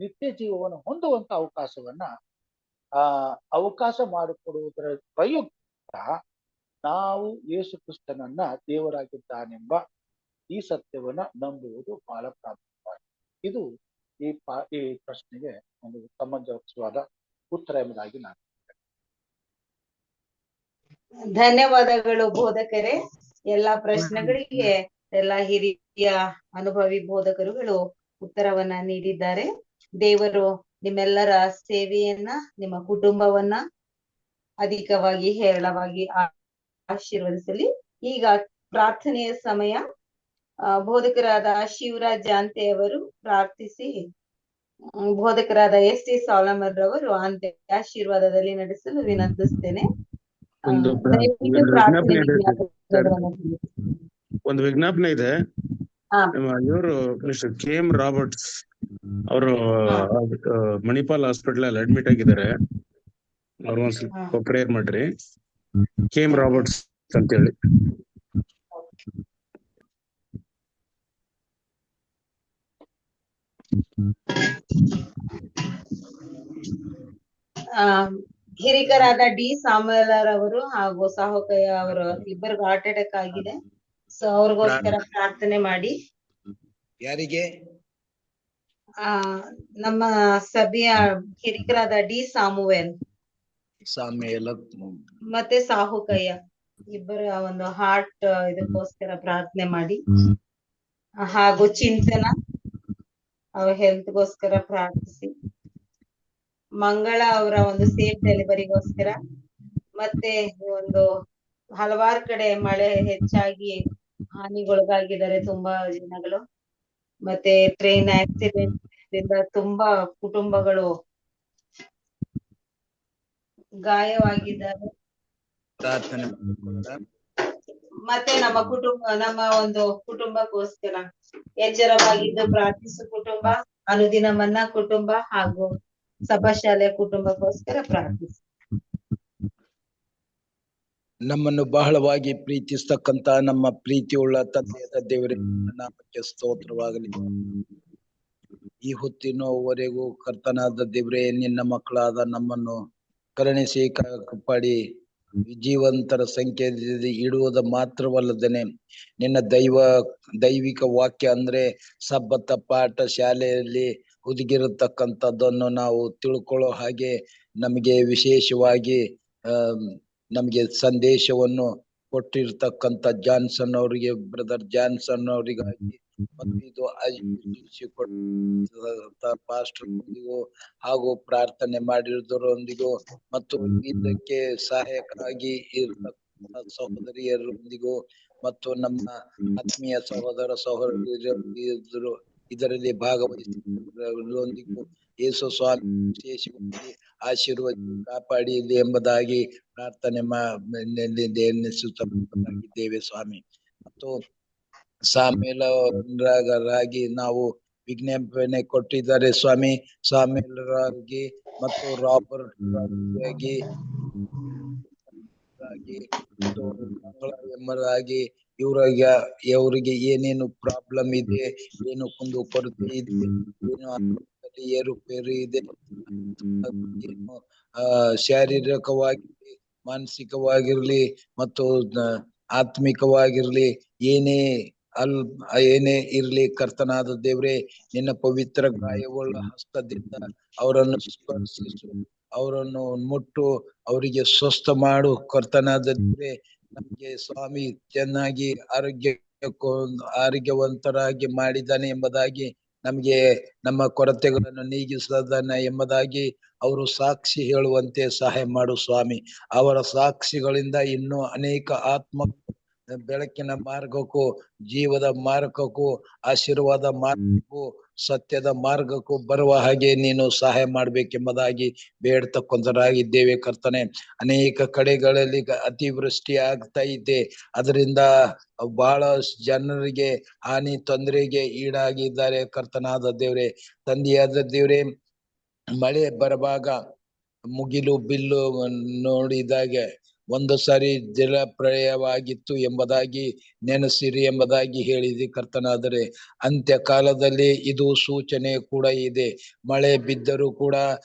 ನಿತ್ಯ ಜೀವವನ್ನು ಹೊಂದುವಂತ ಅವಕಾಶ ಮಾಡಿಕೊಡುವುದರ ಪ್ರಯುಕ್ತ ನಾವು ಯೇಸು ಕ್ರಿಸ್ತನನ್ನ ದೇವರಾಗಿದ್ದಾನೆಂಬ ಈ ಸತ್ಯವನ್ನ ನಂಬುವುದು ಬಹಳ ಪ್ರಾಮುಖ್ಯವಾಗಿದೆ. ಇದು ಈ ಪ್ರಶ್ನೆಗೆ ಒಂದು ಸಮಂಜಸವಾದ ಉತ್ತರ ಎಂಬುದಾಗಿ ನಾನು ಧನ್ಯವಾದಗಳು ಬೋಧಕರೇ. ಎಲ್ಲಾ ಪ್ರಶ್ನೆಗಳಿಗೆ ಎಲ್ಲಾ ಹಿರಿಯ ಅನುಭವಿ ಬೋಧಕರುಗಳು ಉತ್ತರವನ್ನ ನೀಡಿದ್ದಾರೆ. ದೇವರು ನಿಮ್ಮೆಲ್ಲರ ಸೇವೆಯನ್ನ, ನಿಮ್ಮ ಕುಟುಂಬವನ್ನ ಅಧಿಕವಾಗಿ ಹೇರಳವಾಗಿ ಆಶೀರ್ವದಿಸಲಿ. ಈಗ ಪ್ರಾರ್ಥನೆಯ ಸಮಯ. ಬೋಧಕರಾದ ಶಿವರಾಜ್ ಜಾಂತೆ ಅವರು ಪ್ರಾರ್ಥಿಸಿ ಬೋಧಕರಾದ ಎಸ್ ಟಿ ಸಾಲಮನ್ ರವರು ಅಂತ್ಯ ಆಶೀರ್ವಾದದಲ್ಲಿ ನಡೆಸಲು ವಿನಂತಿಸ್ತೇನೆ. ಒಂದು ವಿಜ್ಞಾಪನೆ ಇದೆ. ಇವರು ಮಿಸ್ಟರ್ ಕೆ ಎಂ ರಾಬರ್ಟ್ಸ್ ಅವರು ಮಣಿಪಾಲ್ ಹಾಸ್ಪಿಟಲ್ ಅಲ್ಲಿ ಅಡ್ಮಿಟ್ ಆಗಿದ್ದಾರೆ. ಅವ್ರು ಒಂದ್ ಸ್ವಲ್ಪ ಪ್ರೇಯರ್ ಮಾಡ್ರಿ. ಕೆ ಎಂ ರಾಬರ್ಟ್ಸ್ ಅಂತೇಳಿ. ಹಿರಿಕರಾದ ಡಿ ಸಾಮಲರ್ ಅವರು ಹಾಗೂ ಸಾಹುಕಯ್ಯ ಅವರು ಇಬ್ಬರಿಗೂ ಹಾರ್ಟ್ ಅಟ್ಯಾಕ್ ಆಗಿದೆ. ಸೊ ಅವ್ರಿಗೋಸ್ಕರ ಪ್ರಾರ್ಥನೆ ಮಾಡಿ. ಯಾರಿಗೆ? ನಮ್ಮ ಸಭೆಯ ಹಿರಿಕರಾದ ಡಿ ಸಾಮುವೇಲ್ ಸಾಮ್ಯಲ ಮತ್ತೆ ಸಾಹುಕಯ್ಯ ಇಬ್ಬರ ಒಂದು ಹಾರ್ಟ್ ಇದಕ್ಕೋಸ್ಕರ ಪ್ರಾರ್ಥನೆ ಮಾಡಿ. ಹಾಗೂ ಚಿಂತನ ಅವ್ರ ಹೆಲ್ತ್ಗೋಸ್ಕರ ಪ್ರಾರ್ಥಿಸಿ. ಮಂಗಳ ಅವರ ಒಂದು ಸೇಫ್ ಡೆಲಿವರಿಗೋಸ್ಕರ, ಮತ್ತೆ ಒಂದು ಹಲವಾರು ಕಡೆ ಮಳೆ ಹೆಚ್ಚಾಗಿ ಹಾನಿಗೊಳಗಾಗಿದ್ದಾರೆ ತುಂಬಾ ಜನಗಳು. ಮತ್ತೆ ಟ್ರೈನ್ ಆಕ್ಸಿಡೆಂಟ್ ಇಂದ ತುಂಬಾ ಕುಟುಂಬಗಳು ಗಾಯವಾಗಿದ್ದಾರೆ. ಪ್ರಾರ್ಥನೆ ಮತ್ತೆ ನಮ್ಮ ಒಂದು ಕುಟುಂಬಕ್ಕೋಸ್ಕರ ಎಚ್ಚರವಾಗಿದ್ದು ಪ್ರಾರ್ಥಿಸು ಕುಟುಂಬ, ಅನುದಿನ ಮನ್ನಾ ಕುಟುಂಬ ಹಾಗೂ ಸಭಾಶಾಲೆಯ ಕುಟುಂಬಕ್ಕೋಸ್ಕರ ಪ್ರಾರ್ಥಿಸಿ. ನಮ್ಮನ್ನು ಬಹಳವಾಗಿ ಪ್ರೀತಿಸ್ತಕ್ಕಂತ ನಮ್ಮ ಪ್ರೀತಿಯುಳ್ಳ ತಂದೆಯಾದ ದೇವರೇ, ನಾಮಕ್ಕೆ ಸ್ತೋತ್ರವಾಗಲಿ. ಈ ಹೊತ್ತಿನವರೆಗೂ ಕರ್ತನಾದ ದೇವರೇ, ನಿನ್ನ ಮಕ್ಕಳಾದ ನಮ್ಮನ್ನು ಕರುಣಿಸಿ ಕಾಪಾಡಿ ಜೀವಂತರ ಸಂಖ್ಯೆಯಲ್ಲಿ ಇಡುವುದು ಮಾತ್ರವಲ್ಲದೇನೆ ನಿನ್ನ ದೈವಿಕ ವಾಕ್ಯ ಅಂದ್ರೆ ಸಬ್ಬತ್ತ ಪಾಠ ಶಾಲೆಯಲ್ಲಿ ಹುದುಗಿರತಕ್ಕಂಥದ್ದನ್ನು ನಾವು ತಿಳ್ಕೊಳ್ಳೋ ಹಾಗೆ ನಮಗೆ ವಿಶೇಷವಾಗಿ ನಮಗೆ ಸಂದೇಶವನ್ನು ಕೊಟ್ಟಿರ್ತಕ್ಕಂಥ ಜಾನ್ಸನ್ ಅವರಿಗೆ, ಬ್ರದರ್ ಜಾನ್ಸನ್ ಅವರಿಗಾಗಿ ಮತ್ತು ಇದು ಪಾಸ್ಟರ್ ಹಾಗೂ ಪ್ರಾರ್ಥನೆ ಮಾಡಿರುವುದರೊಂದಿಗೂ ಮತ್ತು ಇದಕ್ಕೆ ಸಹಾಯಕರಾಗಿ ಇರತಕ್ಕಂಥ ಸಹೋದರಿಯರೊಂದಿಗೂ ಮತ್ತು ನಮ್ಮ ಆತ್ಮೀಯ ಸಹೋದರ ಸಹೋದರಿಯರು ಇದರಲ್ಲಿ ಭಾಗವಹಿಸಿರುವವರೊಂದಿಗೂ ಯೇಸು ಸ್ವಾಮಿ ವಿಶೇಷವಾಗಿ ಆಶೀರ್ವಾದ ಕಾಪಾಡಿದೆ ಎಂಬುದಾಗಿ ಪ್ರಾರ್ಥನೆ ಎನ್ನಿಸುತ್ತಿದ್ದೇವೆ ಸ್ವಾಮಿ. ಮತ್ತು ಸಾಮೇಲರಾಗಿ ನಾವು ವಿಜ್ಞಾಪನೆ ಕೊಟ್ಟಿದ್ದಾರೆ ಸ್ವಾಮಿ. ಸಾಮೇಲರಾಗಿ ಮತ್ತು ರಾಬರ್ಟ್ ಆಗಿ ಎಂಬುದಾಗಿ ಇವರಿಗೆ ಏನೇನು ಪ್ರಾಬ್ಲಮ್ ಇದೆ, ಏನು ಕುಂದು ಕೊರತೆ ಇದೆ, ಏನು ಏರುಪೇರು ಇದೆ, ಏನು ಶಾರೀರಿಕವಾಗಿರ್ಲಿ, ಮಾನಸಿಕವಾಗಿರ್ಲಿ ಮತ್ತು ಆತ್ಮಿಕವಾಗಿರ್ಲಿ, ಏನೇ ಇರ್ಲಿ ಕರ್ತನಾದ ದೇವ್ರೆ, ನಿನ್ನ ಪವಿತ್ರ ಗಾಯವುಳ್ಳ ಹಸ್ತದಿಂದ ಅವರನ್ನು ಸ್ಪರ್ಶಿಸು, ಅವರನ್ನು ಮುಟ್ಟು ಅವರಿಗೆ ಸ್ವಸ್ಥ ಮಾಡು ಕರ್ತನಾದ ದೇವ್ರೆ. ನಮಗೆ ಸ್ವಾಮಿ ಚೆನ್ನಾಗಿ ಆರೋಗ್ಯವಂತರಾಗಿ ಮಾಡಿದ್ದಾನೆ ಎಂಬುದಾಗಿ, ನಮಗೆ ನಮ್ಮ ಕೊರತೆಗಳನ್ನು ನೀಗಿಸದಾನೆ ಎಂಬುದಾಗಿ ಅವರು ಸಾಕ್ಷಿ ಹೇಳುವಂತೆ ಸಹಾಯ ಮಾಡು ಸ್ವಾಮಿ. ಅವರ ಸಾಕ್ಷಿಗಳಿಂದ ಇನ್ನೂ ಅನೇಕ ಆತ್ಮ ಬೆಳಕಿನ ಮಾರ್ಗಕ್ಕೂ, ಜೀವದ ಮಾರ್ಗಕ್ಕೂ, ಆಶೀರ್ವಾದ ಮಾರ್ಗಕ್ಕೂ, ಸತ್ಯದ ಮಾರ್ಗಕ್ಕೂ ಬರುವ ಹಾಗೆ ನೀನು ಸಹಾಯ ಮಾಡ್ಬೇಕೆಂಬುದಾಗಿ ಬೇಡ್ತಕ್ಕಂತರಾಗಿದ್ದೇವೆ ಕರ್ತನೆ. ಅನೇಕ ಕಡೆಗಳಲ್ಲಿ ಅತಿವೃಷ್ಟಿ ಆಗ್ತಾ ಇದೆ, ಅದರಿಂದ ಬಹಳ ಜನರಿಗೆ ಹಾನಿ ತೊಂದರೆಗೆ ಈಡಾಗಿದ್ದಾರೆ ಕರ್ತನಾದ ದೇವ್ರೆ. ತಂದೆಯಾದ ದೇವ್ರೆ, ಮಳೆ ಬರುವಾಗ ಮುಗಿಲು ಬಿಲ್ಲು ನೋಡಿದಾಗೆ ಒಂದು ಸಾರಿ ಜಲಪ್ರಳಯವಾಗಿತ್ತು ಎಂಬುದಾಗಿ ನೆನೆಸಿರಿ ಎಂಬುದಾಗಿ ಹೇಳಿದೆ ಕರ್ತನಾದರೆ, ಅಂತ್ಯ ಕಾಲದಲ್ಲಿ ಇದು ಸೂಚನೆ ಕೂಡ ಇದೆ. ಮಳೆ ಬಿದ್ದರೂ ಕೂಡ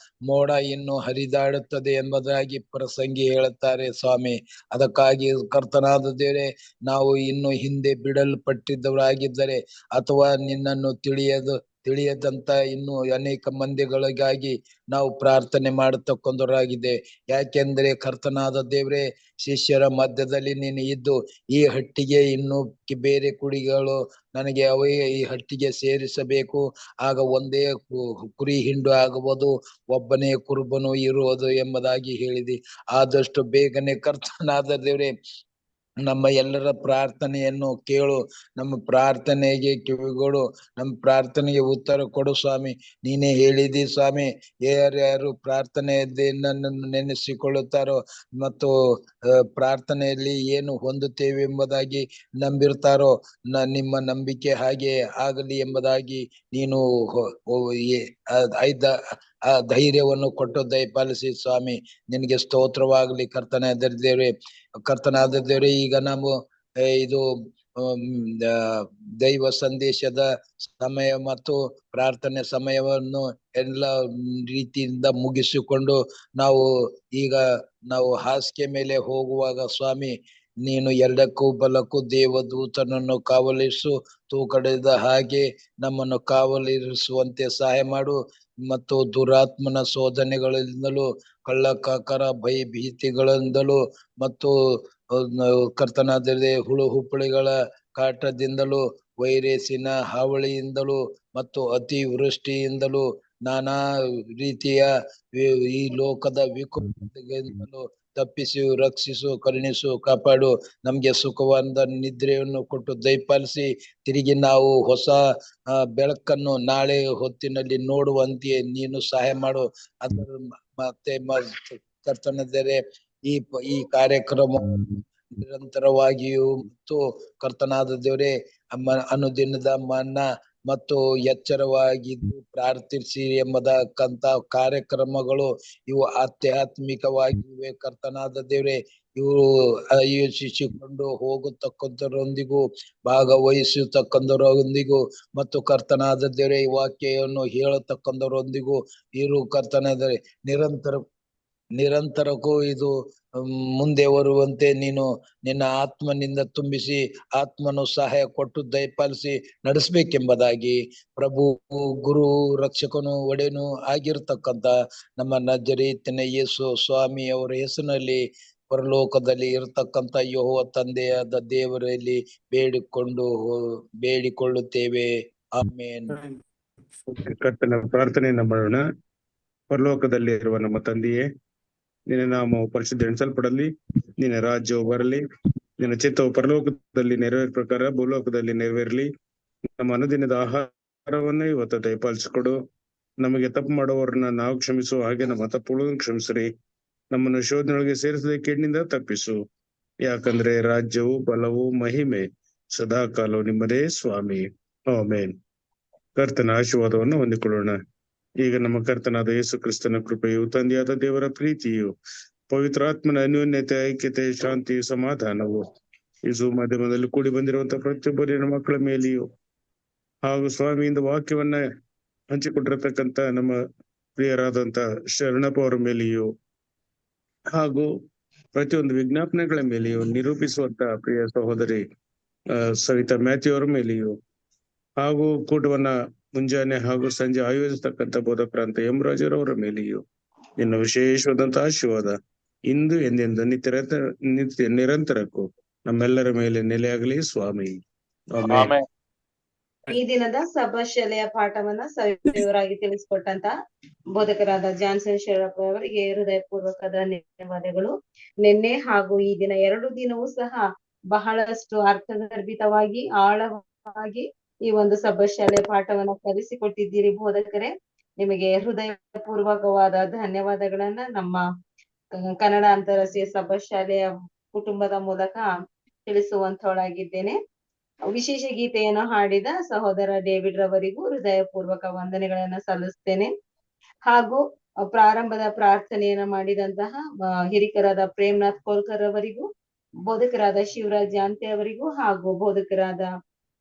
ಮೋಡ ಇನ್ನು ಹರಿದಾಡುತ್ತದೆ ಎಂಬುದಾಗಿ ಪ್ರಸಂಗಿ ಹೇಳುತ್ತಾರೆ ಸ್ವಾಮಿ. ಅದಕ್ಕಾಗಿ ಕರ್ತನಾದ ದೇವರೇ, ನಾವು ಇನ್ನು ಹಿಂದೆ ಬಿಡಲ್ಪಟ್ಟಿದ್ದವರಾಗಿದ್ದರೆ ಅಥವಾ ನಿನ್ನನ್ನು ತಿಳಿಯದಂತ ಇನ್ನು ಅನೇಕ ಮಂದಿಗಳಿಗಾಗಿ ನಾವು ಪ್ರಾರ್ಥನೆ ಮಾಡತಕ್ಕಂದರಾಗಿದೆ. ಯಾಕೆಂದ್ರೆ ಕರ್ತನಾದ ದೇವ್ರೆ, ಶಿಷ್ಯರ ಮಧ್ಯದಲ್ಲಿ ನೀನು ಇದ್ದು ಈ ಹಟ್ಟಿಗೆ ಇನ್ನು ಬೇರೆ ಕುಡಿಗಳು ನನಗೆ ಅವೇ ಈ ಹಟ್ಟಿಗೆ ಸೇರಿಸಬೇಕು, ಆಗ ಒಂದೇ ಕುರಿ ಹಿಂಡು ಆಗುವುದು, ಒಬ್ಬನೇ ಕುರುಬನು ಇರುವುದು ಎಂಬುದಾಗಿ ಹೇಳಿದೆ. ಆದಷ್ಟು ಬೇಗನೆ ಕರ್ತನಾದ ದೇವ್ರೆ, ನಮ್ಮ ಎಲ್ಲರ ಪ್ರಾರ್ಥನೆಯನ್ನು ಕೇಳು, ನಮ್ಮ ಪ್ರಾರ್ಥನೆಗೆ ಕಿವಿಗೊಡು, ನಮ್ಮ ಪ್ರಾರ್ಥನೆಗೆ ಉತ್ತರ ಕೊಡು ಸ್ವಾಮಿ. ನೀನೇ ಹೇಳಿದಿ ಸ್ವಾಮಿ, ಯಾರ್ಯಾರು ಪ್ರಾರ್ಥನೆಯಲ್ಲಿ ನನ್ನನ್ನು ನೆನೆಸಿಕೊಳ್ಳುತ್ತಾರೋ ಮತ್ತು ಪ್ರಾರ್ಥನೆಯಲ್ಲಿ ಏನು ಹೊಂದುತ್ತೇವೆ ಎಂಬುದಾಗಿ ನಂಬಿರ್ತಾರೋ, ನಿಮ್ಮ ನಂಬಿಕೆ ಹಾಗೆ ಆಗಲಿ ಎಂಬುದಾಗಿ ನೀನು ಆ ಧೈರ್ಯವನ್ನು ಕೊಟ್ಟು ದಯಪಾಲಿಸಿ ಸ್ವಾಮಿ. ನಿನಗೆ ಸ್ತೋತ್ರವಾಗಲಿ ಕರ್ತನಾದ ದೇವ್ರೆ. ಕರ್ತನಾದ ದೇವ್ರೆ, ಈಗ ನಾವು ಇದು ದೈವ ಸಂದೇಶದ ಸಮಯ ಮತ್ತು ಪ್ರಾರ್ಥನೆ ಸಮಯವನ್ನು ಎಲ್ಲ ರೀತಿಯಿಂದ ಮುಗಿಸಿಕೊಂಡು ನಾವು ಹಾಸಿಗೆ ಮೇಲೆ ಹೋಗುವಾಗ ಸ್ವಾಮಿ, ನೀನು ಎಡಕ್ಕೂ ಬಲಕ್ಕೂ ದೇವದೂತನನ್ನು ಕಾವಲಿಸು, ತೂಕಡಿದ ಹಾಗೆ ನಮ್ಮನ್ನು ಕಾವಲಿರಿಸುವಂತೆ ಸಹಾಯ ಮಾಡು. ಮತ್ತು ದುರಾತ್ಮನ ಶೋಧನೆಗಳಿಂದಲೂ ಕಳ್ಳಕಾಕರ ಭಯಭೀತಿಗಳಿಂದಲೂ ಮತ್ತು ಕರ್ತನಾದರೆ ಹುಳು ಹುಪ್ಪಳಿಗಳ ಕಾಟದಿಂದಲೂ ವೈರಸ್ಸಿನ ಹಾವಳಿಯಿಂದಲೂ ಮತ್ತು ಅತಿವೃಷ್ಟಿಯಿಂದಲೂ ನಾನಾ ರೀತಿಯ ಈ ಲೋಕದ ವಿಕೋಪದಿಂದಲೂ ತಪ್ಪಿಸಿ ರಕ್ಷಿಸು, ಕರುಣಿಸು, ಕಾಪಾಡು. ನಮ್ಗೆ ಸುಖವಾದ ನಿದ್ರೆಯನ್ನು ಕೊಟ್ಟು ದಯಪಾಲಿಸಿ ತಿರುಗಿ ನಾವು ಹೊಸ ಬೆಳಕನ್ನು ನಾಳೆ ಹೊತ್ತಿನಲ್ಲಿ ನೋಡುವಂತೆ ನೀನು ಸಹಾಯ ಮಾಡು. ಅದರ ಮತ್ತೆ ಕರ್ತನಾದರೆ ಈ ಕಾರ್ಯಕ್ರಮ ನಿರಂತರವಾಗಿಯೂ ಮತ್ತು ಕರ್ತನಾದ ದೇವರೇ ಅನುದಿನದ ಮನ್ನ ಮತ್ತು ಎಚ್ಚರವಾಗಿದ್ದು ಪ್ರಾರ್ಥಿಸಿ ಎಂಬತಕ್ಕಂತ ಕಾರ್ಯಕ್ರಮಗಳು ಇವು ಆಧ್ಯಾತ್ಮಿಕವಾಗಿವೆ. ಕರ್ತನಾದ ದೇವರೇ, ಇವು ಆಯೋಜಿಸಿಕೊಂಡು ಹೋಗತಕ್ಕಂಥರೊಂದಿಗೂ ಭಾಗವಹಿಸತಕ್ಕಂಥರೊಂದಿಗೂ ಮತ್ತು ಕರ್ತನಾದ ದೇವರೇ ಈ ವಾಕ್ಯವನ್ನು ಹೇಳತಕ್ಕಂಥರೊಂದಿಗೂ ಇರು. ಕರ್ತನಾದರೆ ನಿರಂತರಕ್ಕೂ ಇದು ಮುಂದೆ ಬರುವಂತೆ ನೀನು ನಿನ್ನ ಆತ್ಮನಿಂದ ತುಂಬಿಸಿ ಆತ್ಮನು ಸಹಾಯ ಕೊಟ್ಟು ದಯಪಾಲಿಸಿ ನಡೆಸಬೇಕೆಂಬುದಾಗಿ ಪ್ರಭು, ಗುರು, ರಕ್ಷಕನು, ಒಡೆಯನು ಆಗಿರ್ತಕ್ಕಂಥ ನಮ್ಮ ನಜರೇತಿನ ಯೇಸು ಸ್ವಾಮಿ ಅವರ ಹೆಸರಿನಲ್ಲಿ ಪರಲೋಕದಲ್ಲಿ ಇರತಕ್ಕಂಥ ಯೆಹೋವ ತಂದೆಯಾದ ದೇವರಲ್ಲಿ ಬೇಡಿಕೊಳ್ಳುತ್ತೇವೆ. ಆಮೇನ್. ಕರ್ತನ ಪ್ರಾರ್ಥನೆಯನ್ನ ಮಾಡೋಣ. ಪರಲೋಕದಲ್ಲಿ ಇರುವ ನಮ್ಮ ತಂದೆಯೇ, ನಿನ್ನ ನಾಮವು ಪರಿಶುದ್ಧ ಎಣಿಸಲ್ಪಡಲಿ, ನಿನ್ನ ರಾಜ್ಯವು ಬರಲಿ, ನಿನ್ನ ಚಿತ್ತವು ಪರಲೋಕದಲ್ಲಿ ನೆರವೇರ ಪ್ರಕಾರ ಭೂಲೋಕದಲ್ಲಿ ನೆರವೇರಲಿ. ನಮ್ಮ ಅನುದಿನದ ಆಹಾರವನ್ನ ಇವತ್ತು ದಯಪಾಲಿಸಿಕೊಡು. ನಮಗೆ ತಪ್ಪು ಮಾಡುವವರನ್ನ ನಾವು ಕ್ಷಮಿಸುವ ಹಾಗೆ ನಮ್ಮ ತಪ್ಪುಗಳನ್ನು ಕ್ಷಮಿಸ್ರಿ. ನಮ್ಮನ್ನು ಶೋಧನೆಯೊಳಗೆ ಸೇರಿಸದೆ ಕೇಡಿನಿಂದ ತಪ್ಪಿಸು. ಯಾಕಂದ್ರೆ ರಾಜ್ಯವು, ಬಲವು, ಮಹಿಮೆ ಸದಾ ಕಾಲವು ನಿಮ್ಮದೇ ಸ್ವಾಮಿ. ಆಮೆನ್. ಕರ್ತನ ಆಶೀರ್ವಾದವನ್ನು ಹೊಂದಿಕೊಳ್ಳೋಣ. ಈಗ ನಮ್ಮ ಕರ್ತನಾದ ಯೇಸು ಕ್ರಿಸ್ತನ ಕೃಪೆಯು, ತಂದೆಯಾದ ದೇವರ ಪ್ರೀತಿಯು, ಪವಿತ್ರಾತ್ಮನ ಅನ್ಯೋನ್ಯತೆ, ಐಕ್ಯತೆ, ಶಾಂತಿಯು, ಸಮಾಧಾನವು ಈ ಮಾಧ್ಯಮದಲ್ಲಿ ಕೂಡಿ ಬಂದಿರುವಂತಹ ಪ್ರತಿಯೊಬ್ಬರಿನ ಮಕ್ಕಳ ಮೇಲೆಯೂ ಹಾಗೂ ಸ್ವಾಮಿಯಿಂದ ವಾಕ್ಯವನ್ನ ಹಂಚಿಕೊಟ್ಟಿರತಕ್ಕಂತ ನಮ್ಮ ಪ್ರಿಯರಾದಂತ ಶರಣಪ್ಪ ಅವರ ಮೇಲೆಯೂ ಹಾಗೂ ಪ್ರತಿಯೊಂದು ವಿಜ್ಞಾಪನೆಗಳ ಮೇಲೆಯೂ ನಿರೂಪಿಸುವಂತ ಪ್ರಿಯ ಸಹೋದರಿ ಸವಿತಾ ಮ್ಯಾಥ್ಯೂ ಅವರ ಮೇಲೆಯೂ ಹಾಗೂ ಕೂಟವನ್ನ ಮುಂಜಾನೆ ಹಾಗೂ ಸಂಜೆ ಆಯೋಜಿಸತಕ್ಕಂಥ ಬೋಧಕರಾಂತ ಯಮರಾಜರವರ ಮೇಲೆಯೂ ನಿನ್ನ ವಿಶೇಷವಾದಂತಹ ಆಶೀರ್ವಾದ ಇಂದು ಎಂದೆಂದು ನಿತ್ಯ ನಿರಂತರಕ್ಕೂ ನಮ್ಮೆಲ್ಲರ ಮೇಲೆ ನೆಲೆಯಾಗಲಿ ಸ್ವಾಮಿ. ಆಮೆನ್. ಈ ದಿನದ ಸಭಾಶಾಲೆಯ ಪಾಠವನ್ನ ಸವಿವರಾಗಿ ತಿಳಿಸಿಕೊಟ್ಟಂತ ಬೋಧಕರಾದ ಜಾನ್ಸನ್ ಶರಪ್ಪ ಅವರಿಗೆ ಹೃದಯಪೂರ್ವಕ ಧನ್ಯವಾದಗಳು. ನಿನ್ನೆ ಹಾಗೂ ಈ ದಿನ 2 ದಿನವೂ ಸಹ ಬಹಳಷ್ಟು ಅರ್ಥಗರ್ಭಿತವಾಗಿ ಆಳವಾಗಿ ಈ ಒಂದು ಸಭಾಶಾಲೆಯ ಪಾಠವನ್ನ ಕಲಿಸಿಕೊಟ್ಟಿದ್ದೀರಿ ಬೋಧಕರೇ. ನಿಮಗೆ ಹೃದಯಪೂರ್ವಕವಾದ ಧನ್ಯವಾದಗಳನ್ನ ನಮ್ಮ ಕನ್ನಡ ಅಂತಾರಾಷ್ಟ್ರೀಯ ಸಭಾಶಾಲೆಯ ಕುಟುಂಬದ ಮೂಲಕ ತಿಳಿಸುವಂತವಳಾಗಿದ್ದೇನೆ. ವಿಶೇಷ ಗೀತೆಯನ್ನು ಹಾಡಿದ ಸಹೋದರ ಡೇವಿಡ್ ರವರಿಗೂ ಹೃದಯಪೂರ್ವಕ ವಂದನೆಗಳನ್ನ ಸಲ್ಲಿಸ್ತೇನೆ. ಹಾಗೂ ಪ್ರಾರಂಭದ ಪ್ರಾರ್ಥನೆಯನ್ನ ಮಾಡಿದಂತಹ ಹಿರಿಕರಾದ ಪ್ರೇಮ್ನಾಥ್ ಕೋಲ್ಕರ್ ಅವರಿಗೂ, ಬೋಧಕರಾದ ಶಿವರಾಜ್ ಜಾಂತೆ ಅವರಿಗೂ ಹಾಗೂ ಬೋಧಕರಾದ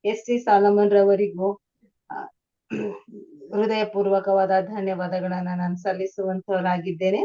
ಎಸ್.ಟಿ. ಸಾಲಮನ್ ರವರಿಗೂ ಹೃದಯಪೂರ್ವಕವಾದ ಧನ್ಯವಾದಗಳನ್ನ ನಾನು ಸಲ್ಲಿಸುವಂತವರಾಗಿದ್ದೇನೆ.